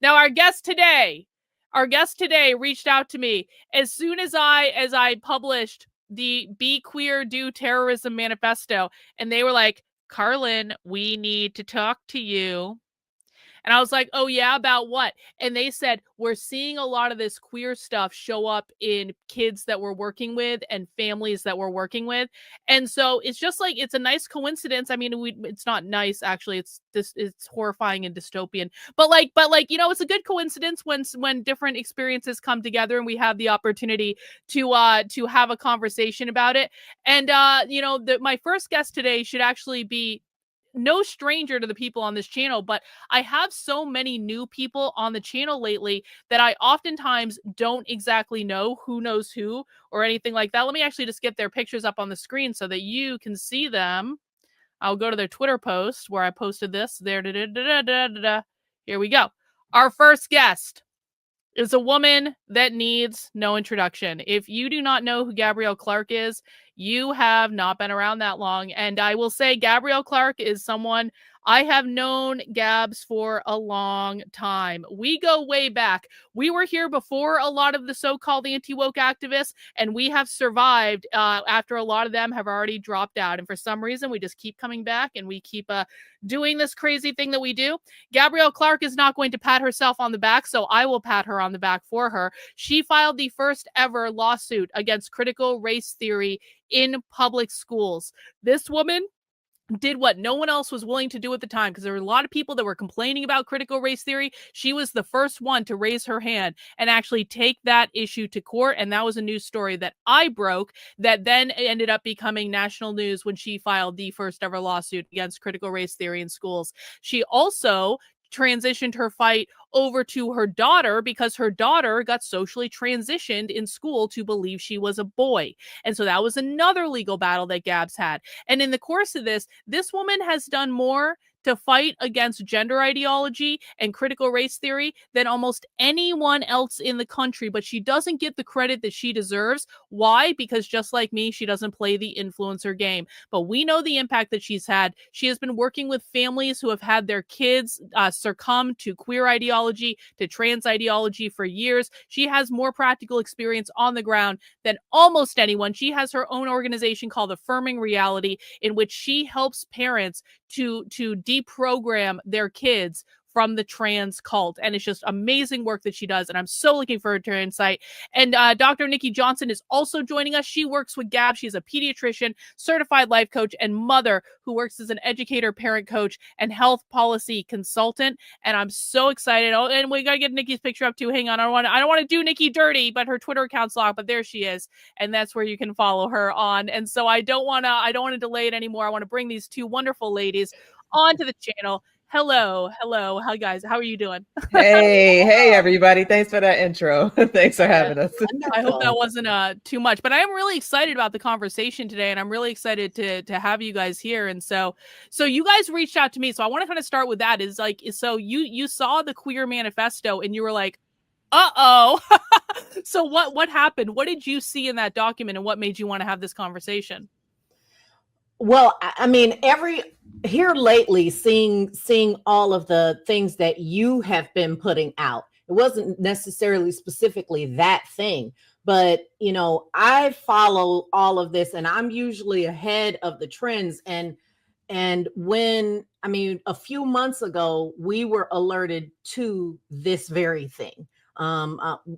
Now, our guest today reached out to me as soon as I published the Be Queer, Do Terrorism manifesto, and they were like, Karlyn, we need to talk to you. And I was like, oh yeah, about what? And they said, we're seeing a lot of this queer stuff show up in kids that we're working with and families that we're working with. And so it's just like, it's a nice coincidence. I mean, it's not nice, actually. It's horrifying and dystopian, but like, it's a good coincidence when different experiences come together and we have the opportunity to have a conversation about it. And, my first guest today should actually be no stranger to the people on this channel, but I have so many new people on the channel lately that I oftentimes don't exactly know who knows who or anything like that. Let me actually just get their pictures up on the screen so that you can see them. I'll go to their Twitter post where I posted this. There, here we go. Our first guest is a woman that needs no introduction. If you do not know who Gabrielle Clark is, you have not been around that long. And I will say Gabrielle Clark is someone I have known Gabs for a long time. We go way back. We were here before a lot of the so-called anti-woke activists, and we have survived after a lot of them have already dropped out. And for some reason, we just keep coming back and we keep doing this crazy thing that we do. Gabrielle Clark is not going to pat herself on the back, so I will pat her on the back for her. She filed the first ever lawsuit against critical race theory in public schools. This woman did what no one else was willing to do at the time, because there were a lot of people that were complaining about critical race theory. She was the first one to raise her hand and actually take that issue to court. And that was a news story that I broke that then ended up becoming national news when she filed the first ever lawsuit against critical race theory in schools. She also transitioned her fight over to her daughter because her daughter got socially transitioned in school to believe she was a boy. And so that was another legal battle that Gabs had. And in the course of this woman has done more to fight against gender ideology and critical race theory than almost anyone else in the country, but she doesn't get the credit that she deserves. Why? Because just like me, she doesn't play the influencer game. But we know the impact that she's had. She has been working with families who have had their kids succumb to queer ideology, to trans ideology for years. She has more practical experience on the ground than almost anyone. She has her own organization called Affirming Reality, in which she helps parents to deprogram their kids from the trans cult. And it's just amazing work that she does. And I'm so looking forward to her insight. And Dr. Nikki Johnson is also joining us. She works with Gab. She's a pediatrician, certified life coach, and mother who works as an educator, parent coach, and health policy consultant. And I'm so excited. Oh, and we got to get Nikki's picture up too. Hang on. I don't want to do Nikki dirty, but her Twitter account's locked, but there she is. And that's where you can follow her on. And so I don't want to delay it anymore. I want to bring these two wonderful ladies onto the channel. Hello. Hi guys. How are you doing? Hey, everybody. Thanks for that intro. Thanks for having us. I hope that wasn't too much, but I am really excited about the conversation today, and I'm really excited to have you guys here. And so you guys reached out to me. So I want to kind of start with that. So you saw the queer manifesto and you were like, uh-oh. So what happened? What did you see in that document and what made you want to have this conversation? Well, I mean, here lately, seeing all of the things that you have been putting out, it wasn't necessarily specifically that thing, but I follow all of this, and I'm usually ahead of the trends. And when a few months ago, we were alerted to this very thing,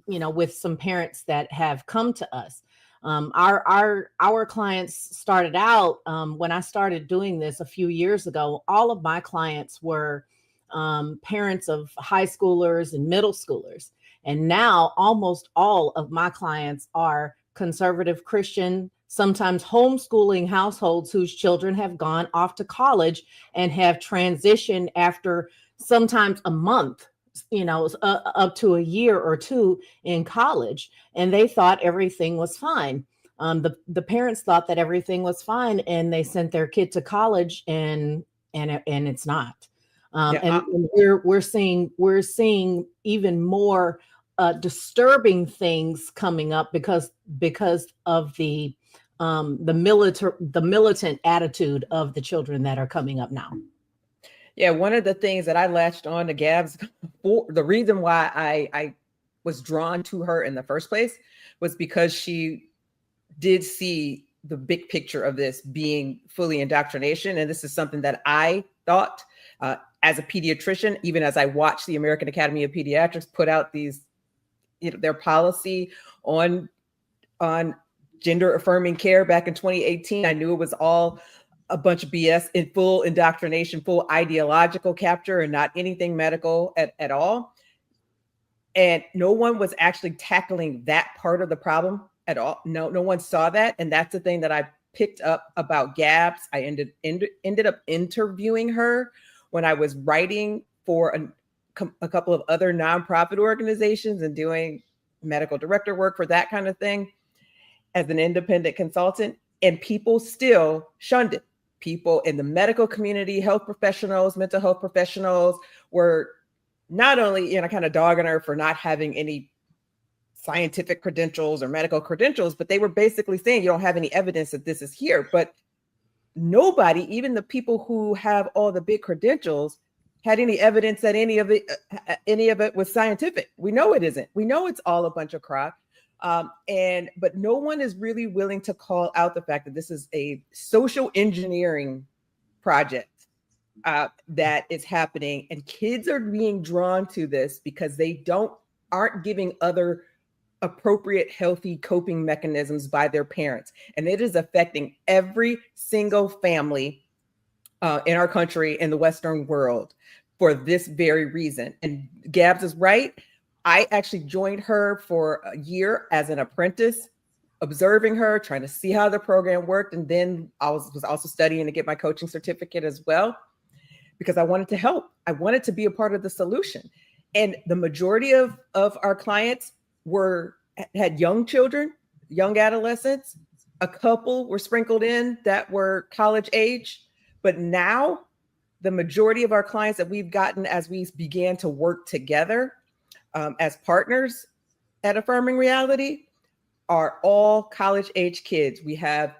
with some parents that have come to us. Our clients started out when I started doing this a few years ago. All of my clients were parents of high schoolers and middle schoolers. And now almost all of my clients are conservative Christian, sometimes homeschooling households whose children have gone off to college and have transitioned after sometimes a month, up to a year or two in college, and they thought everything was fine. The parents thought that everything was fine, and they sent their kid to college, and it's not. And we're seeing even more disturbing things coming up because of the militant attitude of the children that are coming up now. Yeah, one of the things that I latched on to Gabs for, the reason why I was drawn to her in the first place was because she did see the big picture of this being fully indoctrination. And this is something that I thought as a pediatrician, even as I watched the American Academy of Pediatrics put out these, their policy on gender affirming care back in 2018. I knew it was all a bunch of BS in full indoctrination, full ideological capture, and not anything medical at all. And no one was actually tackling that part of the problem at all. No one saw that. And that's the thing that I picked up about Gabs. I ended up interviewing her when I was writing for a couple of other nonprofit organizations and doing medical director work for that kind of thing as an independent consultant. And people still shunned it. People in the medical community, health professionals, mental health professionals were not only, kind of dogging her for not having any scientific credentials or medical credentials, but they were basically saying you don't have any evidence that this is here. But nobody, even the people who have all the big credentials, had any evidence that any of it was scientific. We know it isn't. We know it's all a bunch of crap. But no one is really willing to call out the fact that this is a social engineering project that is happening, and kids are being drawn to this because they aren't giving other appropriate healthy coping mechanisms by their parents, and it is affecting every single family in our country, in the Western world, for this very reason. And Gabs is right. I actually joined her for a year as an apprentice, observing her, trying to see how the program worked, and then I was also studying to get my coaching certificate as well, because I wanted to help. I wanted to be a part of the solution. And the majority of our clients had young children, young adolescents. A couple were sprinkled in that were college age. But now the majority of our clients that we've gotten as we began to work together as partners at Affirming Reality are all college age kids. We have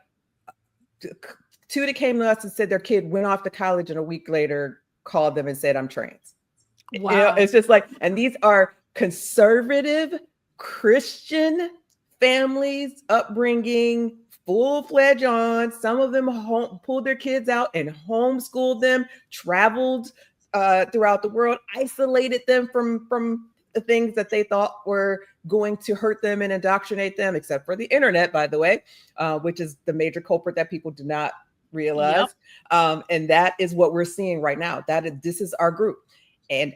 two that came to us and said their kid went off to college and a week later called them and said, I'm trans. Wow. It's just like, and these are conservative Christian families, upbringing, full-fledged on. Some of them pulled their kids out and homeschooled them, traveled throughout the world, isolated them from the things that they thought were going to hurt them and indoctrinate them, except for the internet, by the way, which is the major culprit that people do not realize. Yep. And that is what we're seeing right now. This is our group. And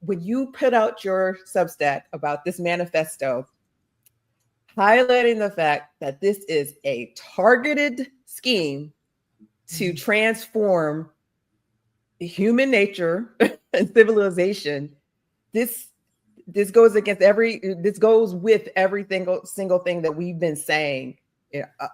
when you put out your Substack about this manifesto, highlighting the fact that this is a targeted scheme to transform human nature and civilization, this goes with every single thing that we've been saying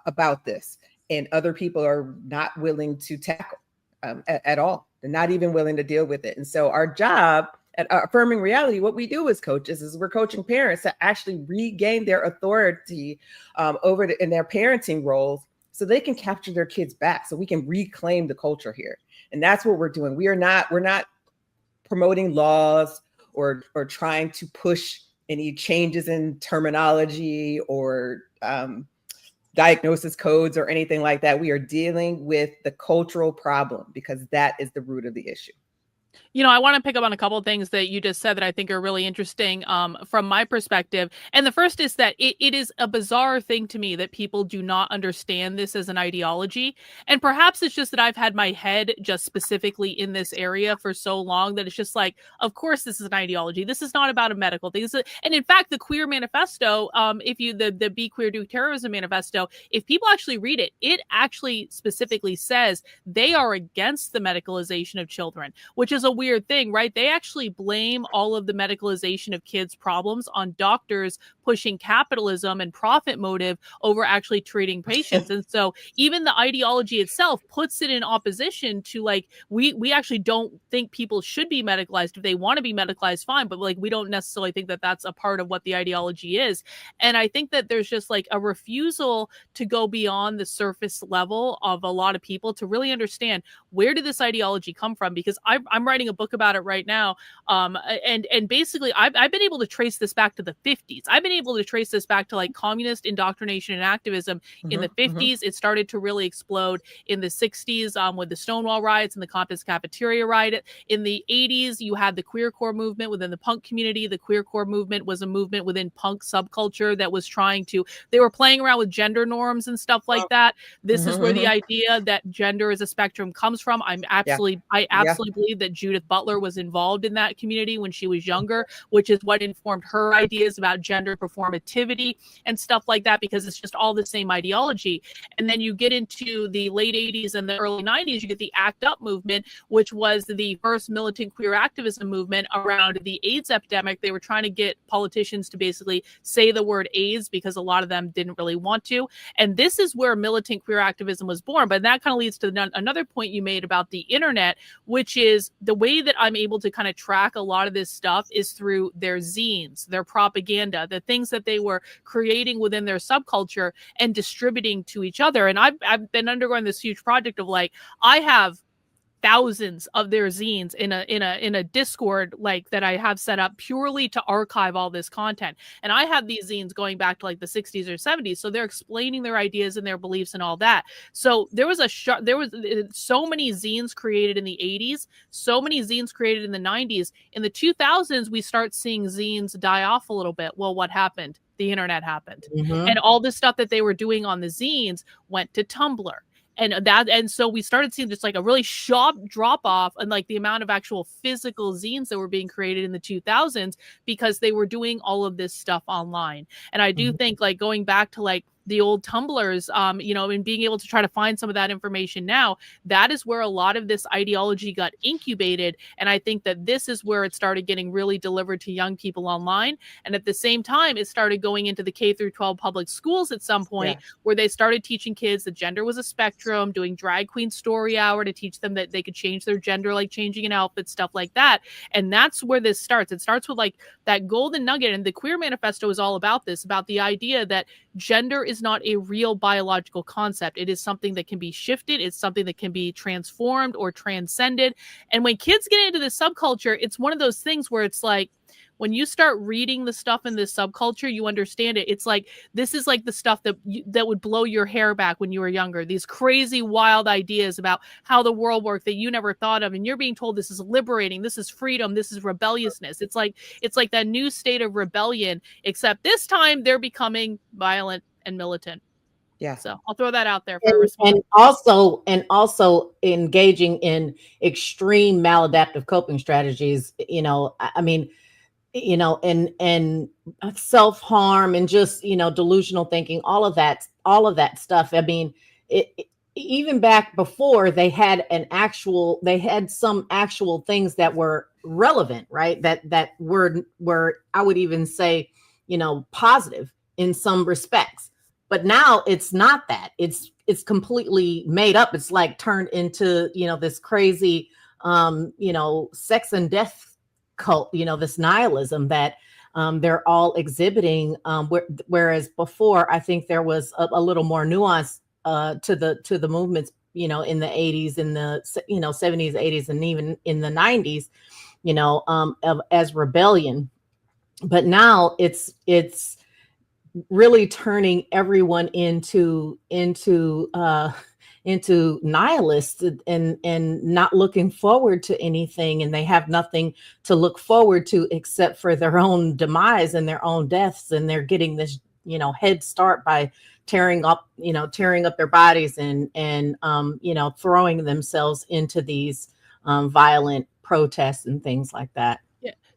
about this, and other people are not willing to tackle at all. They're not even willing to deal with it. And so our job at Affirming Reality, what we do as coaches is we're coaching parents to actually regain their authority in their parenting roles, so they can capture their kids back, so we can reclaim the culture here. And that's what we're doing. We're not promoting laws or trying to push any changes in terminology or diagnosis codes or anything like that. We are dealing with the cultural problem, because that is the root of the issue. I want to pick up on a couple of things that you just said that I think are really interesting from my perspective. And the first is that it is a bizarre thing to me that people do not understand this as an ideology. And perhaps it's just that I've had my head just specifically in this area for so long that it's just like, of course, this is an ideology. This is not about a medical thing. And in fact, the Queer Manifesto, the Be Queer, Do Terrorism Manifesto, if people actually read it, it actually specifically says they are against the medicalization of children, which is a weird thing, right? They actually blame all of the medicalization of kids' problems on doctors pushing capitalism and profit motive over actually treating patients. And so even the ideology itself puts it in opposition to, like, we actually don't think people should be medicalized. If they want to be medicalized, fine, but like we don't necessarily think that that's a part of what the ideology is. And I think that there's just like a refusal to go beyond the surface level of a lot of people to really understand, where did this ideology come from? Because I'm writing a book about it right now. And basically I've been able to trace this back to the 50s. I've been able to trace this back to like communist indoctrination and activism in the 50s. It started to really explode in the 60s with the Stonewall riots and the campus cafeteria riot. In the 80s, you had the queercore movement within the punk community. The queercore movement was a movement within punk subculture that was they were playing around with gender norms and stuff like that. This is where the idea that gender is a spectrum comes from. I absolutely believe that Judith Butler was involved in that community when she was younger, which is what informed her ideas about gender performativity and stuff like that, because it's just all the same ideology. And then you get into the late 80s and the early 90s, you get the ACT UP movement, which was the first militant queer activism movement around the AIDS epidemic. They were trying to get politicians to basically say the word AIDS because a lot of them didn't really want to. And this is where militant queer activism was born. But that kind of leads to another point you made about the internet, which is the way that I'm able to kind of track a lot of this stuff is through their zines, their propaganda, the things that they were creating within their subculture and distributing to each other. And I've been undergoing this huge project of like, I have thousands of their zines in a Discord like that I have set up purely to archive all this content. And I have these zines going back to like the 60s or 70s. So they're explaining their ideas and their beliefs and all that. So there was so many zines created in the 80s, so many zines created in the 90s. In the 2000s, we start seeing zines die off a little bit. Well, what happened? The internet happened. And all the stuff that they were doing on the zines went to Tumblr. And so we started seeing just like a really sharp drop off and like the amount of actual physical zines that were being created in the 2000s because they were doing all of this stuff online. And I do think like going back to like the old Tumblrs, and being able to try to find some of that information now, that is where a lot of this ideology got incubated. And I think that this is where it started getting really delivered to young people online. And at the same time, it started going into the K through 12 public schools at some point where they started teaching kids that gender was a spectrum, doing drag queen story hour to teach them that they could change their gender, like changing an outfit, stuff like that. And that's where this starts. It starts with like that golden nugget. And the Queer Manifesto is all about this, about the idea that gender is not a real biological concept. It is something that can be shifted. It's something that can be transformed or transcended. And when kids get into this subculture, it's one of those things where it's like, when you start reading the stuff in this subculture, you understand it. It's like, this is like the stuff that would blow your hair back when you were younger. These crazy, wild ideas about how the world worked that you never thought of. And you're being told this is liberating, this is freedom, this is rebelliousness. It's like that new state of rebellion, except this time they're becoming violent and militant. Yeah. So I'll throw that out there for a response. And also engaging in extreme maladaptive coping strategies, I mean, and self-harm and just, delusional thinking, all of that stuff. I mean, even back before they had some actual things that were relevant, right? That were, I would even say, positive in some respects. But now it's not that. It's completely made up. It's like turned into, this crazy, sex and death cult, this nihilism that they're all exhibiting. Whereas before, I think there was a little more nuance to the movements, in the 80s, in the 70s, 80s, and even in the 90s, as rebellion. But now it's really turning everyone into nihilists and not looking forward to anything, and they have nothing to look forward to except for their own demise and their own deaths, and they're getting this head start by tearing up their bodies and throwing themselves into these violent protests and things like that.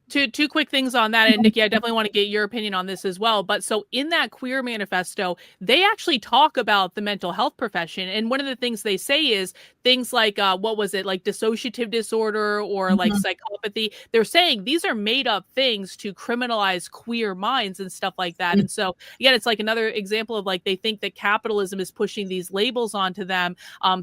Two quick things on that, and Nikki, I definitely want to get your opinion on this as well. But so in that queer manifesto, they actually talk about the mental health profession, and one of the things they say is things like what was it, like dissociative disorder or like psychopathy. They're saying these are made up things to criminalize queer minds and stuff like that. And so again, it's like another example of like they think that capitalism is pushing these labels onto them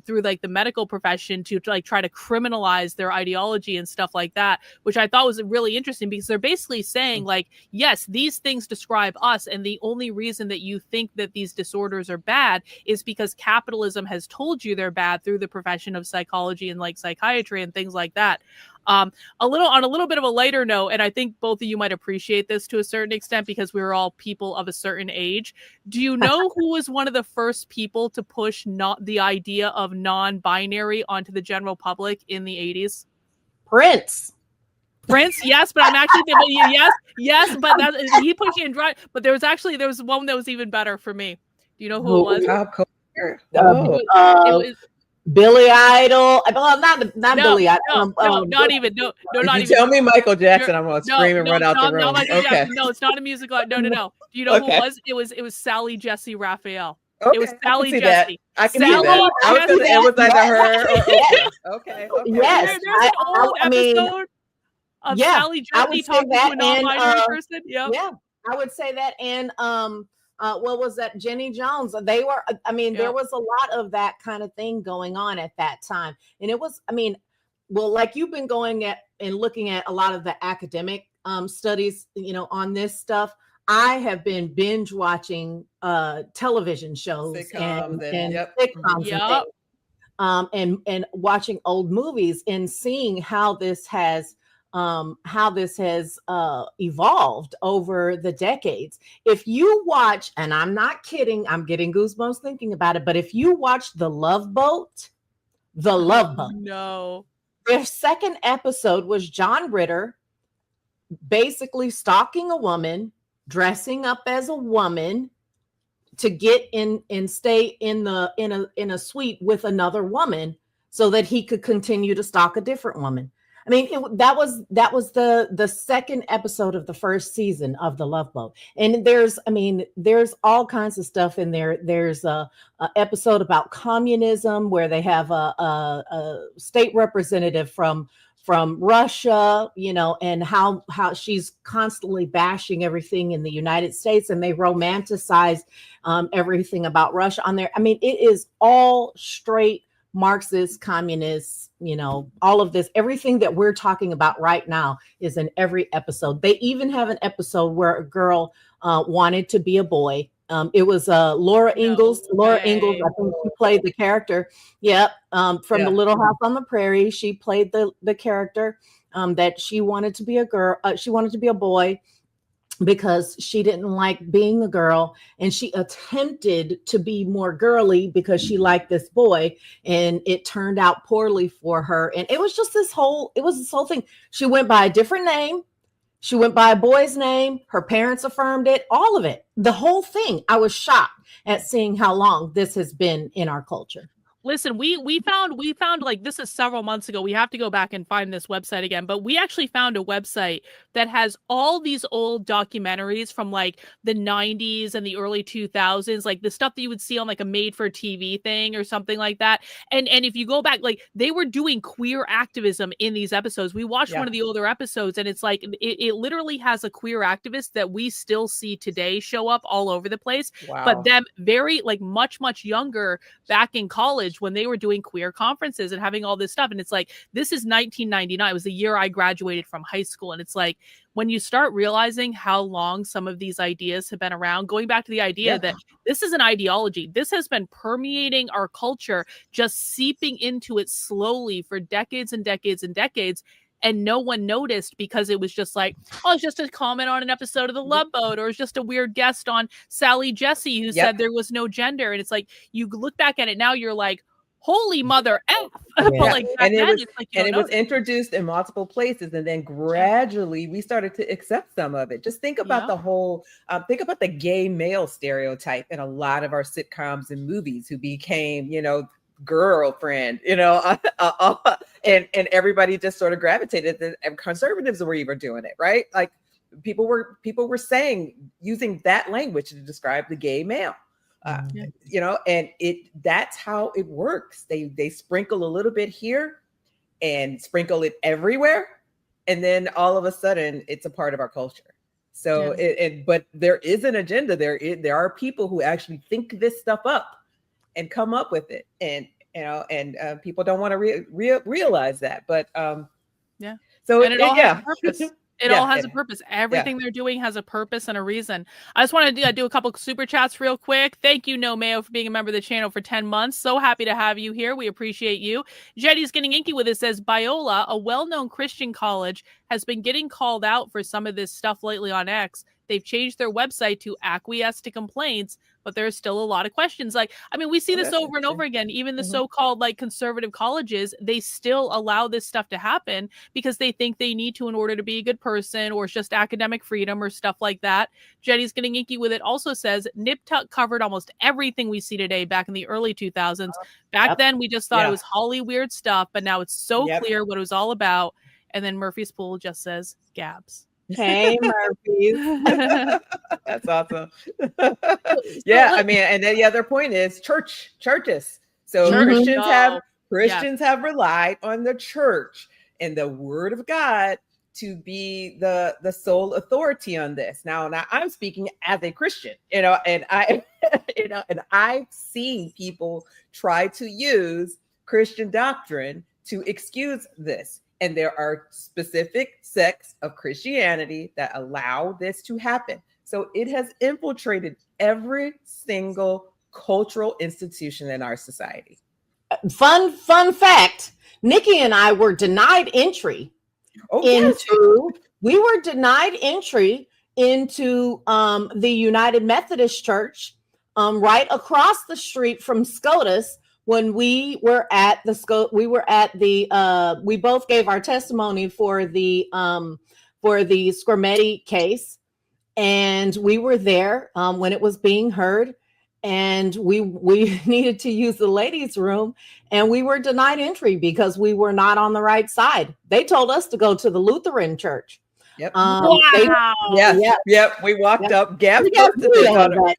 through like the medical profession to like try to criminalize their ideology and stuff like that, which I thought was really interesting because they're basically saying like, yes, these things describe us, and the only reason that you think that these disorders are bad is because capitalism has told you they're bad through the profession of psychology and like psychiatry and things like that. On a little bit of a lighter note, and I think both of you might appreciate this to a certain extent because we were all people of a certain age. Do you know who was one of the first people to push not the idea of non-binary onto the general public in the 80s? Prince, yes, but I'm actually yes, but he pushed it and drive. But there was one that was even better for me. Do you know who it was? Pop culture. It was Billy Idol. Well, not Billy Idol. Not even. If you tell me Michael Jackson, I'm gonna scream and run out the room. Okay. No, it's not a musical. No. Do you know who it was? It was Sally Jesse Raphael. Okay, it was Sally Jesse. I can see that. It was either her or Oprah. Okay. Yes. There's an old episode of Sally Jesse talking to a non-binary person. Yep. Yeah, I would say that. And what was that? Jenny Jones. They were. I mean, there was a lot of that kind of thing going on at that time, and it was. I mean, well, like you've been going at and looking at a lot of the academic studies, on this stuff. I have been binge watching television shows sitcoms and sitcoms and things, and watching old movies and seeing how this has evolved over the decades. If you watch, and I'm not kidding, I'm getting goosebumps thinking about it, but if you watch The Love Boat, no, their second episode was John Ritter basically stalking a woman, dressing up as a woman to get in and stay in a suite with another woman so that he could continue to stalk a different woman. I mean, that was the second episode of the first season of The Love Boat. And there's all kinds of stuff in there. There's a episode about communism where they have a state representative from Russia, and how she's constantly bashing everything in the United States, and they romanticize everything about Russia on there. I mean, it is all straight Marxist, communist, all of this, everything that we're talking about right now is in every episode. They even have an episode where a girl wanted to be a boy. It was Laura Ingalls. Laura Ingalls, I think she played the character. Yep. From The Little House on the Prairie. She played the character that she wanted to be a girl. She wanted to be a boy because she didn't like being a girl, and she attempted to be more girly because she liked this boy, and it turned out poorly for her. And it was just this whole thing. She went by a different name. She went by a boy's name. Her parents affirmed it, all of it, the whole thing. I was shocked at seeing how long this has been in our culture. Listen, we found like, this is several months ago. We have to go back and find this website again, but we actually found a website that has all these old documentaries from like the 90s and the early 2000s, like the stuff that you would see on like a made for TV thing or something like that. And if you go back, like they were doing queer activism in these episodes. We watched one of the older episodes, and it's like it literally has a queer activist that we still see today show up all over the place. Wow. But them very like much younger back in college when they were doing queer conferences and having all this stuff. And it's like, this is 1999. It was the year I graduated from high school. And it's like, when you start realizing how long some of these ideas have been around, going back to the idea that this is an ideology, this has been permeating our culture, just seeping into it slowly for decades and decades and decades. And no one noticed because it was just like, oh, it's just a comment on an episode of The Love Boat, or it's just a weird guest on Sally Jesse who said there was no gender. And it's like, you look back at it now, you're like, holy mother F. But like, it was introduced in multiple places, and then gradually we started to accept some of it. Just think about the whole, think about the gay male stereotype in a lot of our sitcoms and movies who became, girlfriend, and everybody just sort of gravitated, and conservatives were even doing it, right? Like people were using that language to describe the gay male. You know, and that's how it works. They sprinkle a little bit here and sprinkle it everywhere, and then all of a sudden it's a part of our culture. So but there is an agenda. There are people who actually think this stuff up and come up with it, and you know, and people don't want to realize that. But so and it all has a purpose. It all has a purpose. Everything they're doing has a purpose and a reason. I just want to do a couple super chats real quick. Thank you, No Mayo, for being a member of the channel for 10 months. So happy to have you here. We appreciate you. Jetty's getting inky with it. Says, Biola, a well-known Christian college, has been getting called out for some of this stuff lately on X. They've changed their website to acquiesce to complaints, but there's still a lot of questions. Like, I mean, we see this over and over again. Even the so-called like conservative colleges, they still allow this stuff to happen because they think they need to in order to be a good person, or it's just academic freedom or stuff like that. Jetty's getting inky with it also says Nip Tuck covered almost everything we see today back in the early 2000s. Back then, we just thought it was Holly weird stuff, but now it's so clear what it was all about. And then Murphy's Pool just says Gabs. Hey, Murphy. That's awesome. I mean, and then the other point is churches. So Christians have relied on the church and the word of God to be the sole authority on this. Now I'm speaking as a Christian, you know, and and I've seen people try to use Christian doctrine to excuse this. And there are specific sects of Christianity that allow this to happen. So it has infiltrated every single cultural institution in our society. Fun fact, Nikki and I were denied entry we were denied entry into the United Methodist Church right across the street from SCOTUS. When we were at the we both gave our testimony for the Scormetti case, and we were there when it was being heard, and we needed to use the ladies' room, and we were denied entry because we were not on the right side. They told us to go to the Lutheran church. Yep. We walked up. Gab posted this on her.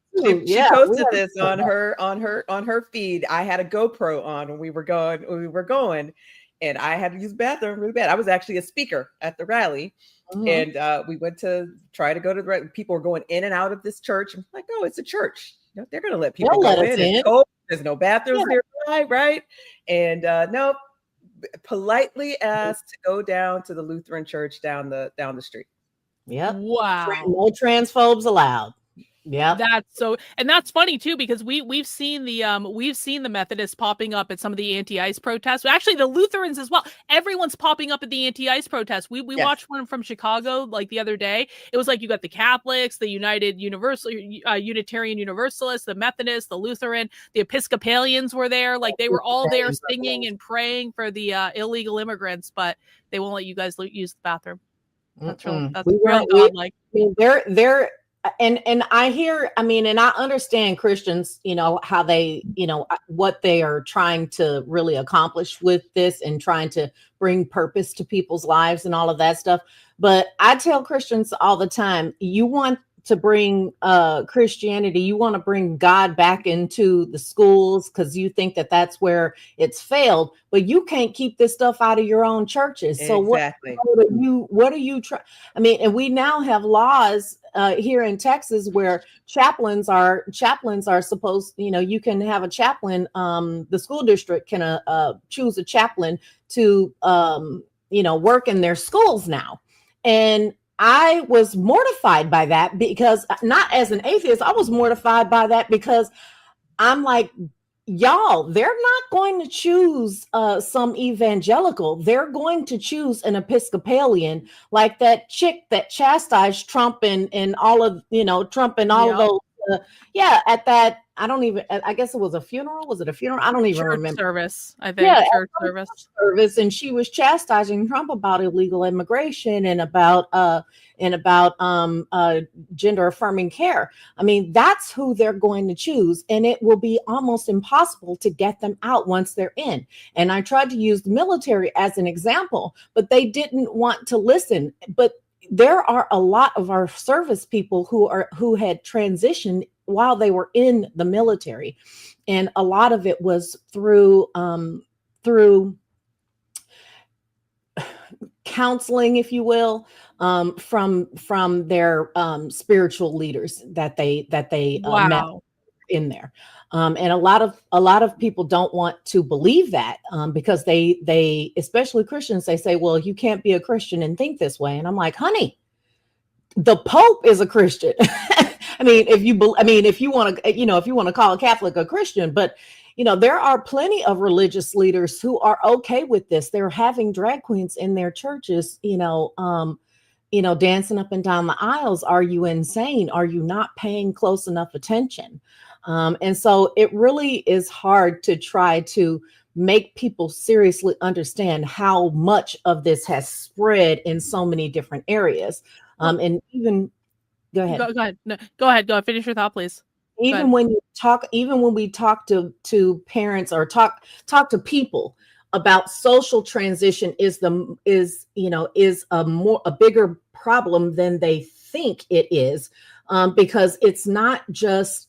She posted this on her feed. I had a GoPro on when we were going, and I had to use the bathroom really bad. I was actually a speaker at the rally, and we went to try to go to the people were going in and out of this church. I'm like, oh, it's a church. You know, they're going to let people go in. There's no bathrooms nearby, right? And no. Politely asked to go down to the Lutheran church down the street. Yep. Wow. No transphobes allowed. Yeah, that's funny too, because we've seen the Methodists popping up at some of the anti-ICE protests. Actually, the Lutherans as well. Everyone's popping up at the anti-ICE protests. We watched one from Chicago like the other day. It was like you got the Catholics, the Unitarian Universalists, the Methodists, the Lutheran, the Episcopalians were there. Like they were all there singing and praying for the illegal immigrants, but they won't let you guys use the bathroom. That's real godlike. They're and I hear, I mean, and I understand Christians, you know, how they, you know, what they are trying to really accomplish with this and trying to bring purpose to people's lives and all of that stuff. But I tell Christians all the time, you want to bring Christianity, you want to bring God back into the schools because you think that that's where it's failed, but you can't keep this stuff out of your own churches. So exactly. what are you trying? I mean, and we now have laws here in Texas where chaplains are supposed, you know, you can have a chaplain. The school district can choose a chaplain to, you know, work in their schools now. And I was mortified by that because, not as an atheist, I was mortified by that because I'm like, y'all, they're not going to choose some evangelical. They're going to choose an Episcopalian, like that chick that chastised Trump and all of, you know, Trump and all of those at that, I guess it was a funeral. Was it a funeral? I don't even Church remember. service, I think. Yeah, Church service. and she was chastising Trump about illegal immigration and about gender affirming care. I mean, that's who they're going to choose, and it will be almost impossible to get them out once they're in. And I tried to use the military as an example, but they didn't want to listen. But there are a lot of our service people who had transitioned while they were in the military, and a lot of it was through counseling, if you will, from their spiritual leaders that they met in there. And a lot of people don't want to believe that, because they especially Christians, they say, well, you can't be a Christian and think this way. And I'm like, honey, the Pope is a Christian. I mean, if you want to, if you want to call a Catholic a Christian, but there are plenty of religious leaders who are okay with this. They're having drag queens in their churches, dancing up and down the aisles. Are you insane? Are you not paying close enough attention? And so it really is hard to try to make people seriously understand how much of this has spread in so many different areas. And even go ahead. Go ahead. No, go ahead. Go finish your thought, please. Even when we talk to parents or talk to people about social transition is a bigger problem than they think it is. Because it's not just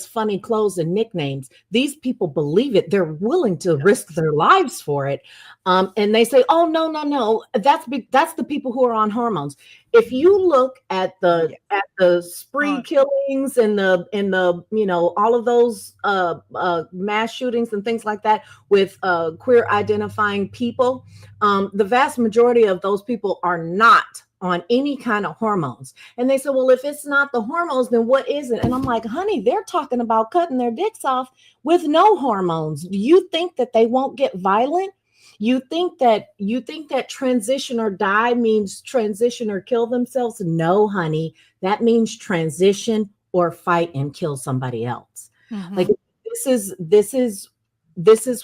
funny clothes and nicknames. These people believe it. They're willing to risk their lives for it. And they say, oh, no. That's the people who are on hormones. If you look at the spree killings and the all of those mass shootings and things like that with queer identifying people, the vast majority of those people are not on any kind of hormones. And they say, well, if it's not the hormones, then what is it? And I'm like, honey, they're talking about cutting their dicks off with no hormones. Do you think that they won't get violent? You think that transition or die means transition or kill themselves? No, honey, that means transition or fight and kill somebody else. Mm-hmm. Like this is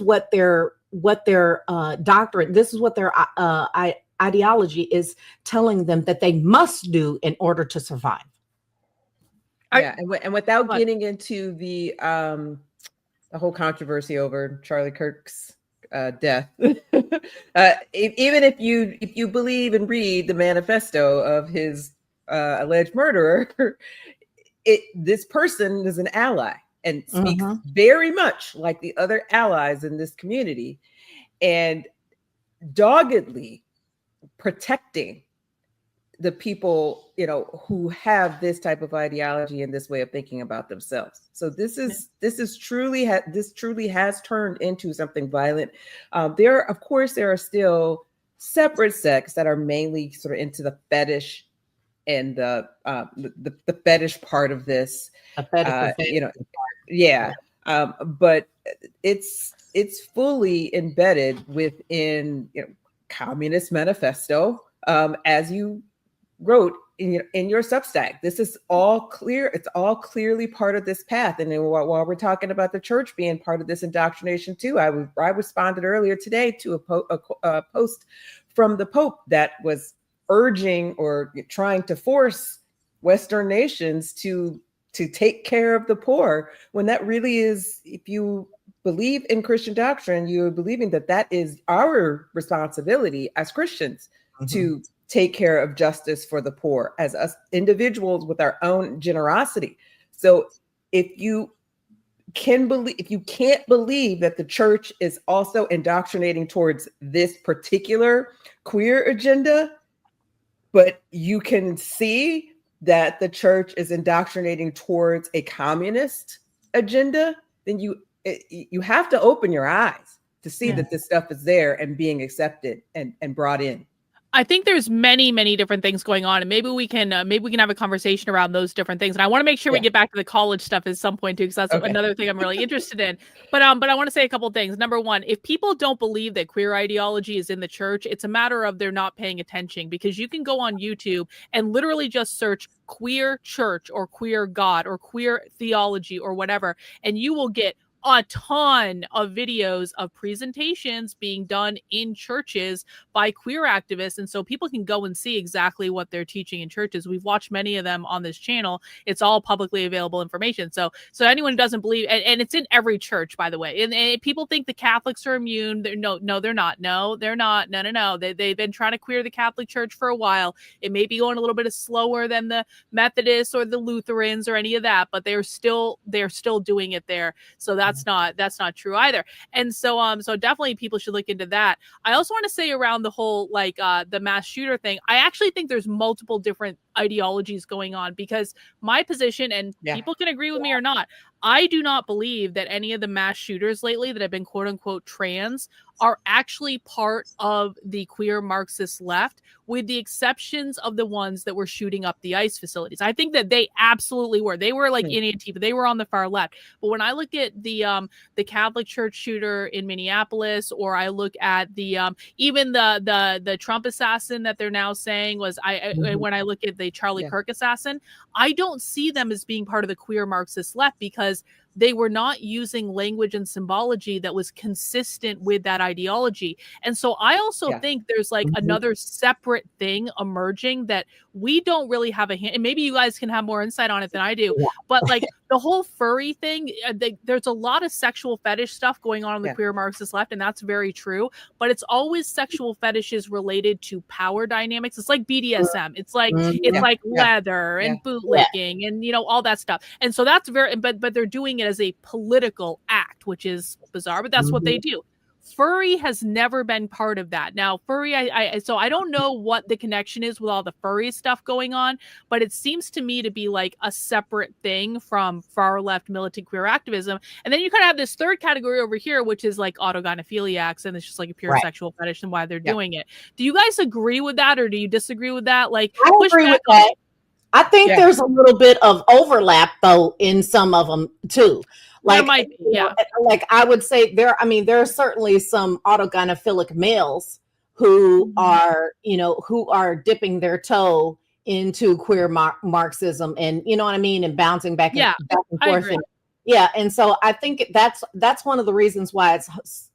what their doctrine, this is what their ideology is telling them that they must do in order to survive. Yeah, and without getting into the whole controversy over Charlie Kirk's death, even if you believe and read the manifesto of his alleged murderer, this person is an ally and speaks very much like the other allies in this community, and doggedly protecting the people, who have this type of ideology and this way of thinking about themselves. So this truly has turned into something violent. There are still separate sects that are mainly sort of into the fetish and the fetish part of this. But it's fully embedded within Communist Manifesto, as you wrote in your Substack. This is all clear. It's all clearly part of this path. And then while we're talking about the church being part of this indoctrination too, I responded earlier today to a post from the Pope that was urging or trying to force Western nations to take care of the poor, when that really is, if you believe in Christian doctrine, you're believing that is our responsibility as Christians to take care of justice for the poor as us individuals with our own generosity. So if you can't believe that the church is also indoctrinating towards this particular queer agenda, but you can see that the church is indoctrinating towards a communist agenda, then you have to open your eyes to see that this stuff is there and being accepted and brought in. I think there's many, many different things going on, and maybe we can have a conversation around those different things. And I want to make sure we get back to the college stuff at some point too, because that's another thing I'm really interested in. But I want to say a couple of things. Number one, if people don't believe that queer ideology is in the church, it's a matter of they're not paying attention, because you can go on YouTube and literally just search queer church or queer God or queer theology or whatever, and you will get a ton of videos of presentations being done in churches by queer activists. And so people can go and see exactly what they're teaching in churches. We've watched many of them on this channel. It's all publicly available information. So anyone who doesn't believe, and it's in every church, by the way, and people think the Catholics are immune. No, they're not. No, they're not. No. They've been trying to queer the Catholic Church for a while. It may be going a little bit slower than the Methodists or the Lutherans or any of that, but they're still doing it there. So that's not true either. And so definitely people should look into that. I also want to say around the whole the mass shooter thing, I actually think there's multiple different ideologies going on, because my position, and people can agree with me or not, I do not believe that any of the mass shooters lately that have been quote unquote trans are actually part of the queer Marxist left, with the exceptions of the ones that were shooting up the ICE facilities. I think that they absolutely were. They were like in Antifa. They were on the far left. But when I look at the Catholic Church shooter in Minneapolis, or I look at the even the Trump assassin that they're now saying was when I look at the Charlie Kirk assassin, I don't see them as being part of the queer Marxist left, because they were not using language and symbology that was consistent with that ideology. And so I also think there's another separate thing emerging that we don't really have a hand, and maybe you guys can have more insight on it than I do, but the whole furry thing, there's a lot of sexual fetish stuff going on the queer Marxist left, and that's very true, but it's always sexual fetishes related to power dynamics. It's like BDSM. It's like leather and bootlicking and all that stuff. And so that's but they're doing it as a political act, which is bizarre, but that's what they do. Furry has never been part of that. Now, furry, so I don't know what the connection is with all the furry stuff going on, but it seems to me to be like a separate thing from far left militant queer activism. And then you kind of have this third category over here, which is like autogynephiliacs, and it's just like a pure sexual fetish and why they're doing it. Do you guys agree with that, or do you disagree with that? I agree with that. I think there's a little bit of overlap though in some of them too. I would say there are certainly some autogynephilic males who are dipping their toe into queer Marxism, and and bouncing back and forth. And so I think that's one of the reasons why it's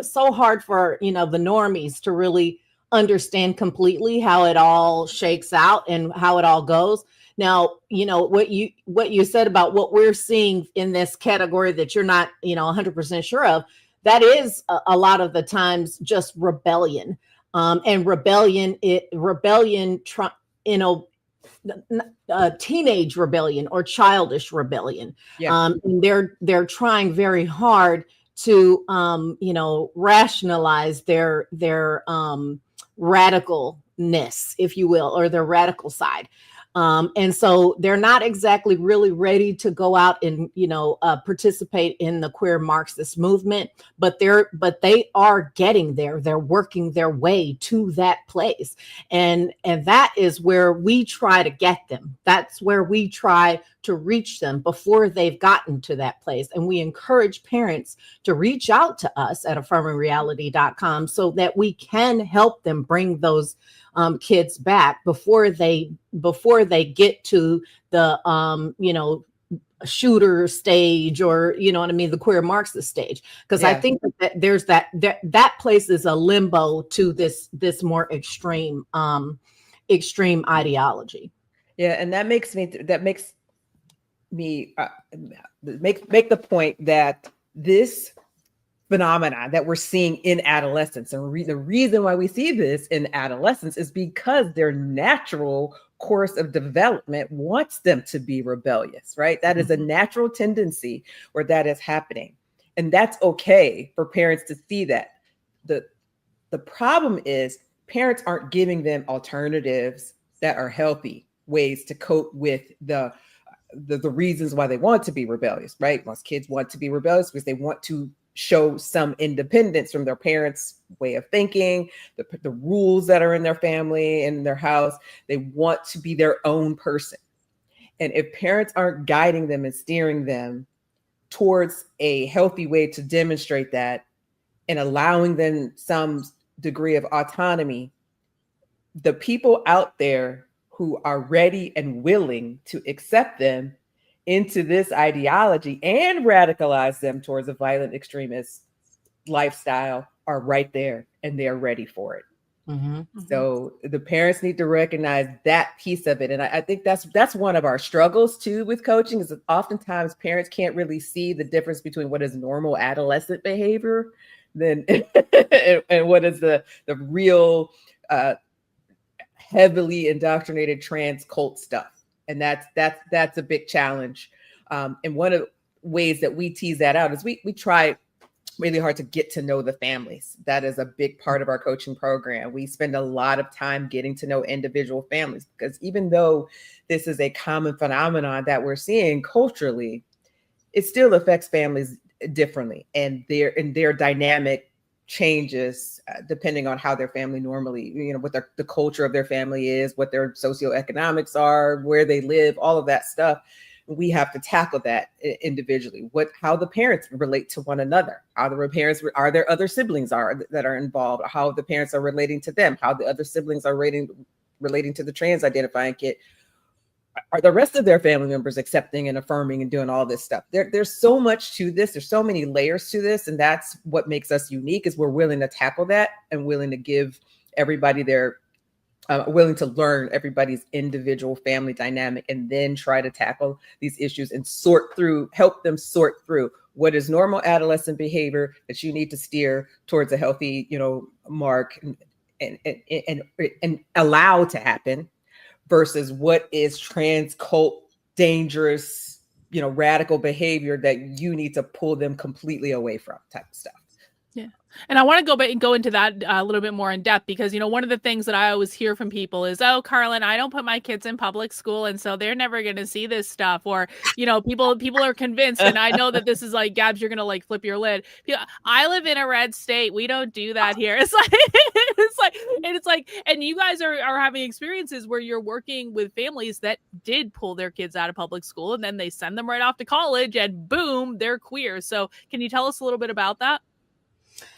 so hard for the normies to really understand completely how it all shakes out and how it all goes. Now, what you said about what we're seeing in this category that you're not 100% sure of, that is a lot of the times just rebellion, and teenage rebellion or childish rebellion. And they're trying very hard to rationalize their radicalness, if you will, or their radical side. And so they're not exactly really ready to go out and, participate in the queer Marxist movement, but they are getting there. They're working their way to that place. And that is where we try to get them. That's where we try to reach them before they've gotten to that place. And we encourage parents to reach out to us at affirmingreality.com so that we can help them bring those kids back before they get to the shooter stage, or the queer Marxist stage, because I think that there's that place is a limbo to this more extreme ideology. And that makes me make the point that this phenomena that we're seeing in adolescence, and the reason why we see this in adolescence is because their natural course of development wants them to be rebellious, right? That is a natural tendency where that is happening, and that's okay for parents to see that. The problem is parents aren't giving them alternatives that are healthy ways to cope with the reasons why they want to be rebellious, right? Most kids want to be rebellious because they want to show some independence from their parents' way of thinking, the rules that are in their family and their house. They want to be their own person. And if parents aren't guiding them and steering them towards a healthy way to demonstrate that and allowing them some degree of autonomy, the people out there who are ready and willing to accept them into this ideology and radicalize them towards a violent extremist lifestyle are right there, and they're ready for it. Mm-hmm. So the parents need to recognize that piece of it. And I think that's one of our struggles too with coaching, is that oftentimes parents can't really see the difference between what is normal adolescent behavior then and what is the real heavily indoctrinated trans cult stuff. And that's a big challenge. And one of the ways that we tease that out is we try really hard to get to know the families. That is a big part of our coaching program. We spend a lot of time getting to know individual families, because even though this is a common phenomenon that we're seeing culturally, it still affects families differently, and their dynamic changes depending on how their family normally, what the culture of their family is, what their socioeconomics are, where they live, all of that stuff. We have to tackle that individually. How the parents relate to one another, how the parents are there other siblings that are involved, how the parents are relating to them, how the other siblings are relating to the trans identifying kid. Are the rest of their family members accepting and affirming and doing all this stuff? There's so much to this. There's so many layers to this. And that's what makes us unique, is we're willing to tackle that and willing to give everybody willing to learn everybody's individual family dynamic, and then try to tackle these issues and help them sort through what is normal adolescent behavior that you need to steer towards a healthy, mark and allow to happen, versus what is trans cult dangerous, radical behavior that you need to pull them completely away from, type of stuff. Yeah. And I want to go into that a little bit more in depth, because, one of the things that I always hear from people is, oh, Karlyn, I don't put my kids in public school, and so they're never going to see this stuff. Or, people are convinced, and I know that this is like, Gabs, you're going to like flip your lid. I live in a red state. We don't do that here. It's like, and you guys are having experiences where you're working with families that did pull their kids out of public school, and then they send them right off to college, and boom, they're queer. So can you tell us a little bit about that?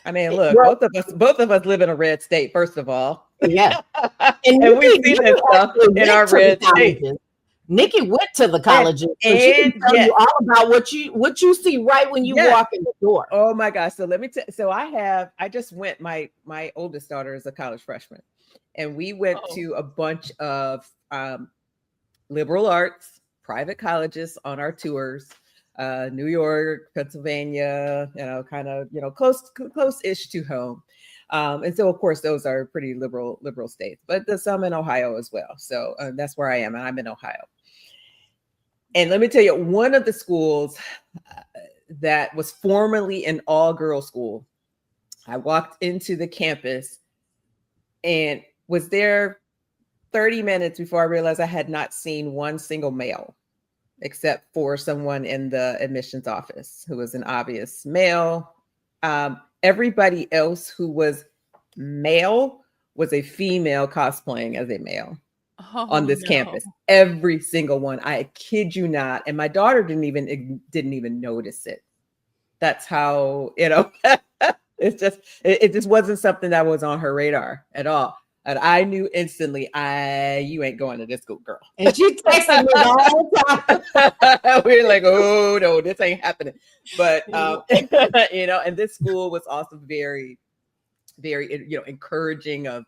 I mean, look, both of us live in a red state, first of all. Yeah. And we see this stuff in our red state. Nikki went to the colleges, and she can tell you all about what you see right when you walk in the door. Oh my gosh. So let me tell so I just went, my oldest daughter is a college freshman, and we went to a bunch of liberal arts private colleges on our tours. New York, Pennsylvania, kind of, close-ish to home. And so, of course, those are pretty liberal states, but there's some in Ohio as well. So that's where I am, and I'm in Ohio. And let me tell you, one of the schools that was formerly an all-girls school, I walked into the campus and was there 30 minutes before I realized I had not seen one single male, except for someone in the admissions office who was an obvious male. Everybody else who was male was a female cosplaying as a male on this campus. Every single one. I kid you not. And my daughter didn't even notice it. That's how, it just wasn't something that was on her radar at all. And I knew instantly, you ain't going to this school, girl. And she texted me all the time. We were like, oh no, this ain't happening. But and this school was also very, very, encouraging of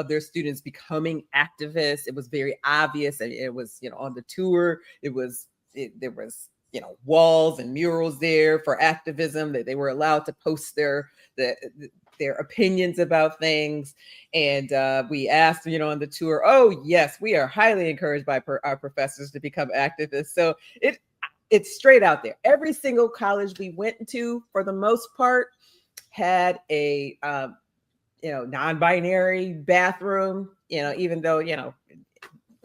their students becoming activists. It was very obvious, and it was, on the tour, there was walls and murals there for activism, that they were allowed to post their opinions about things. And we asked, on the tour, oh yes, we are highly encouraged by our professors to become activists. So it's straight out there. Every single college we went to, for the most part, had a non-binary bathroom, even though,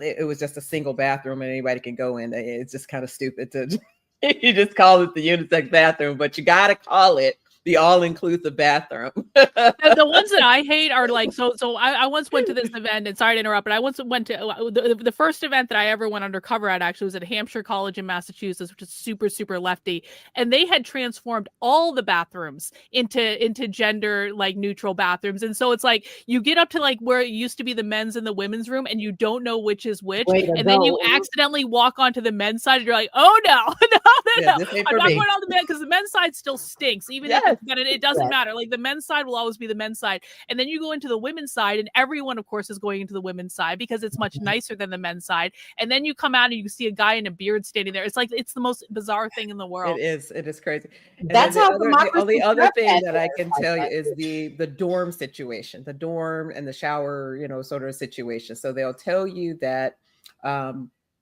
it was just a single bathroom and anybody can go in. It's just kind of stupid to you just call it the unisex bathroom, but you got to call it the all-inclusive bathroom. The ones that I hate are like, so I once went to this event, and sorry to interrupt, but I once went to the first event that I ever went undercover at actually was at Hampshire College in Massachusetts, which is super, super lefty. And they had transformed all the bathrooms into gender like neutral bathrooms. And so it's like you get up to like where it used to be the men's and the women's room, and you don't know which is which. And then you accidentally walk onto the men's side, and you're like, oh no, no. I'm not going on the men, because the men's side still stinks, even if it doesn't matter. Like the men's side will always be the men's side. And then you go into the women's side, and everyone, of course, is going into the women's side because it's much nicer than the men's side. And then you come out and you see a guy in a beard standing there. It's like, it's the most bizarre thing in the world. It is crazy. And that's how the only other thing that I can tell you is the dorm situation, the dorm and the shower, sort of situation. So they'll tell you that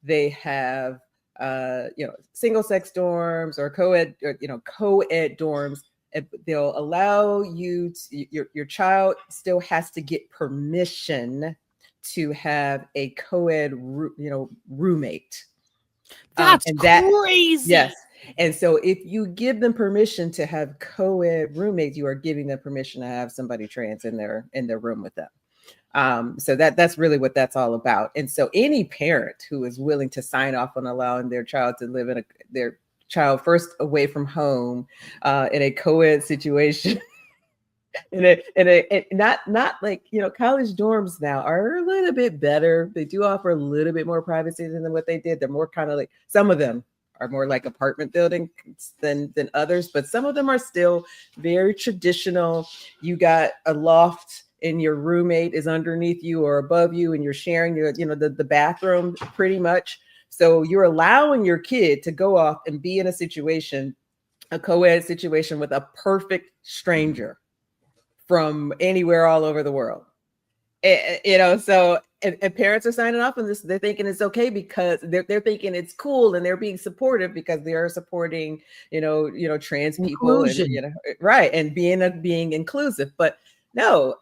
they have single sex dorms or co-ed, co-ed dorms. They'll allow you to, your child still has to get permission to have a co-ed roommate. That's crazy. Yes. And so if you give them permission to have co-ed roommates, you are giving them permission to have somebody trans in their room with them. So that's really what that's all about. And so any parent who is willing to sign off on allowing their child to live in their child first away from home in a co-ed situation, not like, college dorms now are a little bit better. They do offer a little bit more privacy than what they did. They're more kind of like, some of them are more like apartment buildings than others, but some of them are still very traditional. You got a loft and your roommate is underneath you or above you, and you're sharing the bathroom pretty much. So you're allowing your kid to go off and be in a co-ed situation with a perfect stranger from anywhere all over the world. So and parents are signing off on this. They're thinking it's okay because they're thinking it's cool, and they're being supportive because they are supporting, trans people, and, right, and being inclusive. But no,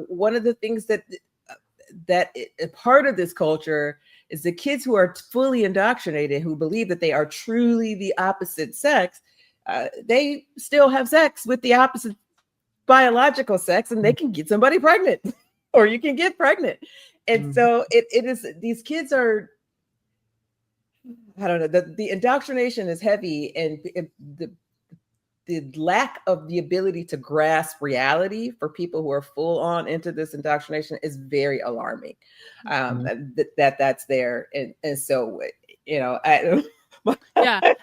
one of the things that part of this culture is the kids who are fully indoctrinated, who believe that they are truly the opposite sex. They still have sex with the opposite biological sex, and they can get somebody pregnant, or you can get pregnant. And so it is, these kids are, I don't know, the indoctrination is heavy, and the lack of the ability to grasp reality for people who are full on into this indoctrination is very alarming. That's there. And so, yeah,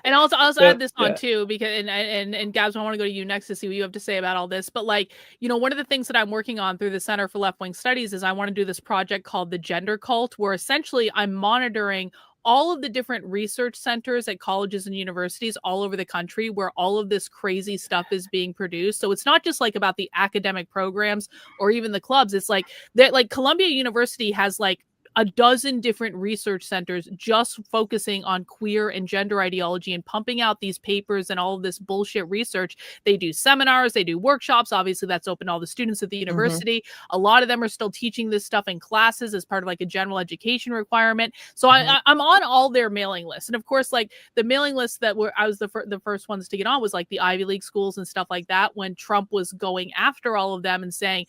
and I'll add this on too, because and Gabs, I want to go to you next to see what you have to say about all this. But like, one of the things that I'm working on through the Center for Left Wing Studies is I want to do this project called the Gender Cult, where essentially I'm monitoring all of the different research centers at colleges and universities all over the country where all of this crazy stuff is being produced. So it's not just like about the academic programs or even the clubs. It's like that, like Columbia University has like a dozen different research centers just focusing on queer and gender ideology and pumping out these papers and all of this bullshit research. They do seminars, they do workshops. Obviously, that's open to all the students at the university. A lot of them are still teaching this stuff in classes as part of like a general education requirement. So I'm on all their mailing lists. And of course, like the mailing list that I was the first ones to get on was like the Ivy League schools and stuff like that, when Trump was going after all of them and saying,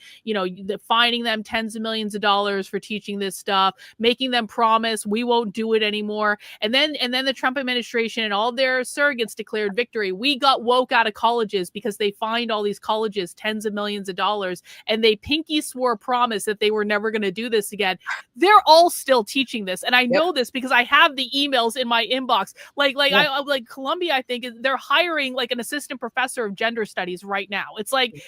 fining them tens of millions of dollars for teaching this stuff, making them promise we won't do it anymore. And then the Trump administration and all their surrogates declared victory. We got woke out of colleges because they fined all these colleges tens of millions of dollars, and they pinky swore a promise that they were never going to do this again. They're all still teaching this, and I know this because I have the emails in my inbox. Like Columbia, I think they're hiring like an assistant professor of gender studies right now. It's like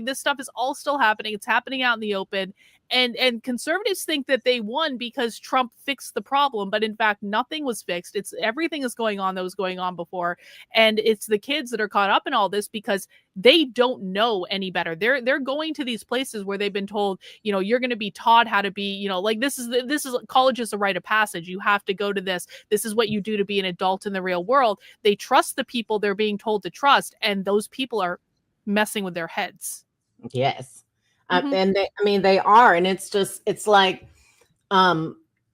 this stuff is all still happening. It's happening out in the open. And conservatives think that they won because Trump fixed the problem, but in fact, nothing was fixed. It's everything is going on that was going on before, and it's the kids that are caught up in all this because they don't know any better. They're going to these places where they've been told, you're going to be taught how to be, like this is college is a rite of passage. You have to go to this. This is what you do to be an adult in the real world. They trust the people they're being told to trust, and those people are messing with their heads. Yes. And they are, and it's like,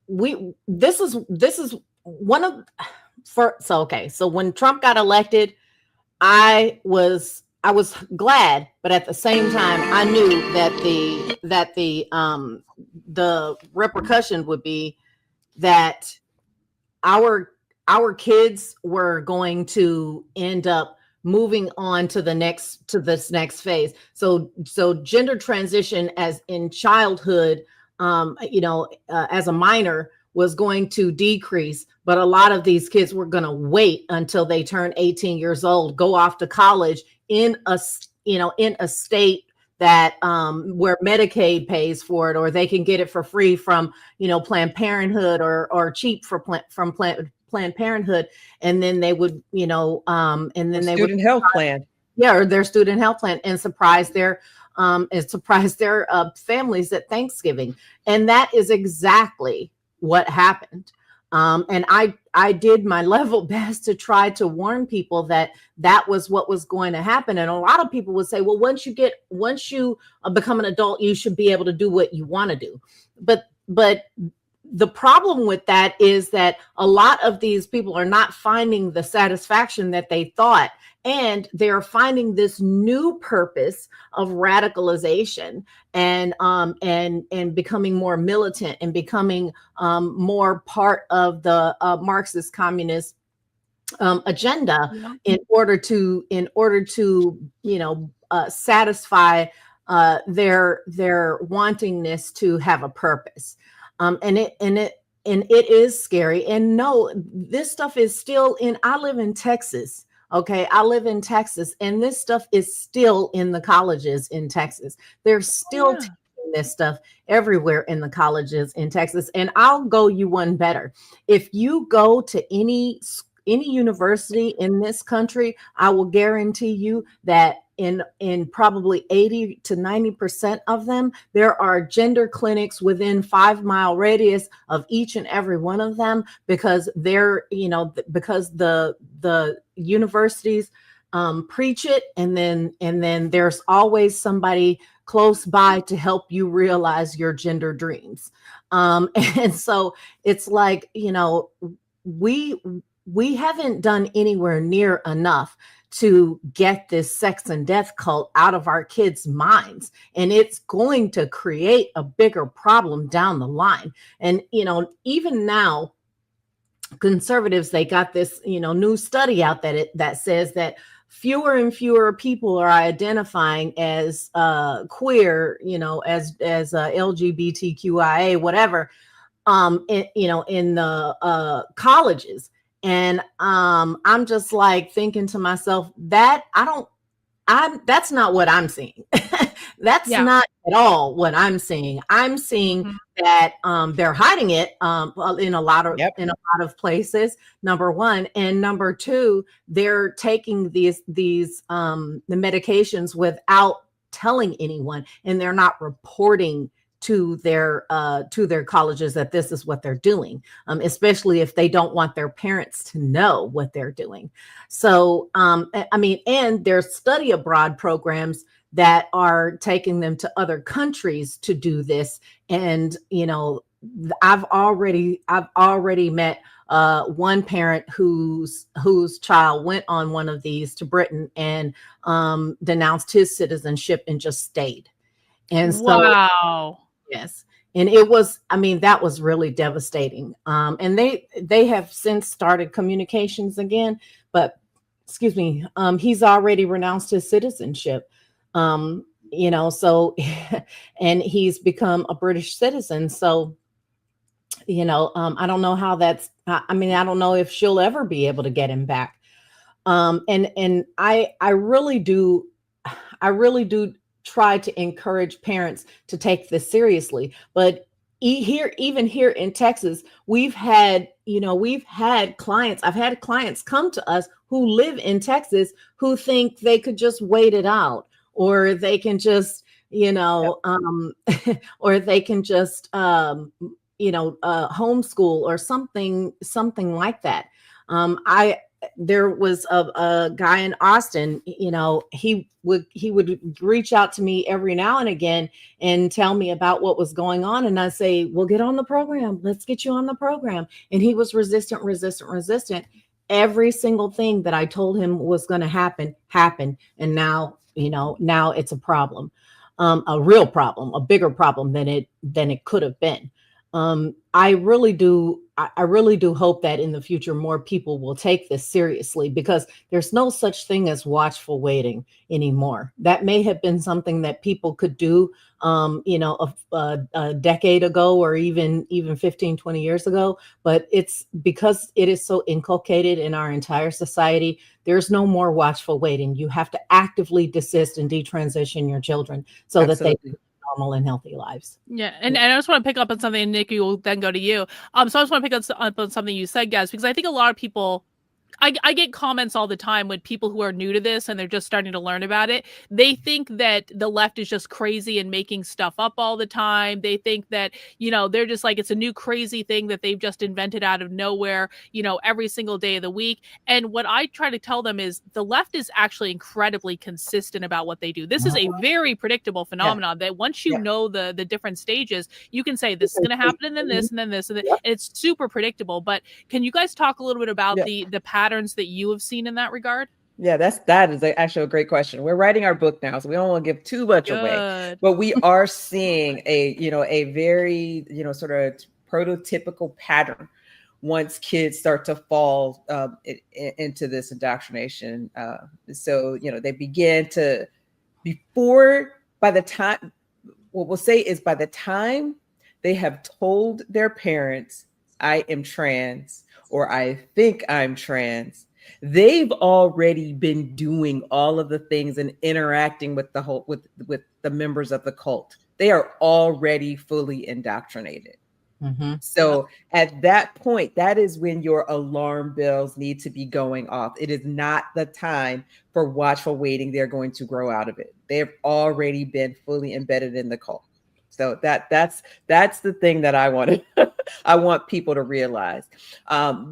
this is one of, so when Trump got elected, I was was glad, but at the same time, I knew that the repercussion would be that our kids were going to end up moving on to this next phase. So gender transition as in childhood, as a minor was going to decrease, but a lot of these kids were going to wait until they turn 18 years old, go off to college in a state that where Medicaid pays for it, or they can get it for free from Planned Parenthood or cheap from Planned Parenthood, and then they would and then they would student health plan, or their student health plan, and surprise their families at Thanksgiving. And that is exactly what happened. And I did my level best to try to warn people that was what was going to happen. And a lot of people would say, well, once you become an adult, you should be able to do what you want to do. But the problem with that is that a lot of these people are not finding the satisfaction that they thought, and they're finding this new purpose of radicalization and becoming more militant and becoming more part of the Marxist communist agenda, in order to satisfy their wantingness to have a purpose. And it is scary. And no, this stuff is still I live in Texas. Okay. I live in Texas, and this stuff is still in the colleges in Texas. They're still teaching this stuff everywhere in the colleges in Texas. And I'll go you one better. If you go to any university in this country, I will guarantee you that in probably 80 to 90% of them, there are gender clinics within 5-mile radius of each and every one of them, because because the universities preach it, and then there's always somebody close by to help you realize your gender dreams. And so it's like, we haven't done anywhere near enough to get this sex and death cult out of our kids' minds. And it's going to create a bigger problem down the line. And, even now, conservatives, they got this, new study out that says that fewer and fewer people are identifying as queer, as LGBTQIA, whatever, in the colleges. And I'm just like thinking to myself that that's not what I'm seeing. That's not at all what I'm seeing. I'm seeing that they're hiding it in a lot of places, number one. And number two, they're taking the medications without telling anyone, and they're not reporting to their colleges that this is what they're doing, especially if they don't want their parents to know what they're doing. So, and there's study abroad programs that are taking them to other countries to do this. And, I've already met one parent whose child went on one of these to Britain and denounced his citizenship and just stayed. And so, wow. Yes. And it was, that was really devastating. And they have since started communications again, but he's already renounced his citizenship. So, and he's become a British citizen. So, I don't know how that's, I don't know if she'll ever be able to get him back. And I really do try to encourage parents to take this seriously. But even here in Texas, we've had clients. I've had clients come to us who live in Texas who think they could just wait it out, or they can just, or they can just, homeschool or something like that. There was a guy in Austin, he would reach out to me every now and again and tell me about what was going on. And I say, well, get on the program. Let's get you on the program. And he was resistant. every single thing that I told him was going to happen happened, and now, now it's a problem, a real problem, a bigger problem than it could have been. I really do. I really do hope that in the future more people will take this seriously, because there's no such thing as watchful waiting anymore. That may have been something that people could do, a decade ago, or even 15, 20 years ago. But it's because it is so inculcated in our entire society. There's no more watchful waiting. You have to actively desist and detransition your children so that they normal and healthy lives. Yeah, and I just want to pick up on something, and Nikki will then go to you. So I just want to pick up on something you said, Gaz, because I think a lot of people, I get comments all the time with people who are new to this and they're just starting to learn about it. They think that the left is just crazy and making stuff up all the time. They think that, they're just like, it's a new crazy thing that they've just invented out of nowhere, every single day of the week. And what I try to tell them is the left is actually incredibly consistent about what they do. This is a very predictable phenomenon that once you know the different stages, you can say this is going to happen and then this and then this and it's super predictable. But can you guys talk a little bit about the patterns that you have seen in that regard? Yeah, that is actually a great question. We're writing our book now, so we don't want to give too much away, but we are seeing a very, sort of prototypical pattern once kids start to fall into this indoctrination. So, they begin to, by the time, what we'll say is by the time they have told their parents, I am trans, or I think I'm trans, they've already been doing all of the things and interacting with the whole with the members of the cult. They are already fully indoctrinated. Mm-hmm. So at that point, that is when your alarm bells need to be going off. It is not the time for watchful waiting. They're going to grow out of it. They've already been fully embedded in the cult. So that's the thing that I wanted. I want people to realize.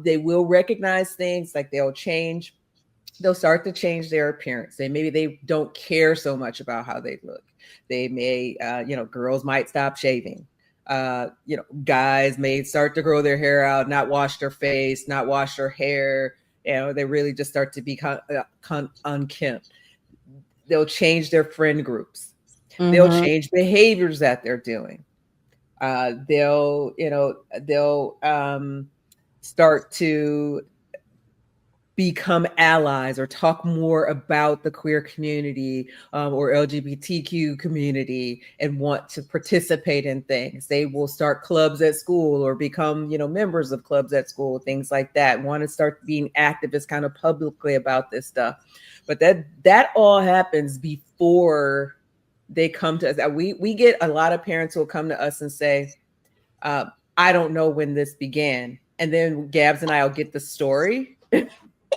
They will recognize things, like they'll start to change their appearance. Maybe they don't care so much about how they look. They may, girls might stop shaving. Guys may start to grow their hair out, not wash their face, not wash their hair. They really just start to become unkempt. They'll change their friend groups. Mm-hmm. They'll change behaviors that they're doing. They'll start to become allies or talk more about the queer community or LGBTQ community and want to participate in things. They will start clubs at school or become, members of clubs at school, things like that. Want to start being activists kind of publicly about this stuff. But that all happens before they come to us. We get a lot of parents who will come to us and say, I don't know when this began. And then Gabs and I will get the story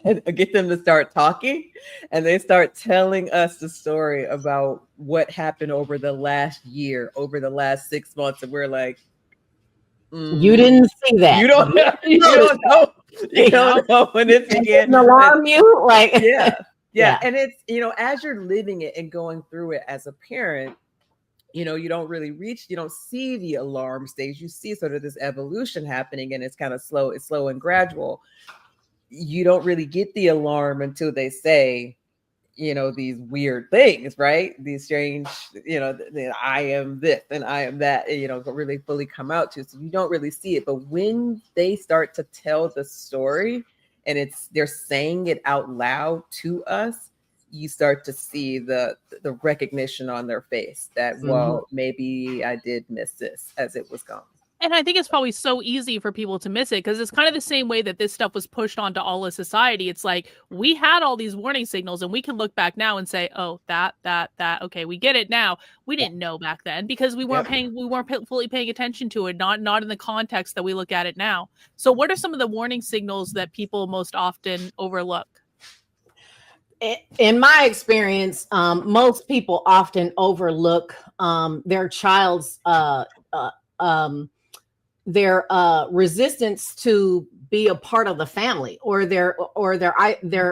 and get them to start talking. And they start telling us the story about what happened over the last year, over the last 6 months. And we're like, you didn't see that. You don't know. You don't know when it began. Alarm you? Like, yeah. And it's, as you're living it and going through it as a parent, you don't really you don't see the alarm stage. You see sort of this evolution happening, and it's kind of slow. It's slow and gradual. You don't really get the alarm until they say, these weird things, right? These strange, I am this and I am that, really fully come out to. So you don't really see it. But when they start to tell the story and they're saying it out loud to us, you start to see the recognition on their face that, well, maybe I did miss this as it was going. And I think it's probably so easy for people to miss it, because it's kind of the same way that this stuff was pushed onto all of society. It's like, we had all these warning signals and we can look back now and say, oh, that, okay, we get it now. We didn't know back then because we weren't fully paying attention to it, not in the context that we look at it now. So what are some of the warning signals that people most often overlook? In my experience, most people often overlook their child's their resistance to be a part of the family, or their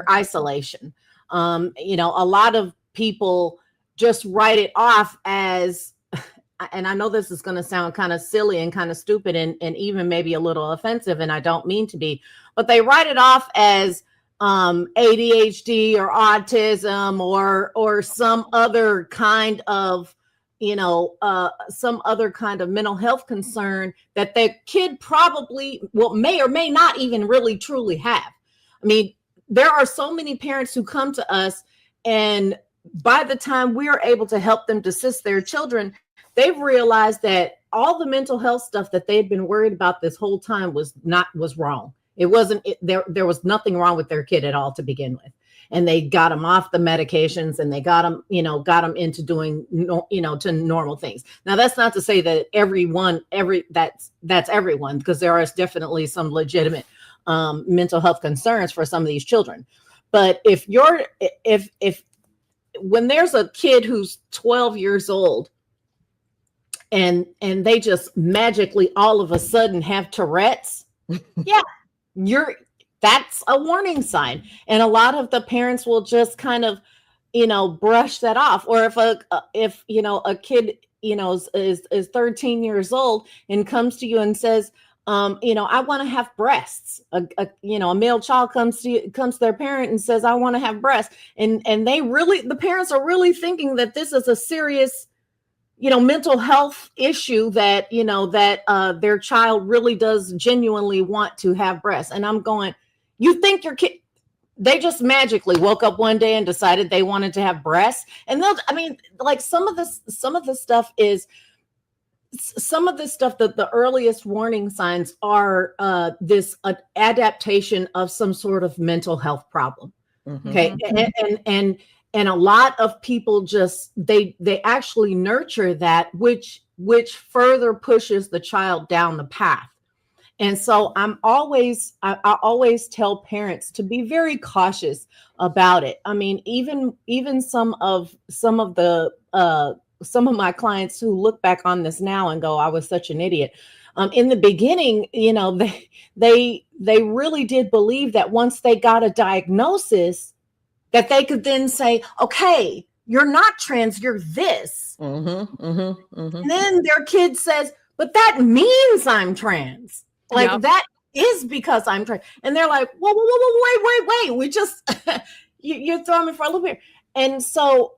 isolation. A lot of people just write it off as and I know this is going to sound kind of silly and kind of stupid and even maybe a little offensive, and I don't mean to be, but they write it off as ADHD or autism or some other kind of, some other kind of mental health concern that the kid probably may or may not even really truly have. I mean, there are so many parents who come to us, and by the time we are able to help them desist their children, they've realized that all the mental health stuff that they had been worried about this whole time was wrong. It wasn't, there was nothing wrong with their kid at all to begin with. And they got them off the medications, and they got them into doing, to normal things. Now, that's not to say that that's everyone, because there are definitely some legitimate mental health concerns for some of these children. But if when there's a kid who's 12 years old and they just magically all of a sudden have Tourette's, yeah, that's a warning sign. And a lot of the parents will just kind of, brush that off. Or if a kid, is 13 years old and comes to you and says, I want to have breasts. A male child comes to their parent and says, I want to have breasts. And the parents are really thinking that this is a serious, mental health issue, that, their child really does genuinely want to have breasts. And I'm going, you think your kid, they just magically woke up one day and decided they wanted to have breasts? And some of the stuff, the earliest warning signs are this adaptation of some sort of mental health problem. Mm-hmm. Okay. And a lot of people just, they actually nurture that, which further pushes the child down the path. And so I always tell parents to be very cautious about it. I mean, even some of my clients who look back on this now and go, I was such an idiot. In the beginning, they really did believe that once they got a diagnosis, that they could then say, okay, you're not trans, you're this. Mm-hmm, mm-hmm, mm-hmm. And then their kid says, but that means I'm trans. Like, that is because I'm trans. And they're like, whoa, wait. We just, you're throwing me for a loop here. And so,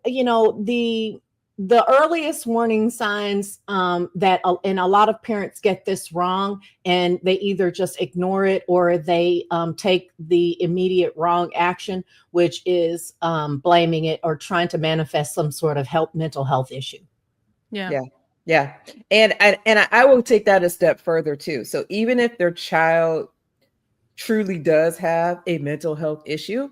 the earliest warning signs and a lot of parents get this wrong, and they either just ignore it or they take the immediate wrong action, which is blaming it or trying to manifest some sort of mental health issue. Yeah. And I will take that a step further too. So even if their child truly does have a mental health issue,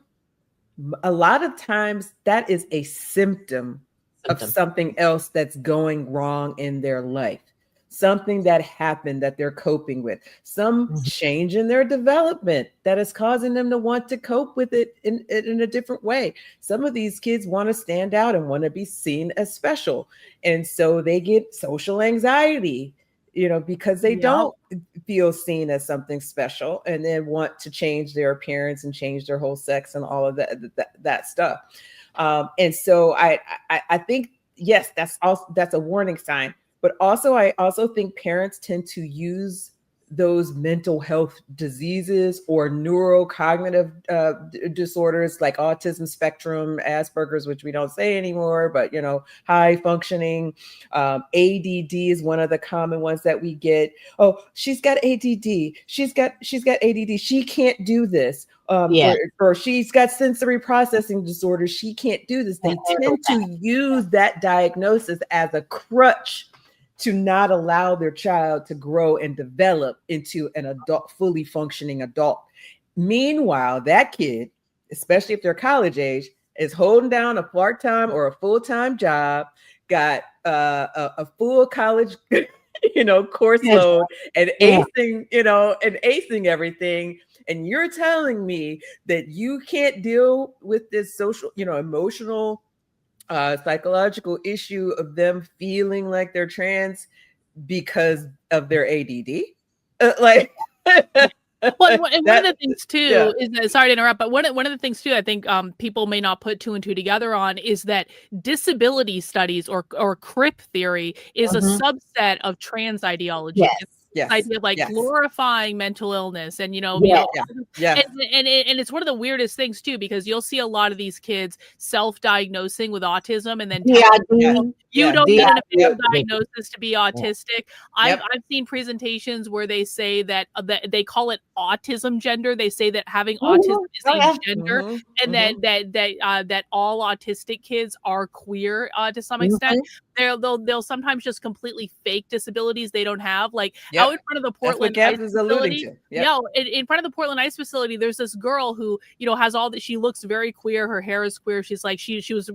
a lot of times that is a symptom of something else that's going wrong in their life, something that happened that they're coping with, some change in their development that is causing them to want to cope with it in a different way. Some of these kids want to stand out and want to be seen as special. And so they get social anxiety, because they don't feel seen as something special, and then want to change their appearance and change their whole sex and all of that stuff. And so I think, yes, that's a warning sign, but I also think parents tend to use those mental health diseases or neurocognitive disorders like autism spectrum, Asperger's, which we don't say anymore, but high functioning. ADD is one of the common ones that we get. Oh, she's got ADD. She's got ADD. She can't do this. Or she's got sensory processing disorder. She can't do this. They tend to use that diagnosis as a crutch to not allow their child to grow and develop into an adult, fully functioning adult. Meanwhile, that kid, especially if they're college age, is holding down a part-time or a full-time job, got a full college, course load, and acing everything. And you're telling me that you can't deal with this social, emotional, psychological issue of them feeling like they're trans because of their ADD. Well, and one of the things too yeah. is that, sorry to interrupt, but one of the things too I think people may not put two and two together on is that disability studies or crip theory is a subset of trans ideology. Yes. It's Yes. this idea of like Yes. glorifying mental illness, and Yeah. and it's one of the weirdest things too, because you'll see a lot of these kids self-diagnosing with autism and then telling you don't need an official diagnosis to be autistic. I've seen presentations where they say that they call it autism gender. They say that having autism is a gender, and that all autistic kids are queer to some extent. They'll sometimes just completely fake disabilities they don't have. Like out in front of the Portland ICE facility, in front of the Portland ICE facility, there's this girl who has all that. She looks very queer. Her hair is queer. She's like she was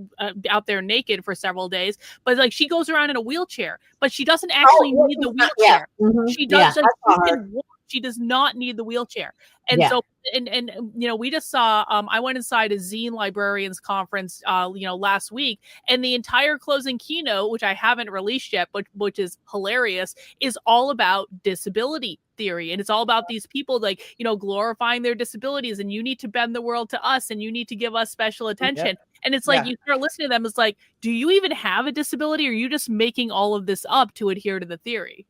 out there naked for several days, but like she goes around in a wheelchair, but she doesn't actually need the wheelchair. She does. She can walk. She does not need the wheelchair. And so, and we just saw, I went inside a Zine Librarians conference, last week, and the entire closing keynote, which I haven't released yet, but which is hilarious, is all about disability theory. And it's all about these people like, glorifying their disabilities, and you need to bend the world to us, and you need to give us special attention. And it's like, you start listening to them, it's like, do you even have a disability, or are you just making all of this up to adhere to the theory?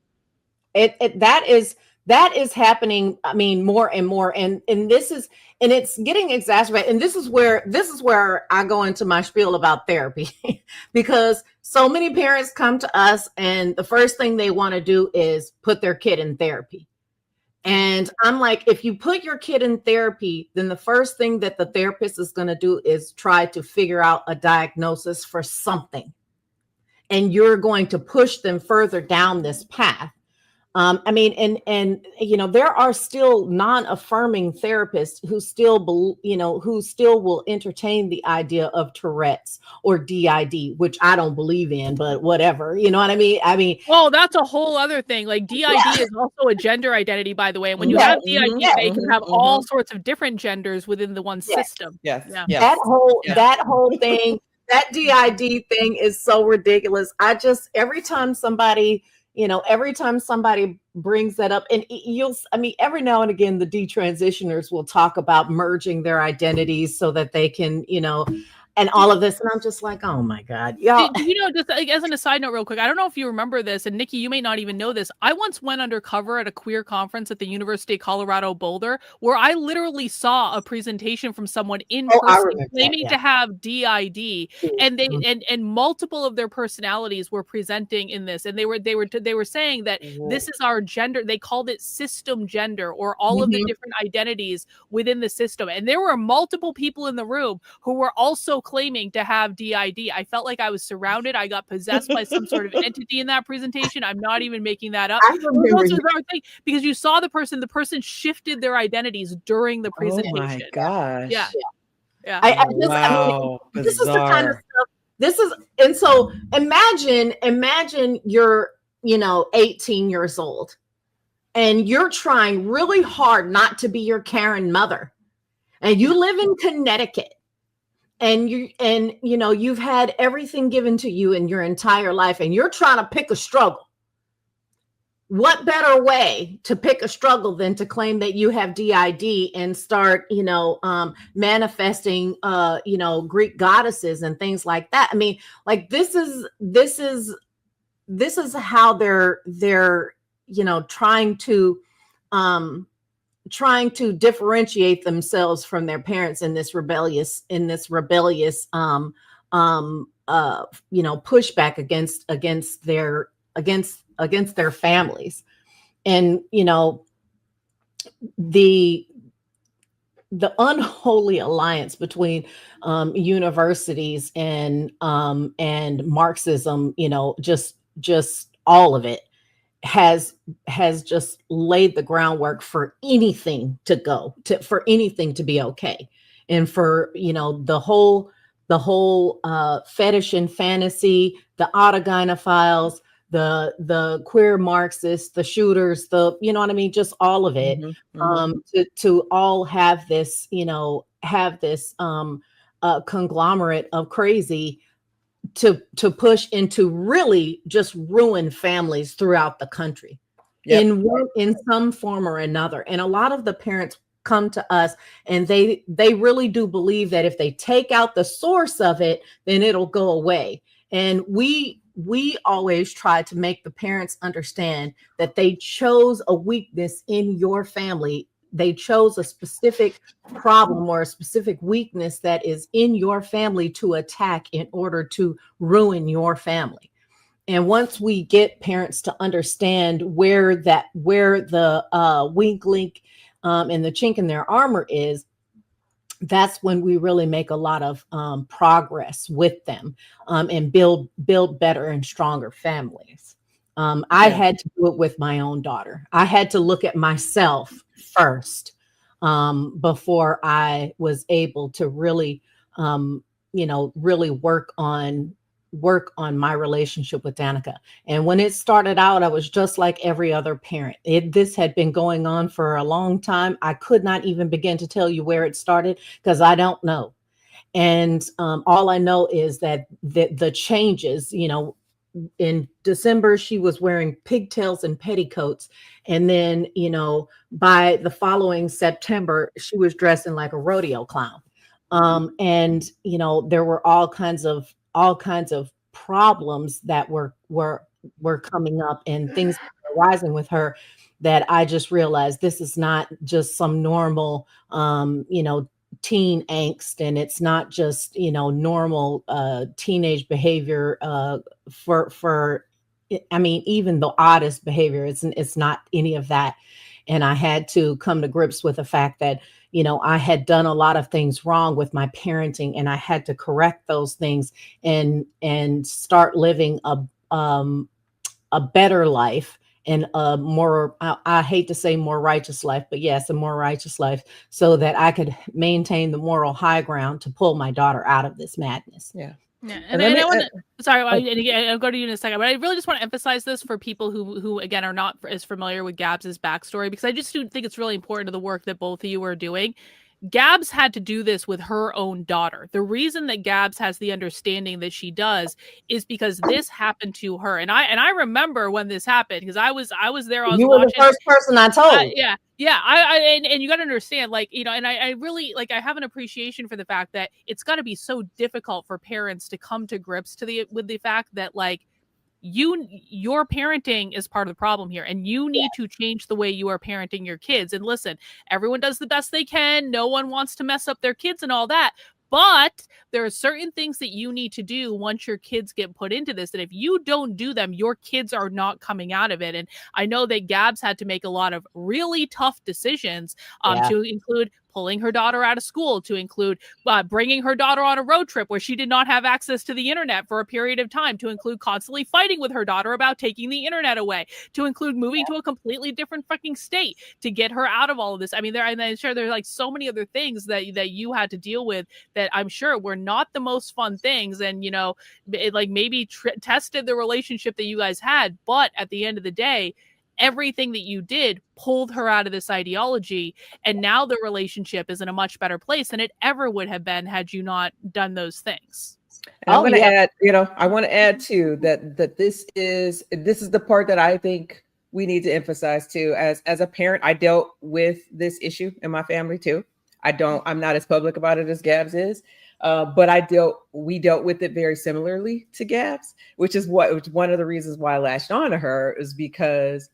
That is happening. I mean, more and more, and it's getting exacerbated. And this is where I go into my spiel about therapy, because so many parents come to us, and the first thing they want to do is put their kid in therapy. And I'm like, if you put your kid in therapy, then the first thing that the therapist is going to do is try to figure out a diagnosis for something, and you're going to push them further down this path. I mean, and there are still non-affirming therapists who still will entertain the idea of Tourette's or DID, which I don't believe in, but whatever, you know what I mean? Oh, that's a whole other thing. Like DID is also a gender identity, by the way. And when you have DID, you can have all sorts of different genders within the one system. That whole thing, that DID thing is so ridiculous. Every time somebody brings that up, and every now and again, the detransitioners will talk about merging their identities so that they can, and all of this. And I'm just like, oh my God. Y'all. Just like, as an aside note real quick, I don't know if you remember this, and Nikki, you may not even know this. I once went undercover at a queer conference at the University of Colorado Boulder, where I literally saw a presentation from someone in person claiming to have DID, and they and multiple of their personalities were presenting in this, and they were saying that this is our gender. They called it system gender, or all of the different identities within the system. And there were multiple people in the room who were also claiming to have DID. I felt like I was surrounded. I got possessed by some sort of entity in that presentation. I'm not even making that up. It was a bizarre thing, because you saw the person shifted their identities during the presentation. Oh my gosh. Yeah. This is the kind of stuff. And so imagine you're 18 years old, and you're trying really hard not to be your Karen mother, and you live in Connecticut, and you've had everything given to you in your entire life, and you're trying to pick a struggle. What better way to pick a struggle than to claim that you have DID and start, manifesting, Greek goddesses and things like that? I mean, like this is how they're trying to differentiate themselves from their parents in this rebellious pushback against their families. And the unholy alliance between universities and Marxism, just all of it has just laid the groundwork for anything for anything to be okay. And for, the whole fetish and fantasy, the autogynephiles, the queer Marxists, the shooters, just all of it, to all have this, conglomerate of crazy to push into really just ruin families throughout the country. Yep. in some form or another. And a lot of the parents come to us and they really do believe that if they take out the source of it, then it'll go away. And we always try to make the parents understand that they chose a weakness in your family. They chose a specific problem or a specific weakness that is in your family to attack in order to ruin your family. And once we get parents to understand where the weak link and the chink in their armor is, that's when we really make a lot of progress with them and build better and stronger families. I had to do it with my own daughter. I had to look at myself first before I was able to really, really work on my relationship with Danica. And when it started out, I was just like every other parent. This had been going on for a long time. I could not even begin to tell you where it started because I don't know. And all I know is that the changes, in December, she was wearing pigtails and petticoats. And then, by the following September, she was dressing like a rodeo clown. And, there were all kinds of problems that were coming up and things arising with her that I just realized this is not just some normal, teen angst, and it's not just normal teenage behavior for I mean, even the oddest behavior, it's not any of that. And I had to come to grips with the fact that I had done a lot of things wrong with my parenting, and I had to correct those things and start living a better life and a more, I hate to say more righteous life, but yes, a more righteous life, so that I could maintain the moral high ground to pull my daughter out of this madness. Yeah. And I want to, sorry, I'll go to you in a second, but I really just want to emphasize this for people who again are not as familiar with Gabs's backstory, because I just do think it's really important to the work that both of you are doing. Gabs had to do this with her own daughter. The reason that Gabs has the understanding that she does is because this happened to her. And I remember when this happened, because I was there. You were the first person I told. Yeah. And you got to understand, and I really, I have an appreciation for the fact that it's got to be so difficult for parents to come to grips with the fact that your parenting is part of the problem here, and you need to change the way you are parenting your kids. And listen, everyone does the best they can. No one wants to mess up their kids and all that. But there are certain things that you need to do once your kids get put into this. And if you don't do them, your kids are not coming out of it. And I know that Gabs had to make a lot of really tough decisions to include pulling her daughter out of school, to include bringing her daughter on a road trip where she did not have access to the internet for a period of time, to include constantly fighting with her daughter about taking the internet away, to include moving to a completely different fucking state to get her out of all of this. I mean, I'm sure there's so many other things that you had to deal with that I'm sure were not the most fun things, and it maybe tested the relationship that you guys had. But at the end of the day, everything that you did pulled her out of this ideology, and now the relationship is in a much better place than it ever would have been had you not done those things. And I want to add, I want to add too that this is the part that I think we need to emphasize too. As a parent, I dealt with this issue in my family too. I'm not as public about it as Gabs is. But we dealt with it very similarly to Gabs, which is one of the reasons why I latched on to her, is because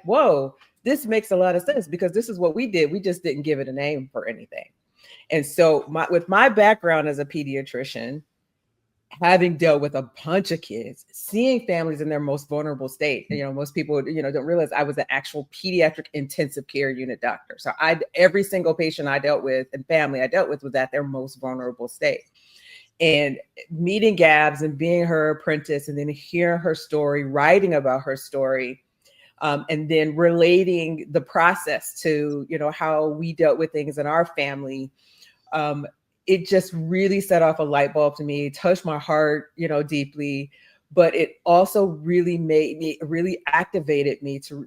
whoa, this makes a lot of sense, because this is what we did. We just didn't give it a name for anything. And so with my background as a pediatrician, having dealt with a bunch of kids, seeing families in their most vulnerable state, most people, don't realize I was an actual pediatric intensive care unit doctor. So every single patient I dealt with and family I dealt with was at their most vulnerable state. And meeting Gabs and being her apprentice, and then hearing her story, writing about her story, and then relating the process to, how we dealt with things in our family, it just really set off a light bulb to me, touched my heart, deeply. But it also really activated me to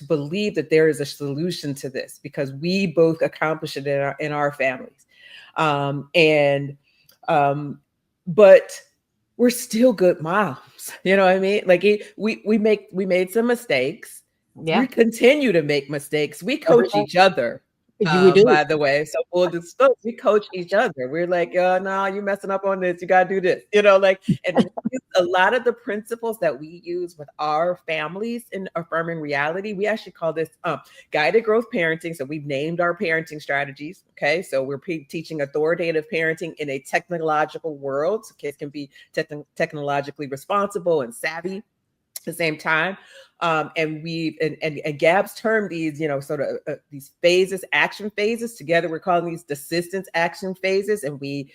believe that there is a solution to this, because we both accomplished it in our families. But we're still good moms. You know what I mean? We made some mistakes, Yeah. We continue to make mistakes. We coach each other. We do. By the way, so we'll discuss. We coach each other. We're like, no, you're messing up on this. You gotta do this. Like, and a lot of the principles that we use with our families in affirming reality, we actually call this guided growth parenting. So we've named our parenting strategies. Okay, so we're teaching authoritative parenting in a technological world, so kids can be technologically responsible and savvy at the same time. And Gab's termed these, sort of these phases, action phases. Together, we're calling these desistance action phases, and we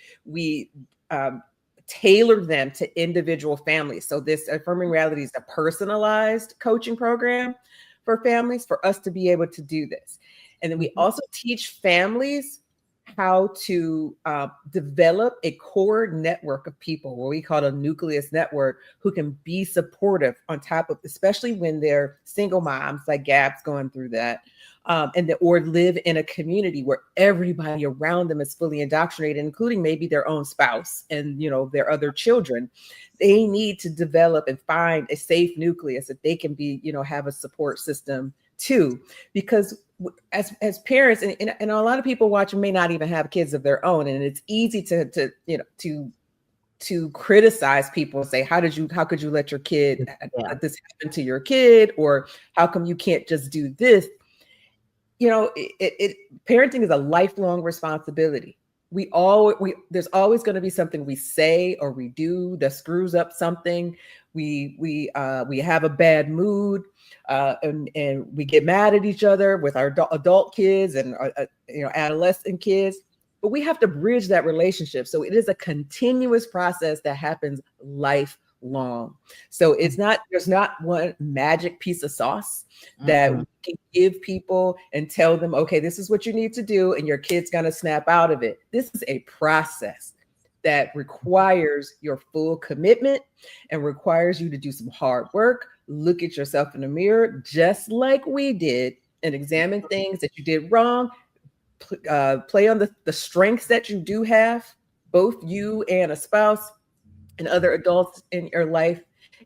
tailor them to individual families. So this Affirming Reality is a personalized coaching program for families, for us to be able to do this. And then we also teach families how to develop a core network of people, what we call a nucleus network, who can be supportive on top of, especially when they're single moms, like Gab's going through that, or live in a community where everybody around them is fully indoctrinated, including maybe their own spouse and their other children. They need to develop and find a safe nucleus that they can be, have a support system too, because as parents, and a lot of people watching may not even have kids of their own, and it's easy to criticize people and say, how could you let your kid let this happen to your kid, or how come you can't just do this? Parenting is a lifelong responsibility. There's always going to be something we say or we do that screws up something. We have a bad mood, and we get mad at each other with our adult kids and adolescent kids. But we have to bridge that relationship. So it is a continuous process that happens lifelong. So there's not one magic piece of sauce that we can give people and tell them, okay, this is what you need to do, and your kid's gonna snap out of it. This is a process that requires your full commitment and requires you to do some hard work, look at yourself in the mirror, just like we did, and examine things that you did wrong, play on the strengths that you do have, both you and a spouse and other adults in your life.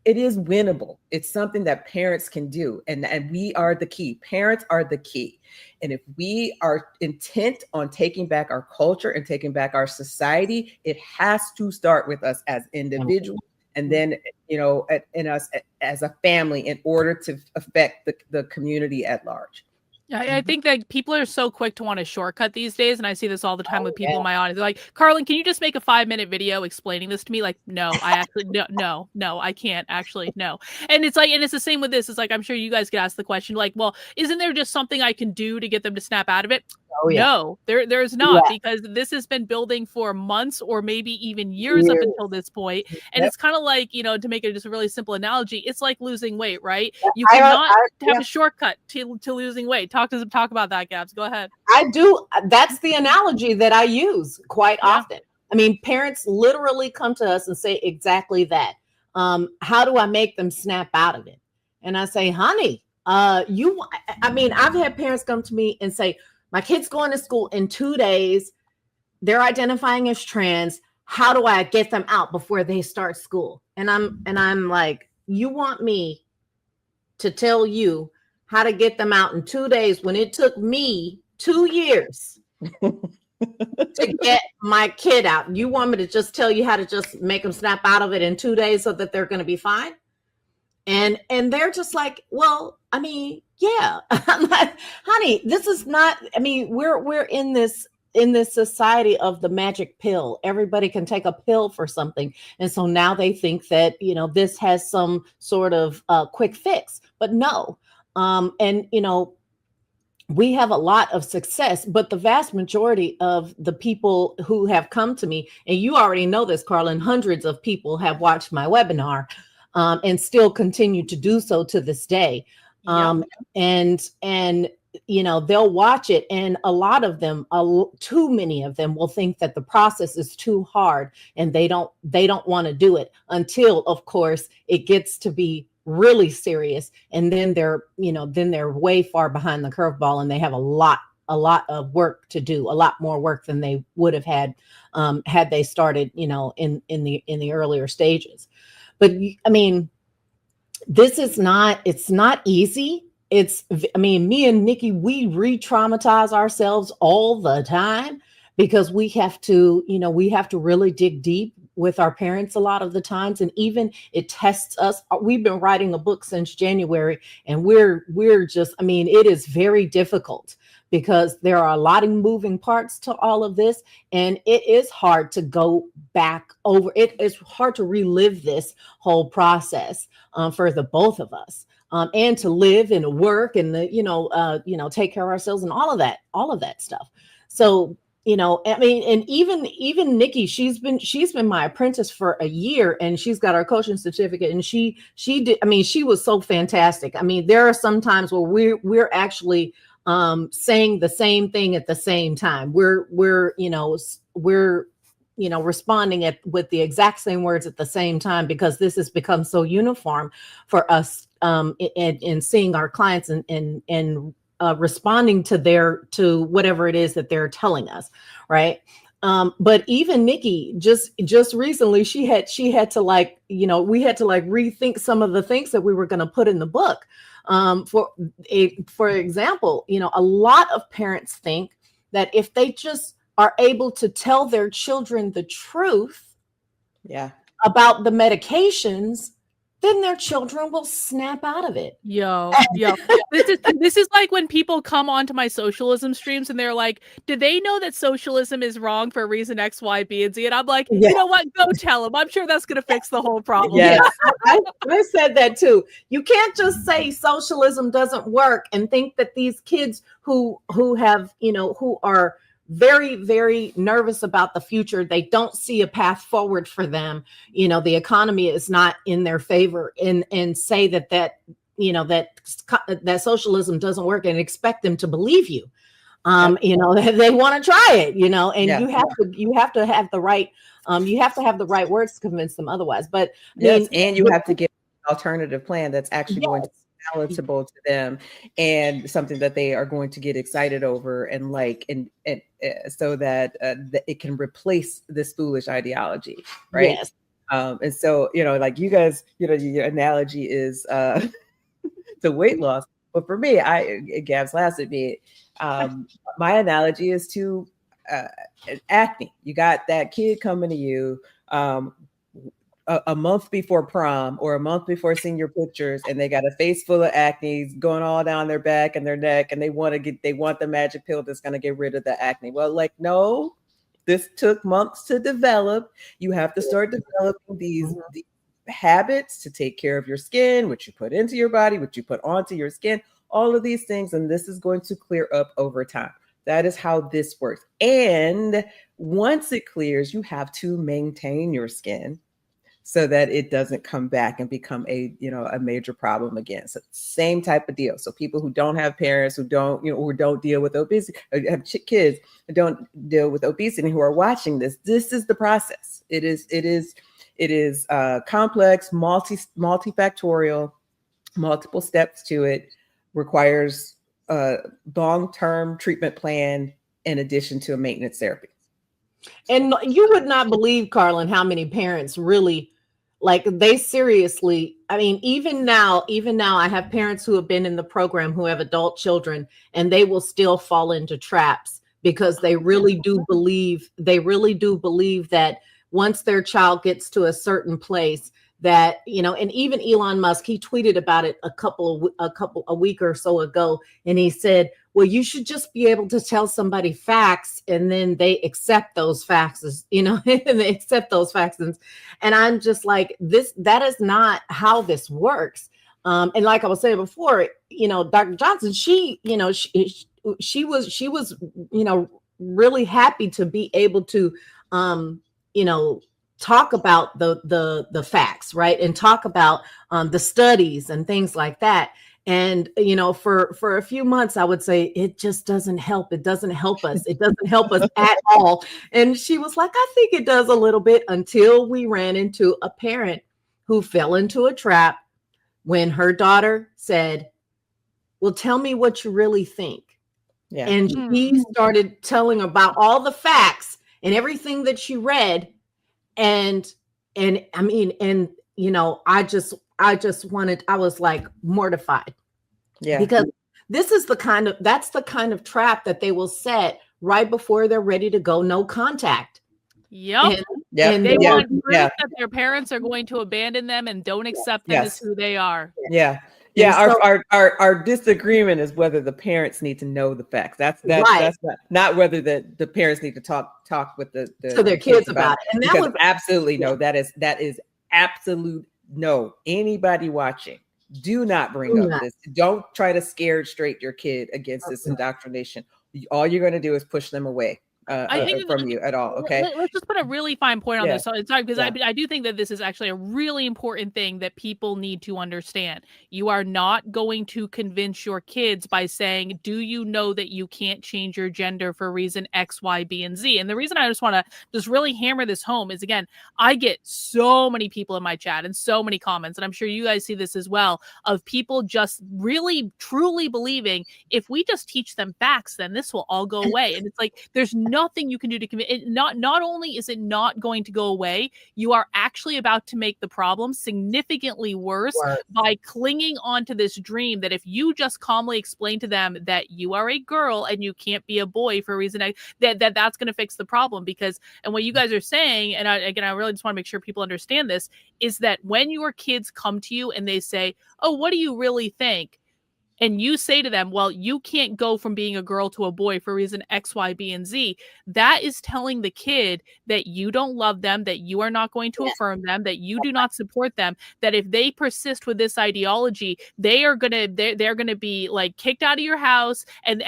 It is winnable. It's something that parents can do. And we are the key. Parents are the key. And if we are intent on taking back our culture and taking back our society, it has to start with us as individuals, and then, in us as a family, in order to affect the community at large. I think that people are so quick to want to shortcut these days, and I see this all the time with people in my audience. They're like, Karlyn, can you just make a 5-minute video explaining this to me? Like, no, I actually no, I can't actually, no. And it's the same with this. It's like, I'm sure you guys get asked the question, like, well, isn't there just something I can do to get them to snap out of it? No, there's not, because this has been building for months or maybe even years up until this point. And it's kind of like, to make it just a really simple analogy, it's like losing weight, right? You cannot have a shortcut to losing weight. Talk about that, Gabs. Go ahead. I do. That's the analogy that I use quite often. I mean, parents literally come to us and say exactly that. How do I make them snap out of it? And I say, honey, I've had parents come to me and say, my kid's going to school in 2 days. They're identifying as trans. How do I get them out before they start school? And I'm like, you want me to tell you how to get them out in 2 days when it took me 2 years to get my kid out? You want me to just tell you how to just make them snap out of it in 2 days so that they're going to be fine? And they're just like, well, I mean, yeah. I'm like, honey, this is not, I mean, we're in this society of the magic pill. Everybody can take a pill for something. And so now they think that, this has some sort of quick fix, but no. We have a lot of success, but the vast majority of the people who have come to me, and you already know this, Karlyn, hundreds of people have watched my webinar and still continue to do so to this day. And they'll watch it, and a lot of them, too many of them, will think that the process is too hard, and they don't want to do it until, of course, it gets to be really serious, and then they're way far behind the curveball, and they have a lot of work to do, a lot more work than they would have had had they started, in the earlier stages. But I mean, it's not easy. I mean, me and Nikki, we re-traumatize ourselves all the time because we have to, we have to really dig deep with our parents a lot of the times. And even it tests us. We've been writing a book since January, and we're just, I mean, it is very difficult because there are a lot of moving parts to all of this. And it is hard to go back over. It is hard to relive this whole process for the both of us. And to live and to work and take care of ourselves and all of that stuff. So, I mean, and even Nikki, she's been my apprentice for a year, and she's got her coaching certificate, and she did. I mean, she was so fantastic. I mean, there are some times where we're actually saying the same thing at the same time. We're responding with the exact same words at the same time, because this has become so uniform for us in seeing our clients and responding to whatever it is that they're telling us, right? But even Nikki, just recently, she had to we had to rethink some of the things that we were going to put in the book. For example, a lot of parents think that if they just are able to tell their children the truth about the medications, then their children will snap out of it. Yo. This is like when people come onto my socialism streams and they're like, do they know that socialism is wrong for reason X, Y, B, and Z? And I'm like, you know what? Go tell them. I'm sure that's going to fix the whole problem. Yes, I said that too. You can't just say socialism doesn't work and think that these kids who have, who are very, very nervous about the future, they don't see a path forward for them. The economy is not in their favor, and say that socialism doesn't work and expect them to believe you. They want to try it, and you have to have the right words to convince them otherwise. But and you have to get an alternative plan that's actually going to be palatable to them, and something that they are going to get excited over and so that it can replace this foolish ideology, right? Yes. And so like you guys, your analogy is the weight loss, but for me, Gab's laughs at me. My analogy is to acne. You got that kid coming to you a month before prom or a month before senior pictures, and they got a face full of acne going all down their back and their neck, and they want the magic pill that's going to get rid of the acne. Well, no, this took months to develop. You have to start developing these habits to take care of your skin, what you put into your body, what you put onto your skin, all of these things, and this is going to clear up over time. That is how this works. And once it clears, you have to maintain your skin so that it doesn't come back and become a major problem again. So same type of deal. So people who don't have parents, who don't deal with obesity, have kids who don't deal with obesity, who are watching this is the process. It is complex, multifactorial, multiple steps to it, requires a long-term treatment plan in addition to a maintenance therapy. And you would not believe, Karlyn, how many parents really they seriously, I mean, even now, I have parents who have been in the program who have adult children, and they will still fall into traps because they really do believe that once their child gets to a certain place that, and even Elon Musk, he tweeted about it a week or so ago. And he said, well, you should just be able to tell somebody facts, and then they accept those facts, and they accept those facts. And I'm just like, that is not how this works. And like I was saying before, Dr. Johnson, she was, really happy to be able to, talk about the facts, right? And talk about the studies and things like that. And, for a few months, I would say it just doesn't help. It doesn't help us. It doesn't help us at all. And she was like, I think it does a little bit, until we ran into a parent who fell into a trap when her daughter said, well, tell me what you really think. Yeah. And she started telling about all the facts and everything that she read. And I mean, I was like mortified. Yeah. Because that's the kind of trap that they will set right before they're ready to go no contact. Yep. And They yeah. want proof that their parents are going to abandon them and don't accept them as who they are. Yeah. Our disagreement is whether the parents need to know the facts. That's not whether the parents need to talk with the to their kids about it. And that was absolutely no. That is absolute no. Anybody watching, do not bring up this. Don't try to scare straight your kid against this indoctrination. All you're going to do is push them away from you at all. Okay. Let's just put a really fine point on this. So it's sorry, because I do think that this is actually a really important thing that people need to understand. You are not going to convince your kids by saying, do you know that you can't change your gender for reason X, Y, B, and Z? And the reason I just want to just really hammer this home is, again, I get so many people in my chat and so many comments, and I'm sure you guys see this as well, of people just really truly believing if we just teach them facts, then this will all go away. And it's like, there's nothing you can do to commit it. Not only is it not going to go away, you are actually about to make the problem significantly worse by clinging on to this dream that if you just calmly explain to them that you are a girl and you can't be a boy for a reason that's going to fix the problem. Because, and what you guys are saying, and I really just want to make sure people understand this, is that when your kids come to you and they say, oh, what do you really think? And you say to them, well, you can't go from being a girl to a boy for reason X, Y, B, and Z. That is telling the kid that you don't love them, that you are not going to affirm them, that you do not support them, that if they persist with this ideology, they're gonna be like kicked out of your house. And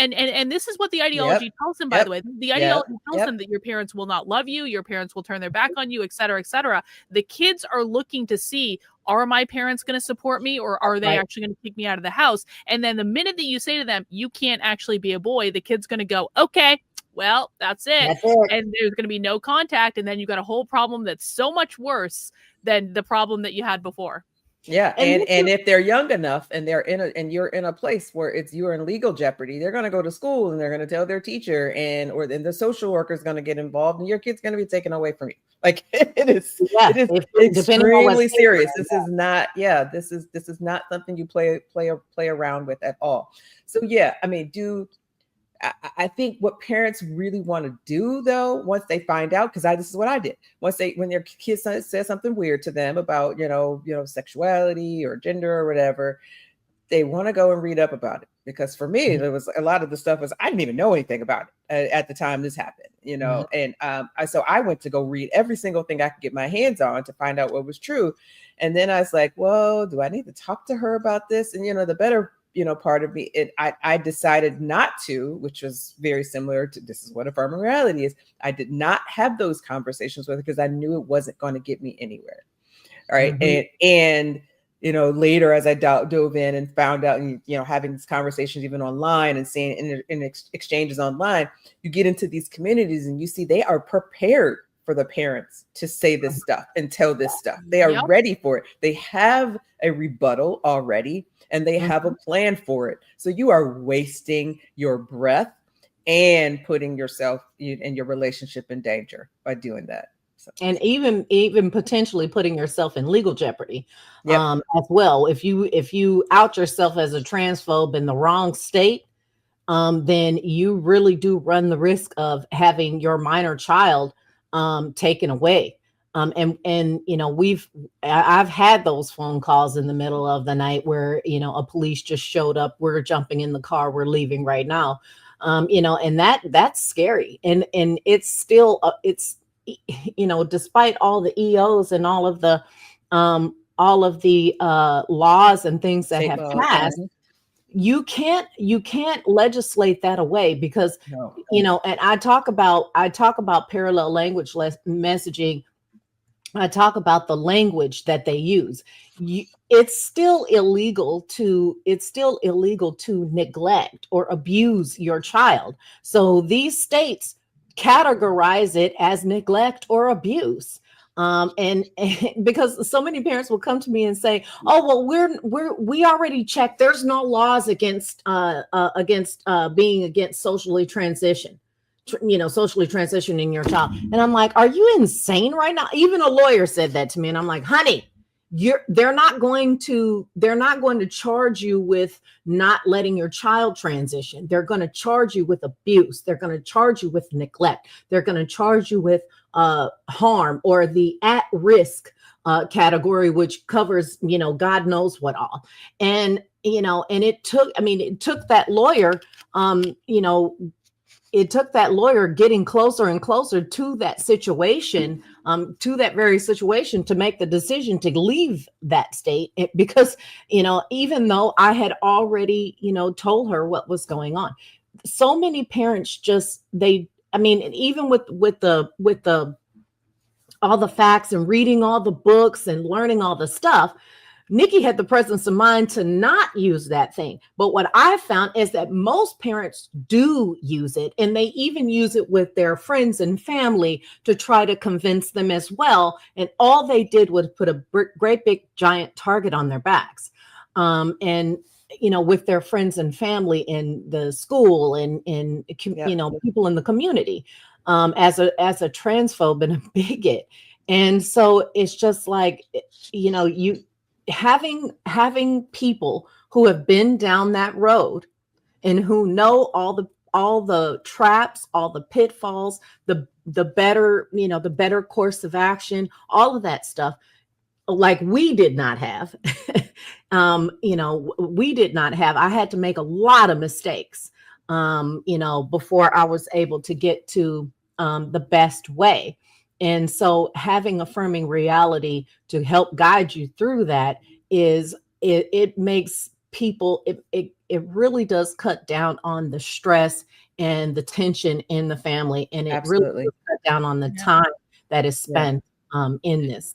this is what the ideology tells them, by the way. The ideology tells them that your parents will not love you, your parents will turn their back on you, et cetera, et cetera. The kids are looking to see, are my parents going to support me, or are they actually going to kick me out of the house? And then the minute that you say to them, you can't actually be a boy, the kid's going to go, okay, well, that's it. And there's going to be no contact. And then you've got a whole problem that's so much worse than the problem that you had before. Yeah. And if they're young enough and you're in a place where you're in legal jeopardy, they're going to go to school and they're going to tell their teacher, or then the social worker is going to get involved and your kid's going to be taken away from you. Like it is extremely serious. This is not something you play around with at all. So I mean, I think what parents really want to do, though, once they find out, because this is what I did. When their kids says something weird to them about, sexuality or gender or whatever, they want to go and read up about it. Because for me, there was a lot of the stuff I didn't even know anything about it at the time this happened, and so I went to go read every single thing I could get my hands on to find out what was true. And then I was like, well, do I need to talk to her about this? And, the better part of me, I decided not to, which was very similar to, this is what affirming reality is. I did not have those conversations with her because I knew it wasn't going to get me anywhere. All right. And later as I dove in and found out, and, having these conversations even online and seeing in exchanges online, you get into these communities and you see they are prepared for the parents to say this stuff and tell this stuff. They are ready for it. They have a rebuttal already, and they have a plan for it. So you are wasting your breath and putting yourself and your relationship in danger by doing that. So. And even potentially putting yourself in legal jeopardy as well. If you out yourself as a transphobe in the wrong state, then you really do run the risk of having your minor child taken away. I've had those phone calls in the middle of the night where, a police just showed up. We're jumping in the car. We're leaving right now. And that's scary. And it's still, despite all the EOs and all of the laws and things that have passed, you can't legislate that away because, and I talk about parallel language messaging. I talk about the language that they use. It's still illegal to neglect or abuse your child. So these states categorize it as neglect or abuse. And because so many parents will come to me and say, "Oh, well, we already checked. There's no laws against being against socially transitioning your child." And I'm like, "Are you insane right now?" Even a lawyer said that to me, and I'm like, "Honey, they're not going to charge you with not letting your child transition. They're going to charge you with abuse. They're going to charge you with neglect. They're going to charge you with harm, or the at risk category, which covers, God knows what all. And and it took that lawyer, it took that lawyer getting closer and closer to that situation, to that very situation, to make the decision to leave that state. Because, even though I had already, told her what was going on, so many parents just, even with the all the facts and reading all the books and learning all the stuff, Nikki had the presence of mind to not use that thing. But what I found is that most parents do use it, and they even use it with their friends and family to try to convince them as well. And all they did was put a great big giant target on their backs. And with their friends and family in the school and people in the community, as a transphobe and a bigot. And so it's just like, you having people who have been down that road and who know all the traps, all the pitfalls, the better course of action, all of that stuff, like we did not have. We did not have. I had to make a lot of mistakes, before I was able to get to the best way. And so having Affirming Reality to help guide you through that it makes people, it really does cut down on the stress and the tension in the family. And it Absolutely. really does cut down on the time that is spent in this.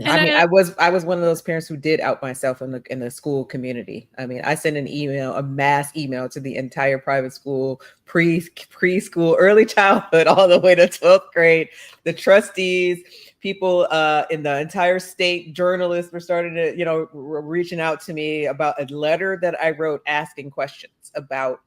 I was one of those parents who did out myself in the school community. I sent a mass email to the entire private school, preschool, early childhood, all the way to 12th grade. The trustees, people in the entire state, journalists were starting to, reaching out to me about a letter that I wrote asking questions about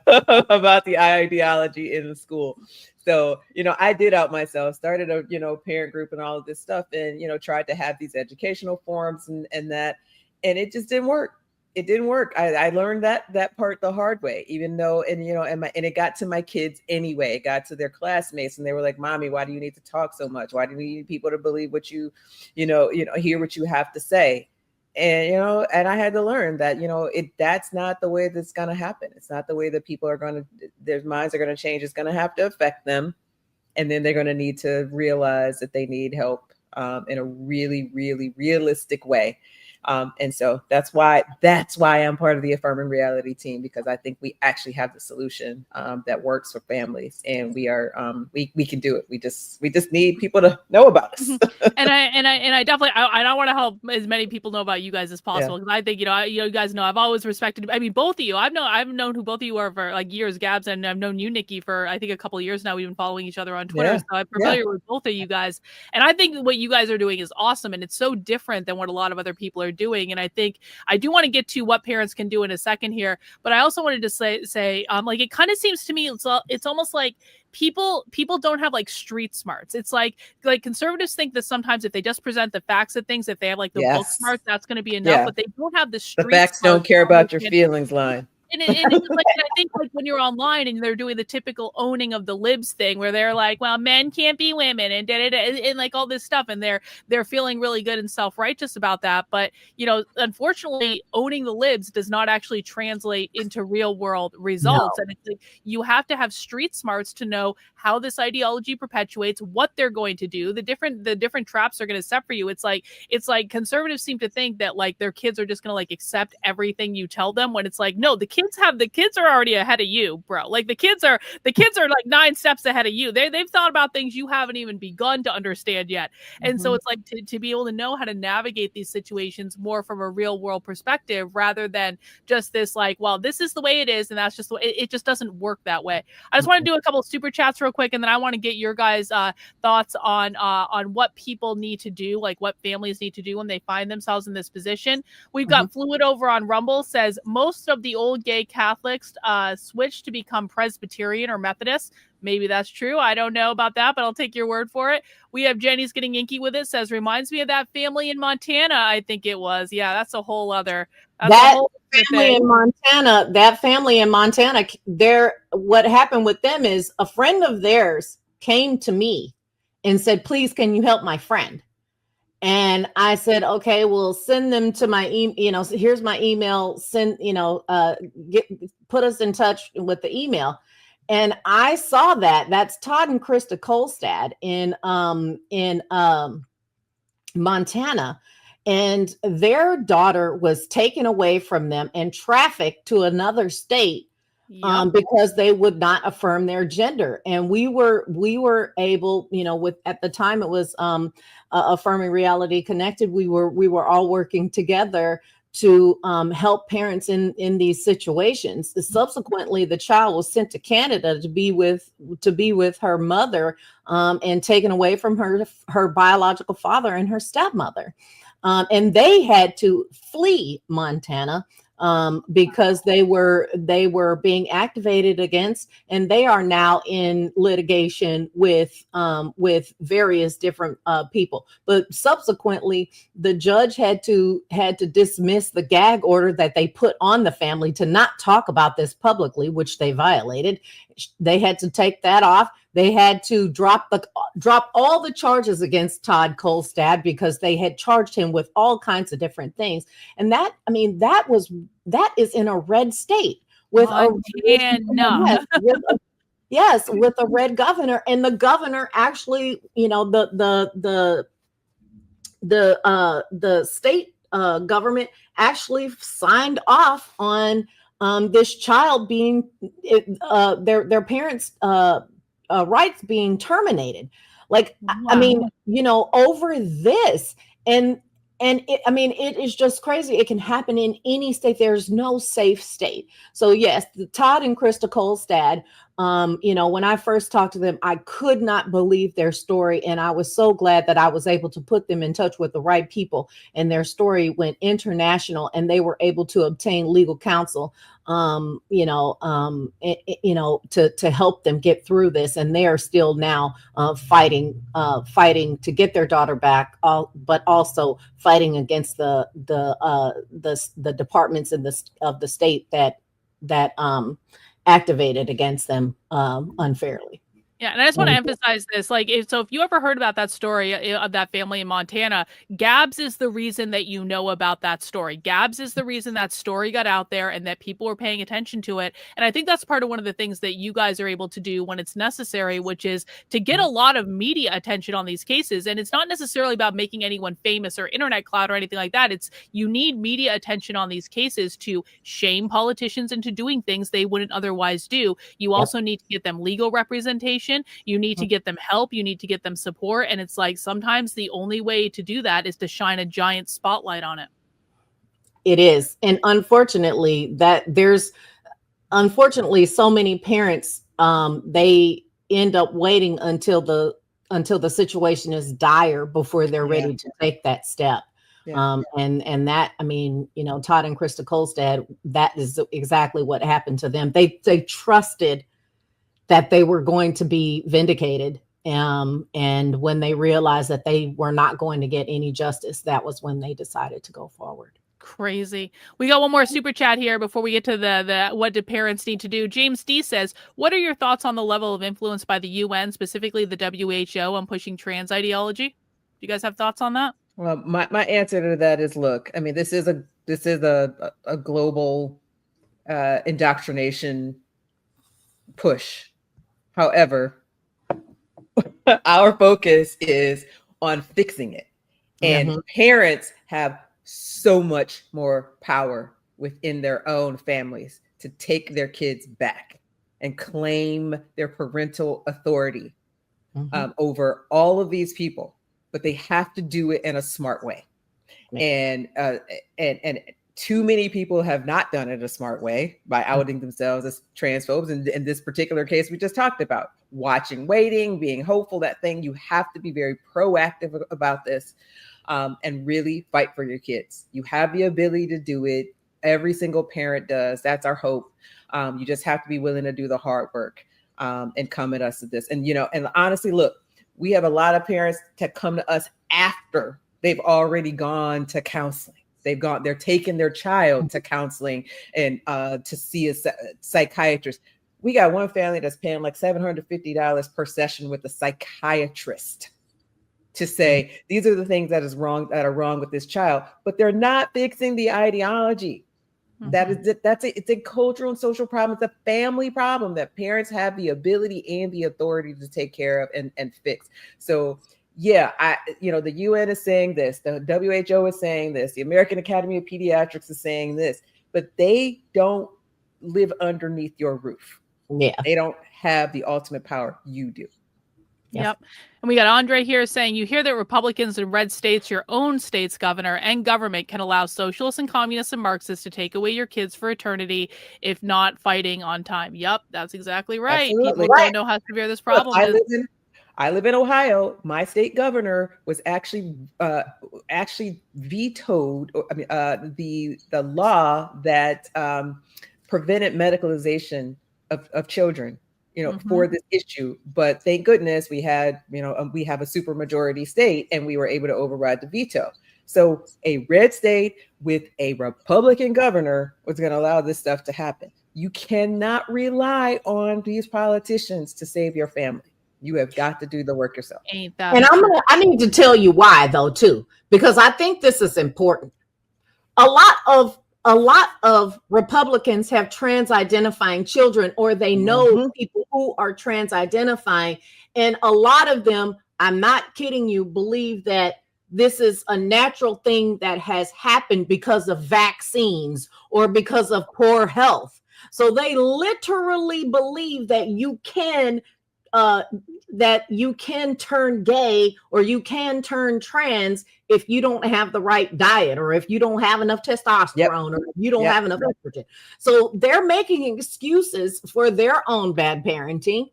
about the ideology in the school. So, I did out myself, started a, parent group and all of this stuff, and, tried to have these educational forums and that, and it just didn't work. It didn't work. I learned that part the hard way, even though, and it got to my kids anyway. It got to their classmates, and they were like, "Mommy, why do you need to talk so much? Why do you need people to believe what you hear what you have to say?" And, and I had to learn that, that's not the way that's going to happen. It's not the way that people their minds are going to change. It's going to have to affect them. And then they're going to need to realize that they need help in a really, really realistic way. And so that's why I'm part of the Affirming Reality team, because I think we actually have the solution that works for families, and we are we can do it. We just need people to know about us. and I definitely I want to help as many people know about you guys as possible, because I think you guys know I've always respected. I mean, both of you. I've known who both of you are for like years, Gabs, and I've known you, Nikki, for I think a couple of years now. We've been following each other on Twitter, so I'm familiar with both of you guys. And I think what you guys are doing is awesome, and it's so different than what a lot of other people are doing. And I think I do want to get to what parents can do in a second here, but I also wanted to say like, it kind of seems to me it's almost like people don't have like street smarts. It's like conservatives think that sometimes if they just present the facts of things, if they have like the book smarts, that's going to be enough, but they don't have the street. The facts don't care about your feelings line. And it's like, I think like when you're online and they're doing the typical owning of the libs thing, where they're like, well, men can't be women and and like all this stuff, and they're feeling really good and self-righteous about that. But unfortunately, owning the libs does not actually translate into real world results. No. And it's like, you have to have street smarts to know how this ideology perpetuates, what they're going to do, the different traps they're going to set for you. It's like conservatives seem to think that like their kids are just going to like accept everything you tell them, when it's like, no, the kids are already ahead of you, bro. Like the kids are like 9 steps ahead of you. They've thought about things you haven't even begun to understand yet. And so it's like to be able to know how to navigate these situations more from a real world perspective, rather than just this like, well, this is the way it is, and that's just the way. It just doesn't work that way. I just want to do a couple of super chats real quick, and then I want to get your guys' thoughts on what people need to do, like what families need to do when they find themselves in this position. We've got Fluid over on Rumble says most of the old gay Catholics switch to become Presbyterian or Methodist. Maybe that's true. I don't know about that, but I'll take your word for it. We have Jenny's getting inky with it. Says, reminds me of that family in Montana. I think it was. Yeah, that's a whole other. That family in Montana. That family in Montana. What happened with them is a friend of theirs came to me and said, "Please, can you help my friend?" And I said, okay, well, send them to my email. Here's my email. Send, put us in touch with the email. And I saw that's Todd and Krista Kolstad in Montana. And their daughter was taken away from them and trafficked to another state. Yep. Because they would not affirm their gender. And we were able, at the time it was Affirming Reality Connected. We were all working together to help parents in these situations. Subsequently, the child was sent to Canada to be with her mother and taken away from her biological father and her stepmother. And they had to flee Montana because they were being activated against, and they are now in litigation with various different people. But subsequently, the judge had to dismiss the gag order that they put on the family to not talk about this publicly, which they violated. They had to take that off. They had to drop all the charges against Todd Kolstad because they had charged him with all kinds of different things. And that is in a red state with with a red governor. And the governor actually, the state government actually signed off on this child being their parents' rights being terminated. Like, wow. I mean, over this, and it is just crazy. It can happen in any state. There's no safe state. So yes, the Todd and Krista Kolstad, when I first talked to them, I could not believe their story. And I was so glad that I was able to put them in touch with the right people, and their story went international, and they were able to obtain legal counsel, to help them get through this. And they are still now fighting to get their daughter back, but also fighting against the departments of the state that activated against them unfairly. Yeah, and I just want to emphasize this. If you ever heard about that story of that family in Montana, Gabs is the reason that you know about that story. Gabs is the reason that story got out there and that people were paying attention to it. And I think that's part of one of the things that you guys are able to do when it's necessary, which is to get a lot of media attention on these cases. And it's not necessarily about making anyone famous or internet clout or anything like that. It's you need media attention on these cases to shame politicians into doing things they wouldn't otherwise do. You also need to get them legal representation. You need to get them help. You need to get them support. And it's like sometimes the only way to do that is to shine a giant spotlight on it. It is. And unfortunately, so many parents, they end up waiting until the situation is dire before they're ready to take that step. Yeah. And that, Todd and Krista Kolstad, that is exactly what happened to them. They trusted that they were going to be vindicated. And when they realized that they were not going to get any justice, that was when they decided to go forward. Crazy. We got one more super chat here before we get to the what do parents need to do. James D says, what are your thoughts on the level of influence by the UN, specifically the WHO, on pushing trans ideology? Do you guys have thoughts on that? Well, my answer to that is, look, this is a global indoctrination push. However, our focus is on fixing it. And parents have so much more power within their own families to take their kids back and claim their parental authority over all of these people. But they have to do it in a smart way. And too many people have not done it a smart way by outing themselves as transphobes. And in this particular case, we just talked about watching, waiting, being hopeful, that thing. You have to be very proactive about this and really fight for your kids. You have the ability to do it. Every single parent does. That's our hope. You just have to be willing to do the hard work and come at us with this. And, and honestly, look, we have a lot of parents that come to us after they've already gone to counseling. They're taking their child to counseling and to see a psychiatrist. We got one family that's paying like $750 per session with a psychiatrist to say, these are the things that are wrong with this child, but they're not fixing the ideology. That is it. It's a cultural and social problem. It's a family problem that parents have the ability and the authority to take care of and fix. So yeah, the UN is saying this, the WHO is saying this, the American Academy of Pediatrics is saying this, but they don't live underneath your roof. Yeah. They don't have the ultimate power. You do. Yep. And we got Andre here saying, you hear that Republicans in red states, your own state's governor and government can allow socialists and communists and Marxists to take away your kids for eternity if not fighting on time. Yep, that's exactly right. Absolutely. People don't know how severe this problem is. I live in Ohio. My state governor was actually vetoed the law that prevented medicalization of children, for this issue. But thank goodness we have a super majority state and we were able to override the veto. So a red state with a Republican governor was going to allow this stuff to happen. You cannot rely on these politicians to save your family. You have got to do the work yourself. Ain't that and I need to tell you why though too, because I think this is important. A lot of Republicans have trans-identifying children, or they know people who are trans-identifying. And a lot of them, I'm not kidding you, believe that this is a natural thing that has happened because of vaccines or because of poor health. So they literally believe that you can turn gay or you can turn trans if you don't have the right diet or if you don't have enough testosterone or if you don't have enough estrogen. So they're making excuses for their own bad parenting,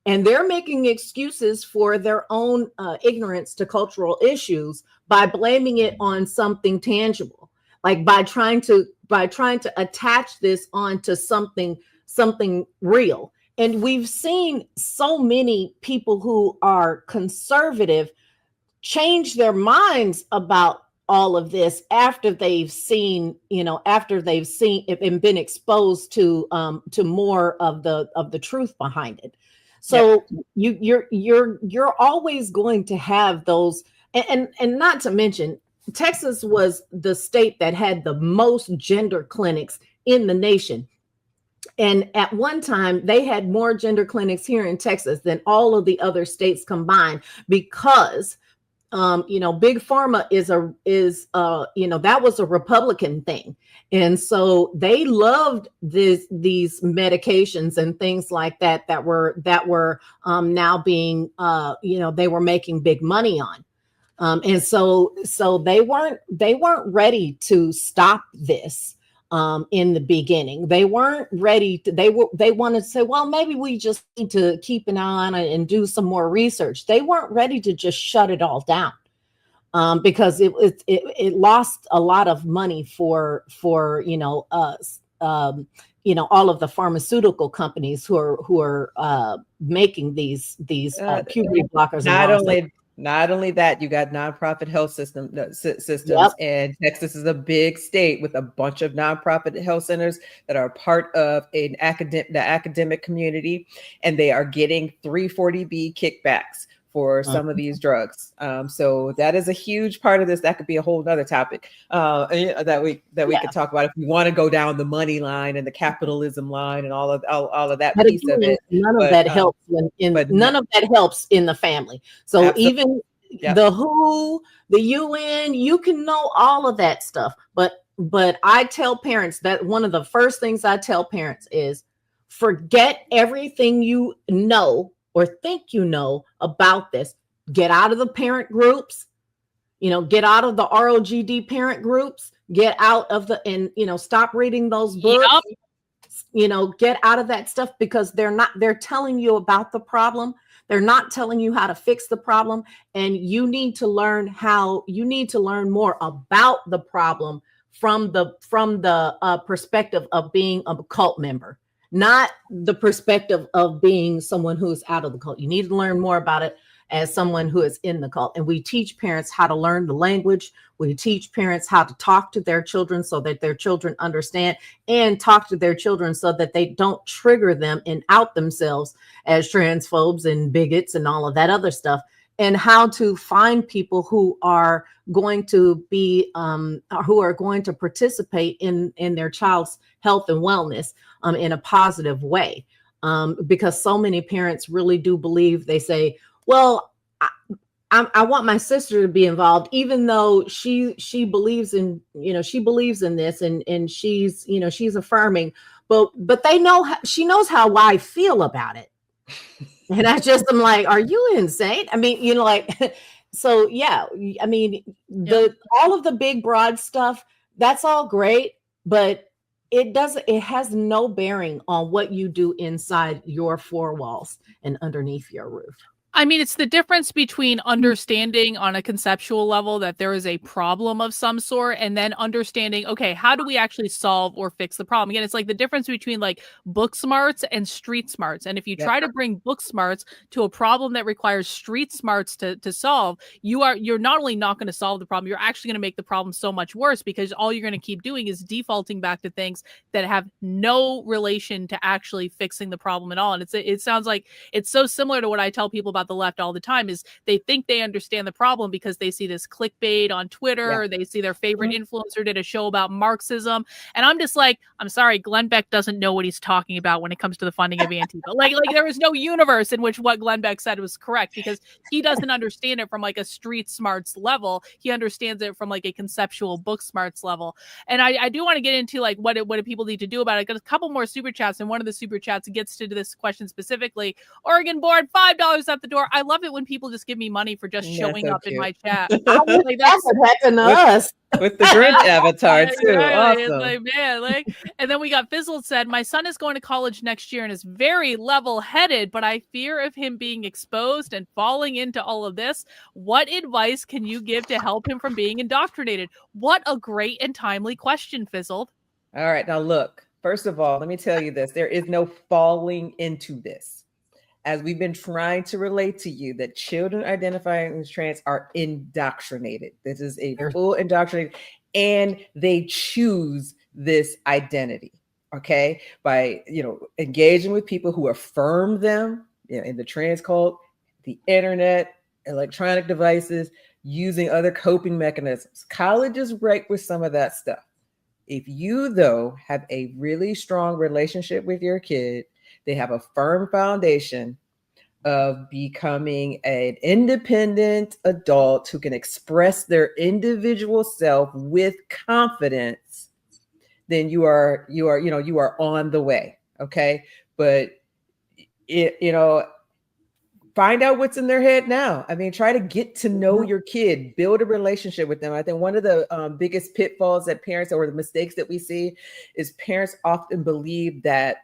and they're making excuses for their own ignorance to cultural issues by blaming it on something tangible, like by trying to attach this onto something real. And we've seen so many people who are conservative change their minds about all of this after they've seen it and been exposed to more of the truth behind it. So you're always going to have those, and not to mention, Texas was the state that had the most gender clinics in the nation. And at one time, they had more gender clinics here in Texas than all of the other states combined, because, big pharma that was a Republican thing. And so they loved these medications and things like that were now being, they were making big money on. And so they weren't ready to stop this. In the beginning, they weren't ready to, they wanted to say, well, maybe we just need to keep an eye on it and do some more research. They weren't ready to just shut it all down, because it lost a lot of money for us, all of the pharmaceutical companies who are making these puberty blockers. Not only that, you got nonprofit health systems, and Texas is a big state with a bunch of nonprofit health centers that are part of the academic community, and they are getting 340B kickbacks for some of these drugs. So that is a huge part of this. That could be a whole other topic that we could talk about if we want to go down the money line and the capitalism line and all of that piece of it. None of that helps none of that helps in the family. So even the WHO, the UN, you can know all of that stuff. But I tell parents that one of the first things I tell parents is forget everything you know or think you know about this. Get out of the parent groups, get out of the ROGD parent groups, get out of stop reading those books, get out of that stuff, because they're telling you about the problem. They're not telling you how to fix the problem. And you need to learn more about the problem from the perspective of being a cult member, not the perspective of being someone who's out of the cult. You need to learn more about it as someone who is in the cult. And we teach parents how to learn the language. We teach parents how to talk to their children so that their children understand, and talk to their children so that they don't trigger them and out themselves as transphobes and bigots and all of that other stuff. And how to find people who are going to be who are going to participate in their child's health and wellness in a positive way, because so many parents really do believe, they say, well, I want my sister to be involved, even though she believes in, she believes in this, and she's, she's affirming, but they know she knows how I feel about it. And I'm like, are you insane? I mean, like, so yeah, I mean, all of the big broad stuff, that's all great, but it has no bearing on what you do inside your four walls and underneath your roof. I mean, it's the difference between understanding on a conceptual level that there is a problem of some sort, and then understanding, okay, how do we actually solve or fix the problem? Again, it's like the difference between like book smarts and street smarts. And if you try to bring book smarts to a problem that requires street smarts to solve, you're not only not going to solve the problem, you're actually going to make the problem so much worse, because all you're going to keep doing is defaulting back to things that have no relation to actually fixing the problem at all. And it sounds like it's so similar to what I tell people about the left all the time, is they think they understand the problem because they see this clickbait on Twitter, or they see their favorite influencer did a show about Marxism. And I'm just like, I'm sorry, Glenn Beck doesn't know what he's talking about when it comes to the funding of Antifa. Like there is no universe in which what Glenn Beck said was correct, because he doesn't understand it from like a street smarts level. He understands it from like a conceptual book smarts level. And I do want to get into like what do people need to do about it. Got a couple more super chats, and one of the super chats gets to this question specifically. Oregon Board, $5 at the door. I love it when people just give me money for just showing up in my chat. Like, that's what happened to us with the Grinch avatar too. Exactly. Awesome. It's like, man, and then we got Fizzled said, my son is going to college next year and is very level-headed, but I fear of him being exposed and falling into all of this. What advice can you give to help him from being indoctrinated? What a great and timely question, Fizzled. All right, now look, first of all, let me tell you this. There is no falling into this. As we've been trying to relate to you, that children identifying as trans are indoctrinated. This is a full indoctrination, and they choose this identity, okay? By, engaging with people who affirm them, in the trans cult, the internet, electronic devices, using other coping mechanisms. College is right with some of that stuff. If you, though, have a really strong relationship with your kid, they have a firm foundation of becoming an independent adult who can express their individual self with confidence, then you are on the way. Okay. But find out what's in their head now. I mean, try to get to know your kid, build a relationship with them. I think one of the biggest pitfalls that parents, or the mistakes that we see, is parents often believe that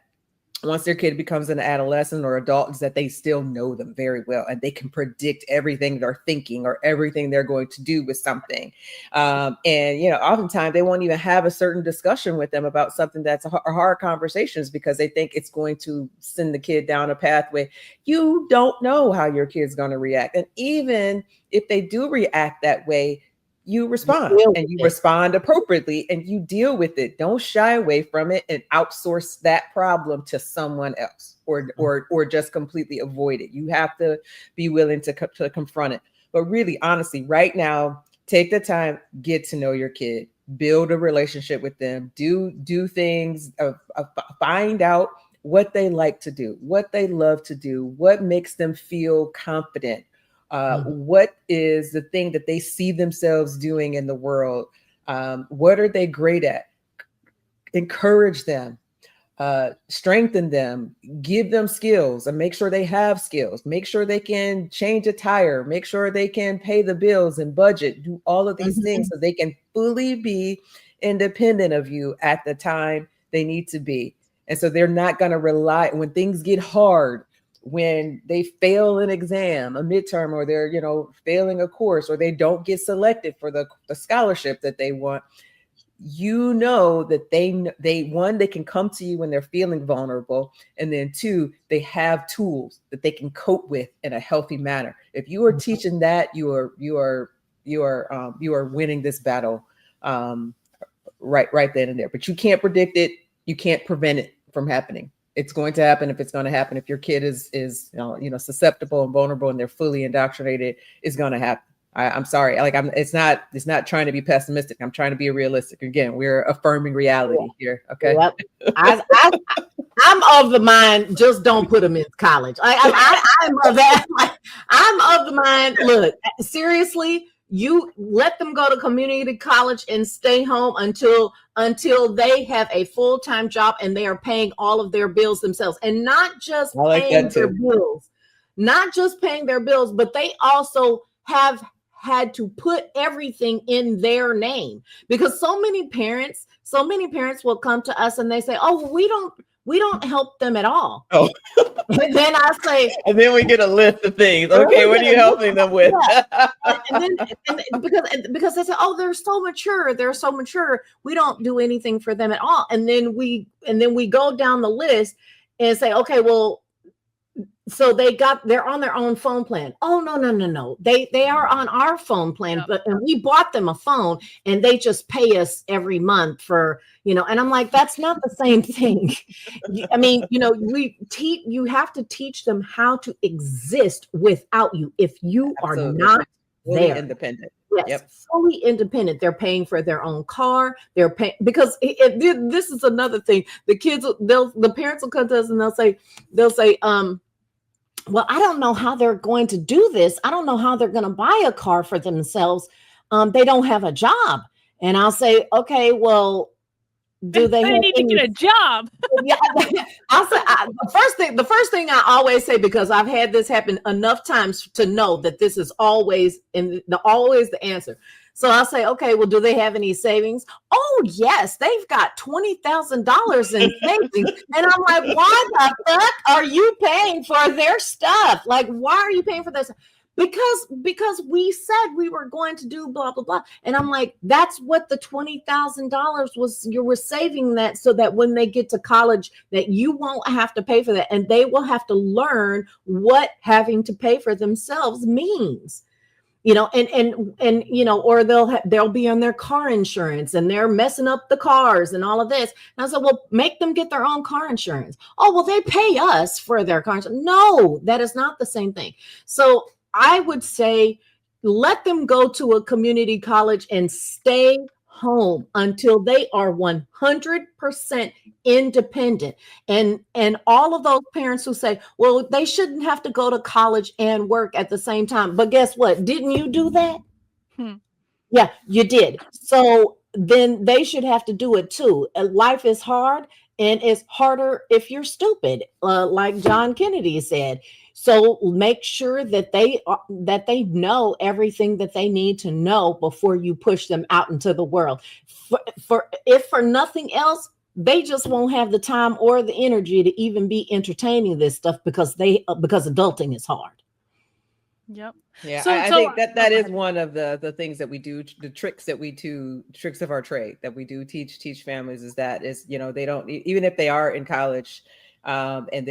once their kid becomes an adolescent or adult, is that they still know them very well and they can predict everything they're thinking or everything they're going to do with something. Oftentimes they won't even have a certain discussion with them about something that's a hard conversations, because they think it's going to send the kid down a pathway. You don't know how your kid's going to react. And even if they do react that way, you respond, and you respond appropriately, and you deal with it. Don't shy away from it and outsource that problem to someone else, or just completely avoid it. You have to be willing to confront it. But really, honestly, right now, take the time, get to know your kid, build a relationship with them, do things, find out what they like to do, what they love to do, what makes them feel confident. What is the thing that they see themselves doing in the world? What are they great at? Encourage them, strengthen them, give them skills, and make sure they have skills. Make sure they can change a tire, make sure they can pay the bills and budget, do all of these things so they can fully be independent of you at the time they need to be. And so they're not going to rely when things get hard, when they fail an exam, a midterm, or they're, failing a course, or they don't get selected for the scholarship that they want. you know that they can come to you when they're feeling vulnerable, and then two, they have tools that they can cope with in a healthy manner. If you are teaching that, you are winning this battle right then and there. But you can't predict it, you can't prevent it from happening. It's going to happen if it's going to happen. If your kid is susceptible and vulnerable and they're fully indoctrinated, it's going to happen. I'm sorry. It's not trying to be pessimistic. I'm trying to be realistic. Again, we're affirming reality here. Okay. Yep. I'm of the mind, just don't put them in college. I'm of that. I'm of the mind. Look, seriously, you let them go to community college and stay home until they have a full-time job and they are paying all of their bills themselves, and not just paying their bills, but they also have had to put everything in their name, because so many parents will come to us and they say, oh, well, we don't help them at all. Oh. And then I say, and then we get a list of things. Okay, what are you helping them with? Because they say, oh, they're so mature. We don't do anything for them at all. And then we go down the list and say, okay, well, so they're on their own phone plan. Oh, no. They are on our phone plan, and we bought them a phone and they just pay us every month for, and I'm like, that's not the same thing. I mean, you have to teach them how to exist without you. If you are not fully independent. Yes, yep. Fully independent. They're paying for their own car. They're paying, because this is another thing. The parents will come to us and they'll say, well, I don't know how they're going to do this. I don't know how they're going to buy a car for themselves. They don't have a job. And I'll say, okay, well, do they need to get a job? Yeah, I'll say the first thing I always say, because I've had this happen enough times to know that this is always the answer. So I'll say, okay, well, do they have any savings? Oh, yes, they've got $20,000 in savings. And I'm like, why the fuck are you paying for their stuff? Like, why are you paying for this? Because we said we were going to do blah, blah, blah. And I'm like, that's what the $20,000 was. You were saving that so that when they get to college, that you won't have to pay for that. And they will have to learn what having to pay for themselves means. Or they'll be on their car insurance and they're messing up the cars and all of this. And I said, well, make them get their own car insurance. Oh, well, they pay us for their car insurance. No, that is not the same thing. So I would say, let them go to a community college and stay home until they are 100% independent. And all of those parents who say, well, they shouldn't have to go to college and work at the same time. But guess what? Didn't you do that? Yeah, you did. So then they should have to do it too. Life is hard, and it's harder if you're stupid, like John Kennedy said. So make sure that they know everything that they need to know before you push them out into the world. If for nothing else, they just won't have the time or the energy to even be entertaining this stuff, because adulting is hard. Yep. Yeah, I think that is one of the things that we do, the tricks of our trade that we do teach families, is they don't, even if they are in college, and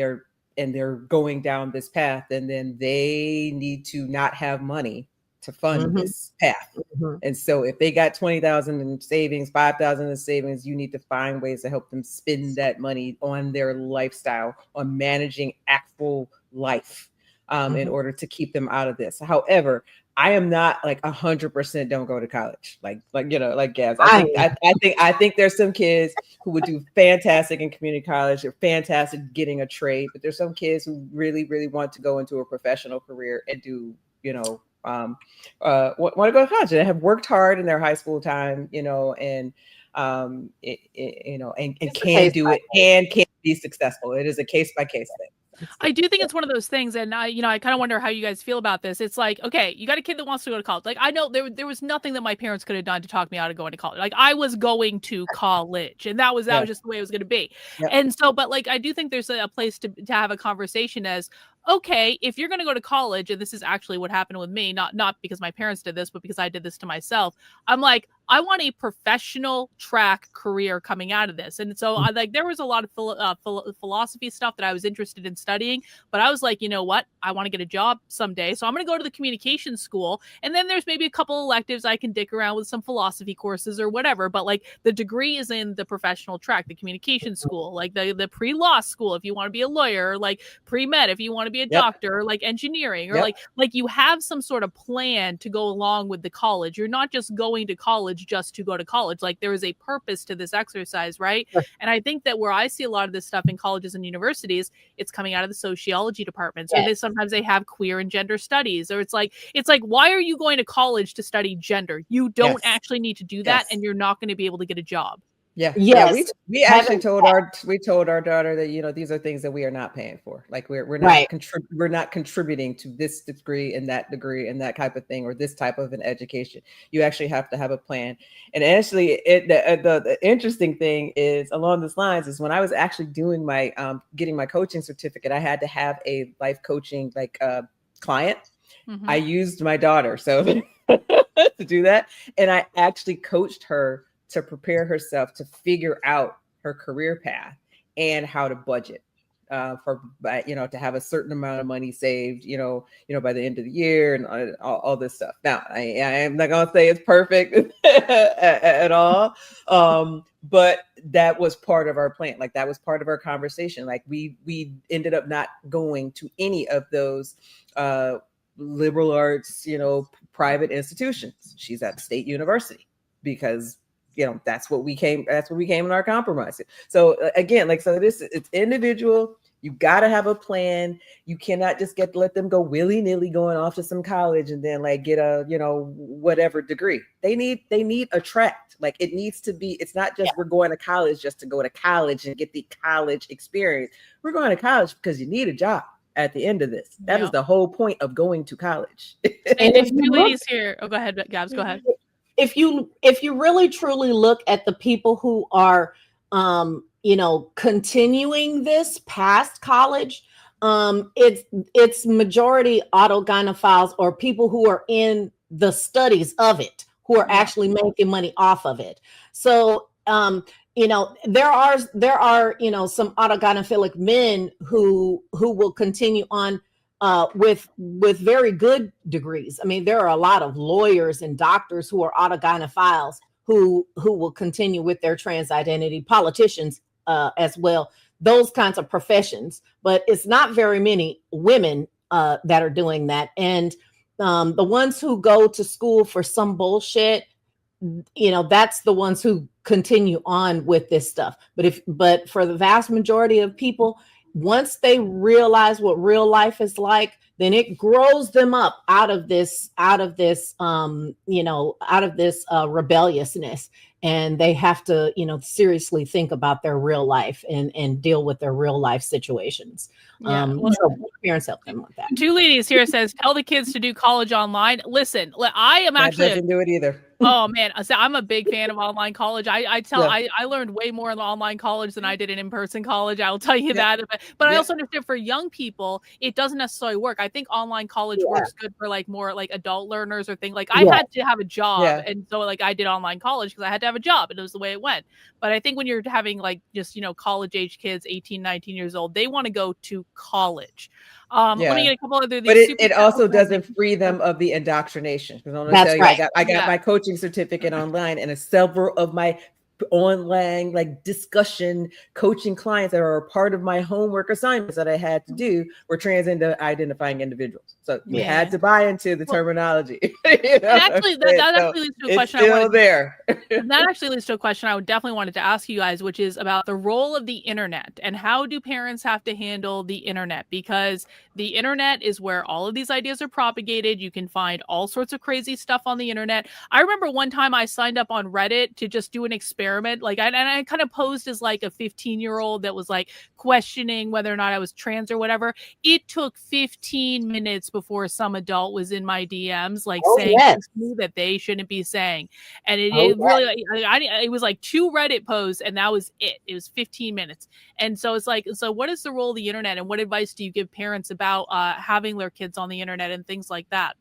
they're going down this path, and then they need to not have money to fund this path. And so if they got 20,000 in savings, 5,000 in savings, you need to find ways to help them spend that money on their lifestyle, on managing actual life, in order to keep them out of this. However, I am not like 100% don't go to college. Like Gabs. I think there's some kids who would do fantastic in community college. They're fantastic getting a trade, but there's some kids who really, really want to go into a professional career and do, want to go to college and have worked hard in their high school time, and can do it and can be successful. It is a case by case thing. I do think it's one of those things, and I kind of wonder how you guys feel about this. It's like, okay, you got a kid that wants to go to college. Like, I know there was nothing that my parents could have done to talk me out of going to college. Like, I was going to college, and that was just the way it was going to be. Yep. And so, but like, I do think there's a place to have a conversation as, okay, if you're going to go to college, and this is actually what happened with me, not because my parents did this, but because I did this to myself. I'm like, I want a professional track career coming out of this. And so there was a lot of philosophy stuff that I was interested in studying, but I was like, you know what? I want to get a job someday. So I'm going to go to the communication school. And then there's maybe a couple electives I can dick around with, some philosophy courses or whatever. But like the degree is in the professional track, the communication school, like the pre-law school, if you want to be a lawyer, or like pre-med, if you want to be a doctor, or like engineering, or like you have some sort of plan to go along with the college. You're not just going to college just to go to college. Like there is a purpose to this exercise, right? Sure. And I think that where I see a lot of this stuff in colleges and universities, it's coming out of the sociology departments, or sometimes they have queer and gender studies, or it's like, why are you going to college to study gender? You don't actually need to do that, and you're not going to be able to get a job. Yeah. Yes. We actually told our daughter that, you know, these are things that we are not paying for. Like we're not contributing to this degree and that type of thing, or this type of an education. You actually have to have a plan. And actually, the interesting thing is along these lines is when I was actually doing my getting my coaching certificate, I had to have a life coaching client. I used my daughter to do that, and I actually coached her to prepare herself to figure out her career path and how to budget to have a certain amount of money saved, by the end of the year, and all this stuff. Now, I am not going to say it's perfect at all. But that was part of our plan. Like that was part of our conversation. Like we ended up not going to any of those liberal arts, private institutions. She's at State University because that's what we came in our compromise. So again, it's individual. You got to have a plan. You cannot just let them go willy-nilly going off to some college and then get a, whatever degree. They need a track. Like it needs to be, it's not just we're going to college just to go to college and get the college experience. We're going to college because you need a job at the end of this. That is the whole point of going to college. And if you ladies here, go ahead, Gabs, go ahead. If you really truly look at the people who are continuing this past college, it's majority autogynephiles or people who are in the studies of it, who are actually making money off of it. So there are some autogynephilic men who will continue on with very good degrees. I mean, there are a lot of lawyers and doctors who are autogynephiles who will continue with their trans identity, politicians as well, those kinds of professions. But it's not very many women that are doing that. And the ones who go to school for some bullshit, that's the ones who continue on with this stuff. But for the vast majority of people, once they realize what real life is like, then it grows them up out of this rebelliousness, and they have to, seriously think about their real life and deal with their real life situations. So parents help them with that. Two ladies here says, tell the kids to do college online. Listen, I am actually doesn't do it either. Oh man, I'm a big fan of online college. I learned way more in online college than I did in in-person college. I will tell you that. But I also understand for young people, it doesn't necessarily work. I think online college works good for more adult learners or things. Like I had to have a job, and so I did online college because I had to have a job, and it was the way it went. But I think when you're having just college age kids, 18, 19 years old, they want to go to college. Let me get a couple other. But it also doesn't free them of the indoctrination. Because I'm gonna tell you, I got my coaching certificate online, and several of my online discussion coaching clients that are a part of my homework assignments that I had to do were trans identifying individuals. So you had to buy into the terminology. Actually, that actually leads to a question. That actually leads to a question I would definitely wanted to ask you guys, which is about the role of the internet and how do parents have to handle the internet? Because the internet is where all of these ideas are propagated. You can find all sorts of crazy stuff on the internet. I remember one time I signed up on Reddit to just do an experiment experiment. Like, and I kind of posed as like a 15-year-old that was like questioning whether or not I was trans or whatever. It took 15 minutes before some adult was in my DMs, like saying things that they shouldn't be saying. And it really, it was like 2 Reddit posts, and that was it. It was 15 minutes. And so it's like, so what is the role of the internet, and what advice do you give parents about having their kids on the internet and things like that?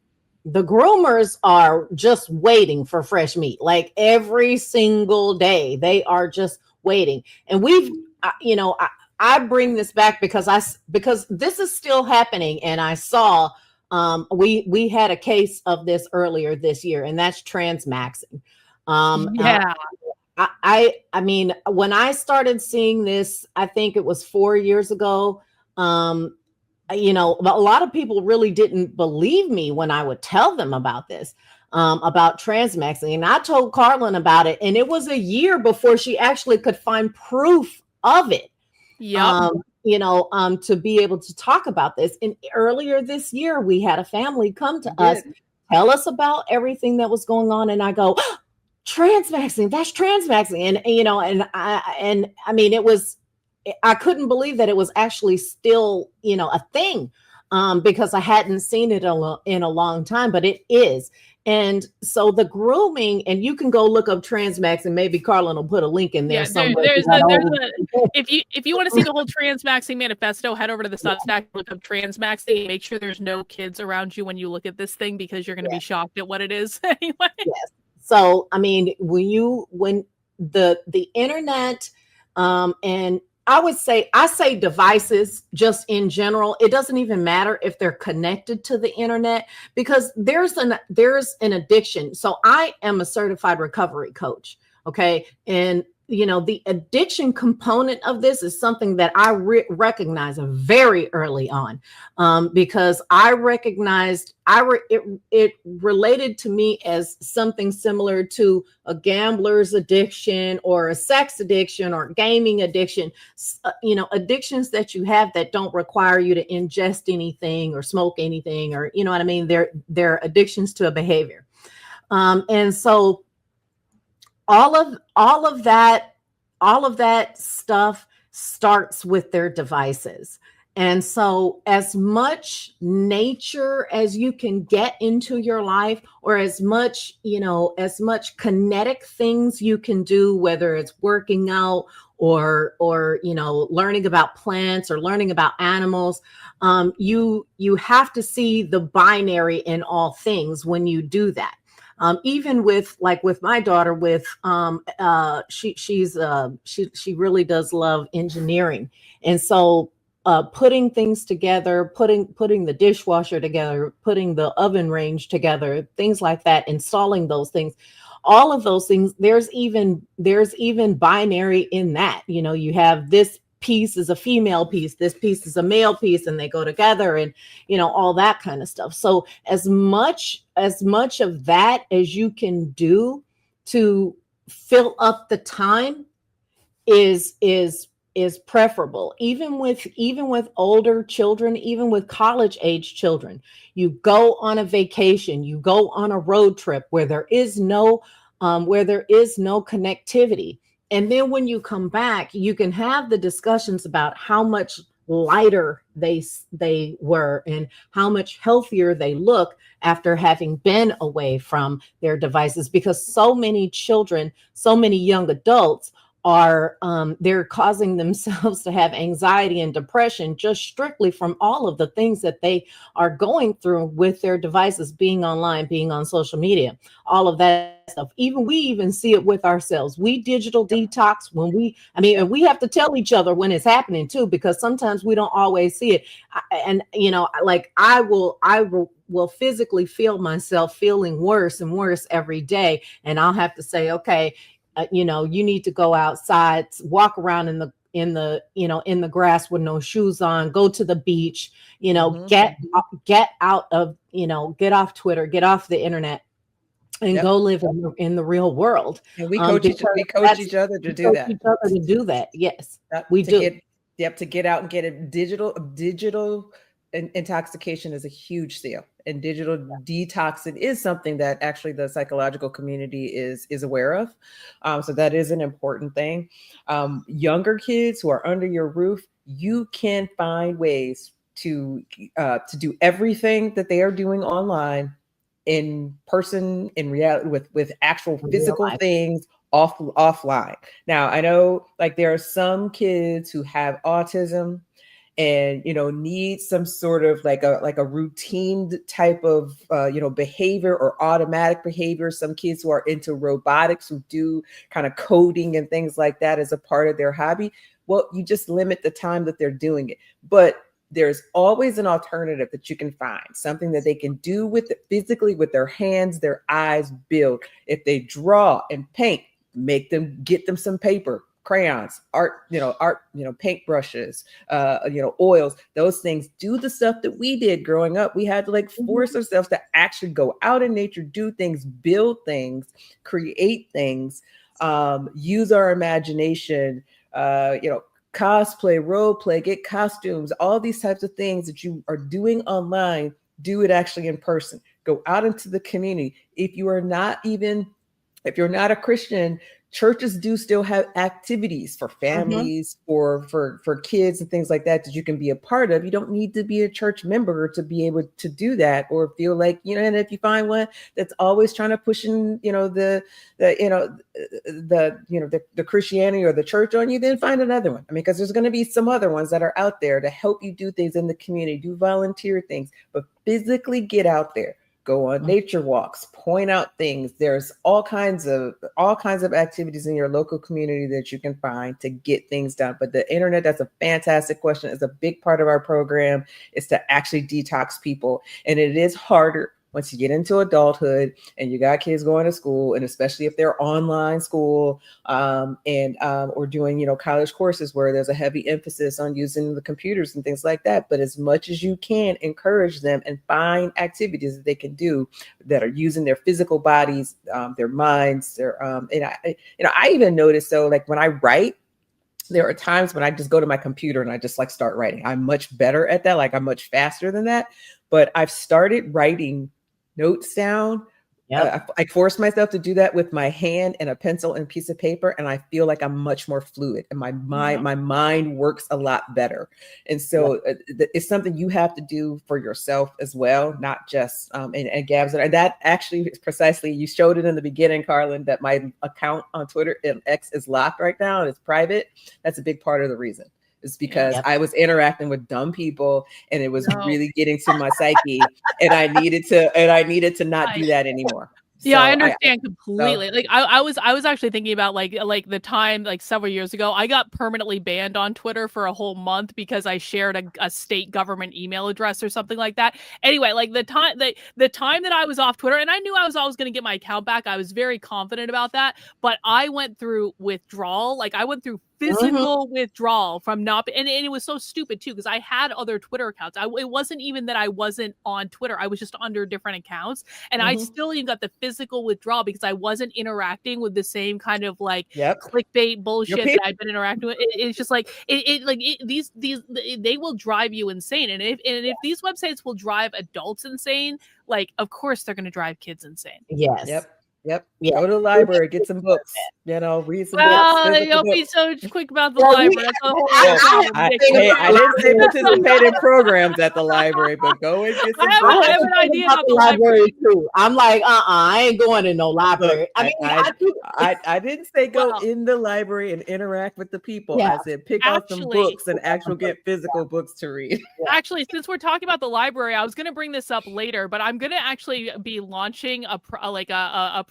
The groomers are just waiting for fresh meat. Like every single day, they are just waiting. And we've, I bring this back because this is still happening. And I saw, we had a case of this earlier this year, and that's transmaxing. I mean, when I started seeing this, I think it was 4 years ago. A lot of people really didn't believe me when I would tell them about this, about transmaxing. And I told Karlyn about it, and it was a year before she actually could find proof of it. To be able to talk about this. And earlier this year, we had a family come to us, tell us about everything that was going on. And I go, transmaxing, that's transmaxing. And I mean, I couldn't believe that it was actually still, a thing, because I hadn't seen it in a long time, but it is. And so the grooming, and you can go look up transmaxing. Maybe Karlyn will put a link in there somewhere. If you want to see the whole transmaxing manifesto, head over to the Substack, look up transmaxing, make sure there's no kids around you when you look at this thing, because you're going to be shocked at what it is anyway. Yes. So, I mean, when the internet, and I say devices just in general. It doesn't even matter if they're connected to the internet, because there's an addiction. So I am a certified recovery coach. Okay. And the addiction component of this is something that I recognized very early on, because I recognized it related to me as something similar to a gambler's addiction or a sex addiction or gaming addiction, addictions that you have that don't require you to ingest anything or smoke anything, or, you know what I mean? They're addictions to a behavior. And so all of that stuff starts with their devices. And so as much nature as you can get into your life, or as much kinetic things you can do, whether it's working out or learning about plants or learning about animals, you have to see the binary in all things when you do that. Even with my daughter, she really does love engineering. And so putting things together, putting the dishwasher together, putting the oven range together, things like that, installing those things, all of those things, there's even binary in that. You have this piece is a female piece, this piece is a male piece, and they go together, and all that kind of stuff. So as much of that as you can do to fill up the time is preferable. Even with older children, even with college age children, you go on a vacation, you go on a road trip where there is no connectivity. And then when you come back, you can have the discussions about how much lighter they were and how much healthier they look after having been away from their devices, because so many children, so many young adults are they're causing themselves to have anxiety and depression just strictly from all of the things that they are going through with their devices, being online, being on social media, all of that stuff. We even see it with ourselves. We digital detox and we have to tell each other when it's happening too, because sometimes we don't always see it. I will physically feel myself feeling worse and worse every day, and I'll have to say, okay, you need to go outside, walk around in the grass with no shoes on, go to the beach, get out of, get off Twitter, get off the internet, and go live in the real world. And we coach each other to do that. Yes, we do. To get out and get a digital intoxication is a huge sale, and digital detoxing is something that actually the psychological community is aware of. So that is an important thing. Younger kids who are under your roof, you can find ways to do everything that they are doing online in person, in reality, with actual physical things offline. Now, I know like there are some kids who have autism and need some sort of like a routine type of behavior or automatic behavior. Some kids who are into robotics, who do kind of coding and things like that as a part of their hobby. Well, you just limit the time that they're doing it, but there's always an alternative that you can find, something that they can do with it physically, with their hands, their eyes, build. If they draw and paint, get them some paper, crayons, art, paint brushes, oils, those things. Do the stuff that we did growing up. We had to like force ourselves to actually go out in nature, do things, build things, create things, use our imagination, cosplay, role play, get costumes, all these types of things that you are doing online, do it actually in person. Go out into the community. If you're not a Christian, churches do still have activities for families, for kids and things like that you can be a part of. You don't need to be a church member to be able to do that, or feel like, and if you find one that's always trying to push in, the Christianity or the church on you, then find another one. I mean, because there's going to be some other ones that are out there to help you do things in the community, do volunteer things, but physically get out there. Go on nature walks, point out things. There's all kinds of activities in your local community that you can find to get things done. But the internet, that's a fantastic question. It's a big part of our program, is to actually detox people. And it is harder once you get into adulthood and you got kids going to school, and especially if they're online school, or doing, college courses where there's a heavy emphasis on using the computers and things like that. But as much as you can, encourage them and find activities that they can do that are using their physical bodies, their minds, their, I even noticed, so like when I write, there are times when I just go to my computer and I just like start writing. I'm much better at that. Like I'm much faster than that, but I've started writing notes down. I force myself to do that with my hand and a pencil and piece of paper, and I feel like I'm much more fluid, and my mind works a lot better. And so it's something you have to do for yourself as well, not just and Gabs, and that actually is precisely, you showed it in the beginning, Karlyn, that my account on Twitter and X is locked right now and it's private. That's a big part of the reason. It's because I was interacting with dumb people, and it was really getting to my psyche, and I needed to not do that anymore. Yeah, so I understand completely. Like I was actually thinking about like the time, like several years ago, I got permanently banned on Twitter for a whole month because I shared a state government email address or something like that. Anyway, like the time that I was off Twitter, and I knew I was always going to get my account back. I was very confident about that, but I went through withdrawal. Like I went through physical withdrawal from not, and it was so stupid too, because I had other Twitter accounts. It wasn't even that I wasn't on Twitter. I was just under different accounts, and I still even got the physical withdrawal because I wasn't interacting with the same kind of like clickbait bullshit that I've been interacting with. It's just like these they will drive you insane, and if these websites will drive adults insane, like of course they're going to drive kids insane. Yes. Yep. Go to the library, get some books, read some books. Don't be so quick about the library. That's a whole I didn't say participate in programs at the library, but go and get some books. I have an idea about the library too. I'm like, I ain't going to no library. I didn't say go in the library and interact with the people. I said pick out some books and actually get physical books to read. Actually, since we're talking about the library, I was going to bring this up later, but I'm going to actually be launching a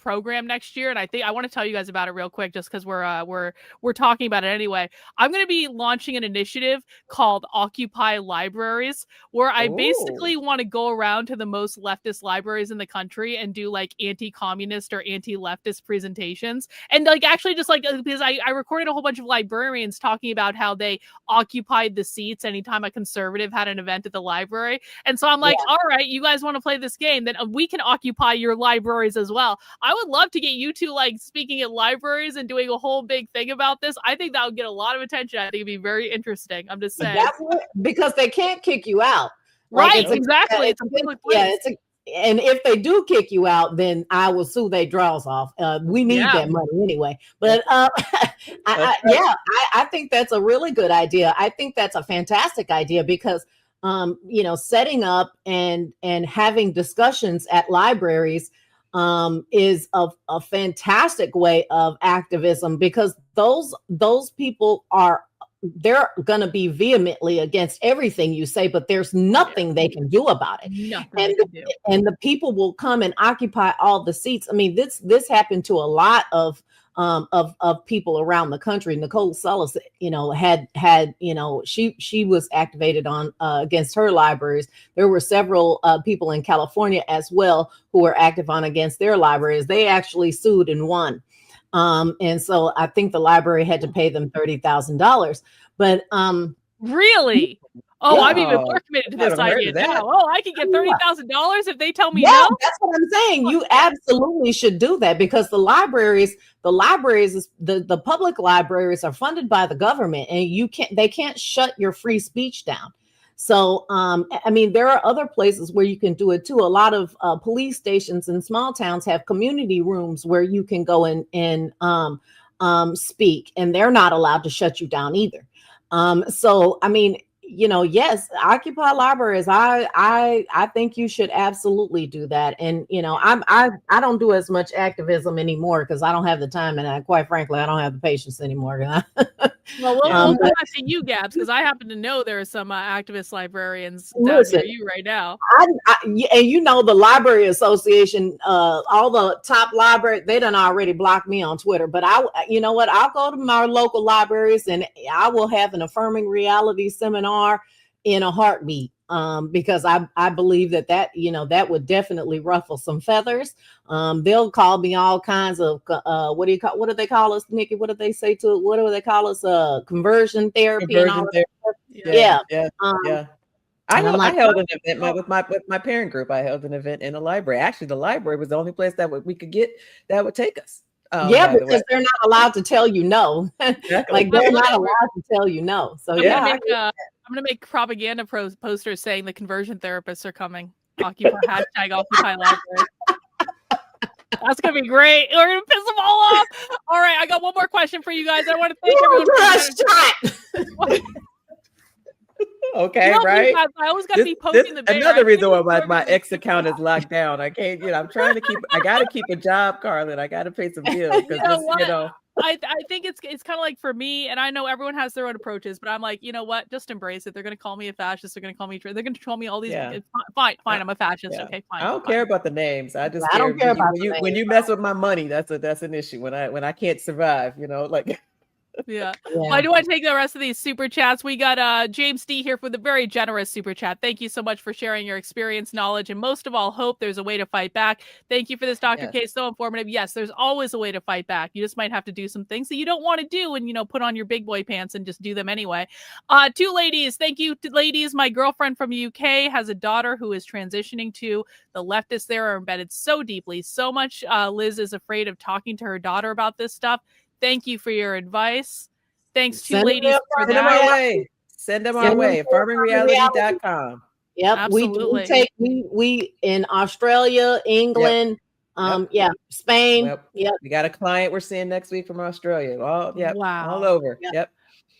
program next year, and I want to tell you guys about it real quick, just because we're talking about it anyway. I'm going to be launching an initiative called Occupy Libraries, where I basically want to go around to the most leftist libraries in the country and do like anti-communist or anti-leftist presentations, and like actually just like, because I recorded a whole bunch of librarians talking about how they occupied the seats anytime a conservative had an event at the library, and so I'm like, all right, you guys want to play this game, then we can occupy your libraries as well. I would love to get you two like speaking at libraries and doing a whole big thing about this. I think that would get a lot of attention. I think it'd be very interesting. I'm just saying. Because they can't kick you out. Right, exactly. It's a public place. And if they do kick you out, then I will sue their draws off. We need that money anyway. But I think that's a really good idea. I think that's a fantastic idea because setting up and having discussions at libraries is a fantastic way of activism, because those people they're going to be vehemently against everything you say, but there's nothing they can do about it. And the people will come and occupy all the seats. I mean, this happened to a lot of people around the country. Nicole Sullis, she was activated on against her libraries. There were several people in California as well who were active on against their libraries. They actually sued and won. And so I think the library had to pay them $30,000. But really? Oh, I'm even more committed to this idea now. Oh, I can get $30,000 if they tell me no. That's what I'm saying. You absolutely should do that, because the public libraries are funded by the government, and they can't shut your free speech down. So, I mean, there are other places where you can do it too. A lot of police stations in small towns have community rooms where you can go and speak, and they're not allowed to shut you down either. So, I mean, yes, occupy libraries. I think you should absolutely do that. And I don't do as much activism anymore because I don't have the time, and quite frankly, I don't have the patience anymore. Well, we'll go back to you, Gabs, because I happen to know there are some activist librarians down near you right now. And the Library Association, all the top libraries, they done already blocked me on Twitter. But I'll go to my local libraries and I will have an Affirming Reality seminar in a heartbeat, because I believe that would definitely ruffle some feathers. They'll call me all kinds of what do they call us, Nikki? What do they say to it? What do they call us? Conversion therapy and all that stuff. Yeah. I held an event with my parent group. I held an event in a library. Actually, the library was the only place that we could get that would take us. Because they're not allowed to tell you no. Like, they're not allowed to tell you no. So I'm gonna make propaganda posters saying the conversion therapists are coming. Hashtag Occupy Library. That's gonna be great. We're gonna piss them all off. All right, I got one more question for you guys. I want to thank everyone. Okay, right. I always got to be poking the bear. Another reason why my X account is locked down. I can't. I'm trying to keep. I got to keep a job, Karlyn. I got to pay some bills because I think it's kind of like, for me, and I know everyone has their own approaches, but I'm like, you know what? Just embrace it. They're going to call me a fascist. They're going to call me. They're going to call me all these. Yeah. Fine. I'm a fascist. Okay, fine. I don't care about the names. I don't care about when you mess with my money. That's an issue. When I can't survive, like. Yeah. Well, I do want to take the rest of these super chats. We got James D here for the very generous super chat. Thank you so much for sharing your experience, knowledge, and most of all, hope. There's a way to fight back. Thank you for this, Dr. K. So informative. Yes, there's always a way to fight back. You just might have to do some things that you don't want to do and, put on your big boy pants and just do them anyway. Two ladies. Thank you, ladies. My girlfriend from UK has a daughter who is transitioning to. The leftists there are embedded so deeply, so much. Liz is afraid of talking to her daughter about this stuff. Thank you for your advice. Thanks to ladies for that. Send them our way. Affirmingreality.com. Yep. Absolutely. We in Australia, England, Spain. Yep. We got a client we're seeing next week from Australia. All over. Yep.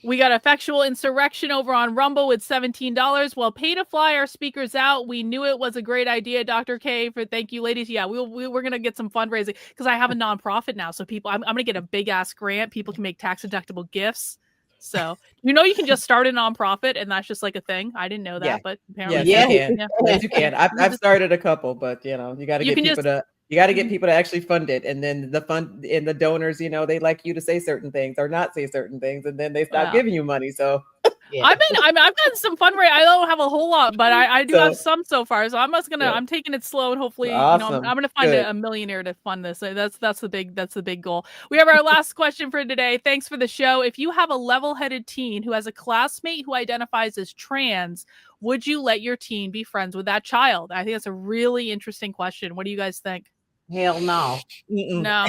We got Effectual Insurrection over on Rumble with $17. Well, pay to fly our speakers out. We knew it was a great idea, Dr. K. Thank you, ladies. Yeah, we're gonna get some fundraising because I have a nonprofit now. So I'm gonna get a big ass grant. People can make tax deductible gifts. So you can just start a nonprofit, and that's just like a thing. I didn't know that, but apparently, yes, you can. I've started a couple, but you got to get people to. You got to get people to actually fund it, and then the fund and the donors, they like you to say certain things or not say certain things, and then they stop giving you money. So I've gotten some fundraising. I don't have a whole lot, but I do have some so far. So I'm taking it slow, and hopefully, awesome. I'm gonna find a millionaire to fund this. So that's the big goal. We have our last question for today. Thanks for the show. If you have a level-headed teen who has a classmate who identifies as trans, would you let your teen be friends with that child? I think that's a really interesting question. What do you guys think? Hell no. No.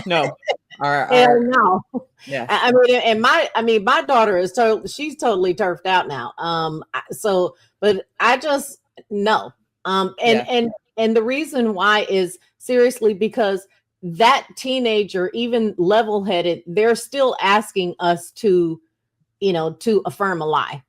Hell no. Yeah. My daughter is she's totally turfed out now. But I just No. And the reason why is seriously because that teenager, even level-headed, they're still asking us to, to affirm a lie.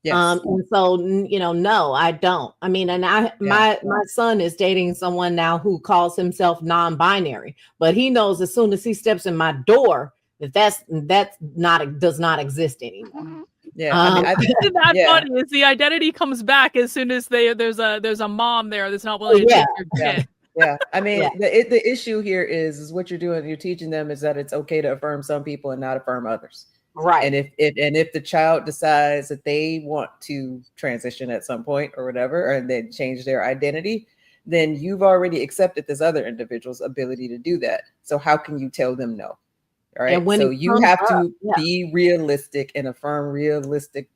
Yes. And so, no, I don't. I mean, and my son is dating someone now who calls himself non-binary, but he knows as soon as he steps in my door that's does not exist anymore. Yeah, I mean, isn't that funny? Is the identity comes back as soon as there's a mom there that's not willing to take your kid. Yeah, I mean, the issue here is what you're doing. You're teaching them is that it's okay to affirm some people and not affirm others. Right. And if the child decides that they want to transition at some point or whatever, and then change their identity, then you've already accepted this other individual's ability to do that. So how can you tell them no? All right. So you have to be realistic and affirm realistic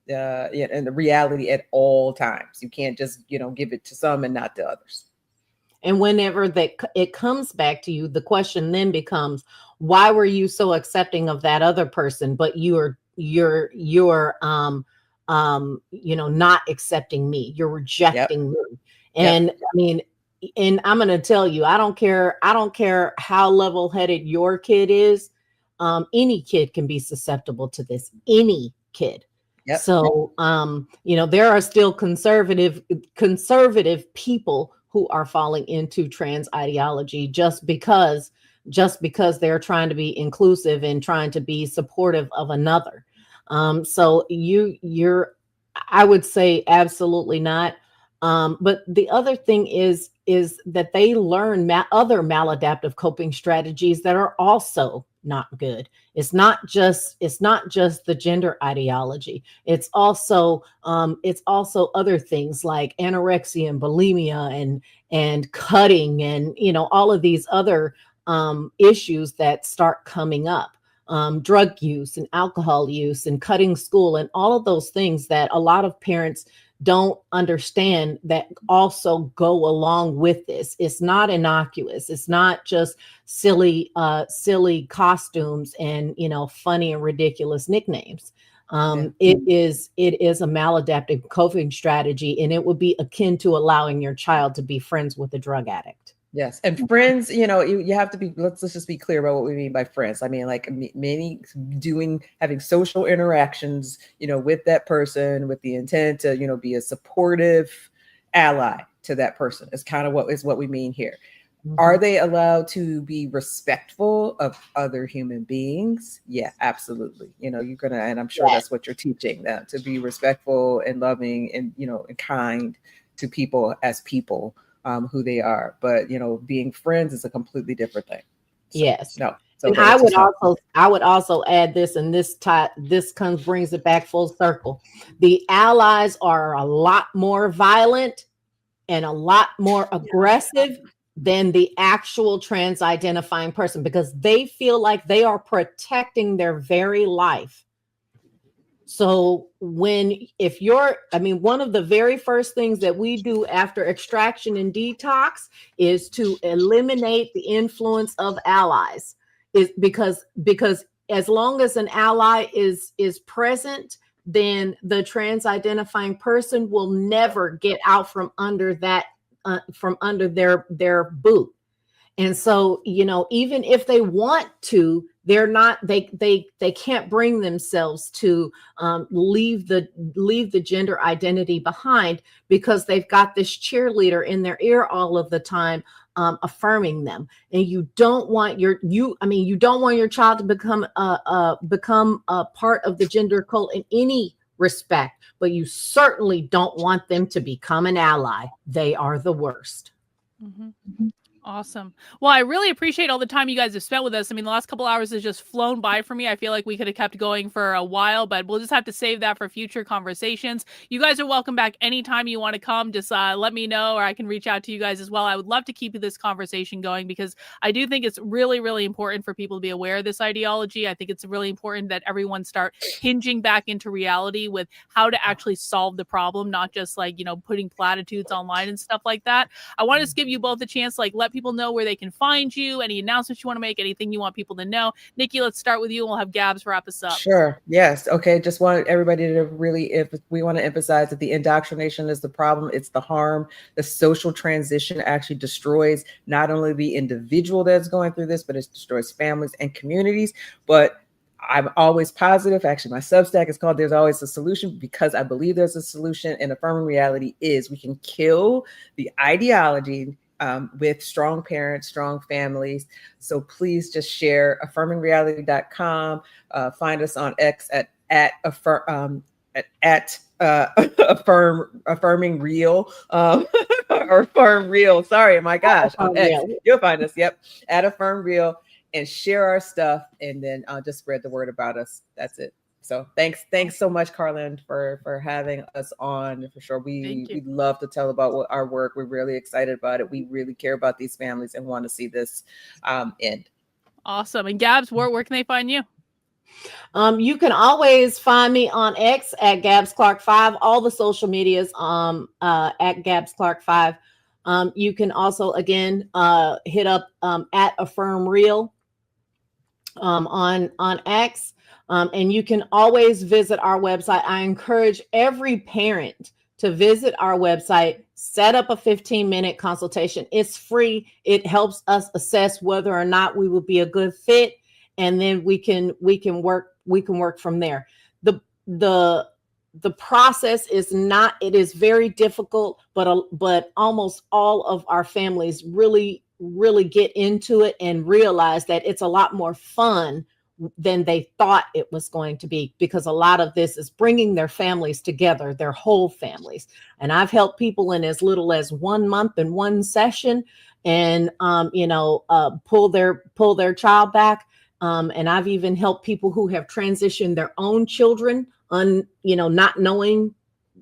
and the reality at all times. You can't just, give it to some and not to others. And whenever it comes back to you, the question then becomes, why were you so accepting of that other person, but you're not accepting me. You're rejecting me. And I mean, and I'm going to tell you, I don't care how level-headed your kid is. Any kid can be susceptible to this. Any kid. So, there are still conservative people who are falling into trans ideology just because they're trying to be inclusive and trying to be supportive of another. So I would say absolutely not. But the other thing is that they learn other maladaptive coping strategies that are also not good. It's not just the gender ideology. It's also other things like anorexia and bulimia and cutting and all of these other issues that start coming up. Drug use and alcohol use and cutting school and all of those things that a lot of parents don't understand that also go along with this. It's not innocuous. It's not just silly costumes and funny and ridiculous nicknames. It is a maladaptive coping strategy, and it would be akin to allowing your child to be friends with a drug addict. Yes. And friends, you have to be, let's just be clear about what we mean by friends. I mean, like having social interactions, with that person with the intent to, be a supportive ally to that person is kind of what we mean here. Mm-hmm. Are they allowed to be respectful of other human beings? Yeah, absolutely. And I'm sure that's what you're teaching them, to be respectful and loving and, and kind to people as people. Who they are, but being friends is a completely different thing. So, yes. No. So and I would also add this, and this brings it back full circle. The allies are a lot more violent and a lot more aggressive than the actual trans identifying person, because they feel like they are protecting their very life. So one of the very first things that we do after extraction and detox is to eliminate the influence of allies. Is because as long as an ally is present, then the trans identifying person will never get out from under that from under their boot. And so, even if they want to, they're not, they can't bring themselves to leave the gender identity behind, because they've got this cheerleader in their ear all of the time, affirming them. And you don't want your child to become a part of the gender cult in any respect, but you certainly don't want them to become an ally. They are the worst. Mm-hmm. Awesome. Well, I really appreciate all the time you guys have spent with us. I mean, the last couple hours has just flown by for me. I feel like we could have kept going for a while, but we'll just have to save that for future conversations. You guys are welcome back anytime you want to come. Just let me know, or I can reach out to you guys as well. I would love to keep this conversation going, because I do think it's really, really important for people to be aware of this ideology. I think it's really important that everyone start hinging back into reality with how to actually solve the problem, not just putting platitudes online and stuff like that. I want to just give you both a chance, let let people know where they can find you, any announcements you want to make, anything you want people to know. Nikki, let's start with you and we'll have Gabs wrap us up. Sure. Yes. Okay. Just want everybody to really, if we want to emphasize that the indoctrination is the problem, it's the harm. The social transition actually destroys not only the individual that's going through this, but it destroys families and communities. But I'm always positive. Actually, my Substack is called There's Always a Solution, because I believe there's a solution. And Affirming Reality is we can kill the ideology with strong parents, strong families. So please just share affirmingreality.com. Find us on X at affirming real or affirm real. Sorry, my gosh, on X. You'll find us. Yep, at affirm real, and share our stuff, and then just spread the word about us. That's it. So thanks so much, Karlyn, for having us on. For sure, we love to tell about our work. We're really excited about it. We really care about these families and want to see this end. Awesome. And Gabs, where can they find you? You can always find me on X at GabsClark5, all the social medias at GabsClark5. You can also, again, hit up at Affirm Real on X. And you can always visit our website. I encourage every parent to visit our website, set up a 15-minute consultation. It's free. It helps us assess whether or not we will be a good fit, and then we can work from there. The process is not, it is very difficult, but almost all of our families really get into it and realize that it's a lot more fun than they thought it was going to be, because a lot of this is bringing their families together, their whole families. And I've helped people in as little as 1 month in one session, and pull their child back. And I've even helped people who have transitioned their own children, not knowing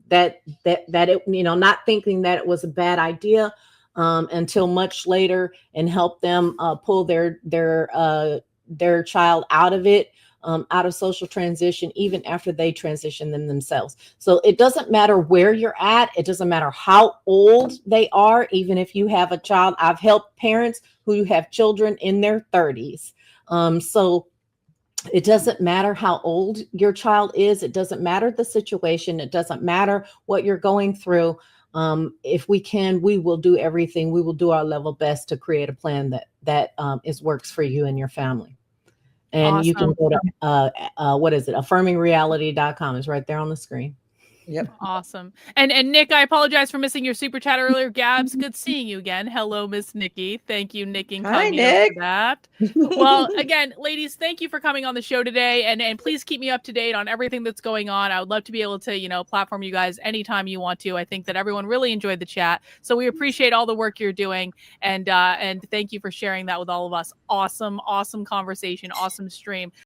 that it, not thinking that it was a bad idea until much later, and help them pull their child out of it, out of social transition, even after they transition themselves. So it doesn't matter where you're at. It doesn't matter how old they are. Even if you have a child, I've helped parents who have children in their 30s. So it doesn't matter how old your child is. It doesn't matter the situation. It doesn't matter what you're going through. If we can, we will do everything. We will do our level best to create a plan that works for you and your family. And awesome. You can go to affirmingreality.com. It's right there on the screen. Yep. Awesome. And Nick, I apologize for missing your super chat earlier. Gabs, good seeing you again. Hello, Miss Nikki. Thank you, Nick and Hi, Nick. For that. Well, again, ladies, thank you for coming on the show today, and please keep me up to date on everything that's going on. I would love to be able to, platform you guys anytime you want to. I think that everyone really enjoyed the chat, so we appreciate all the work you're doing, and thank you for sharing that with all of us. Awesome conversation, awesome stream.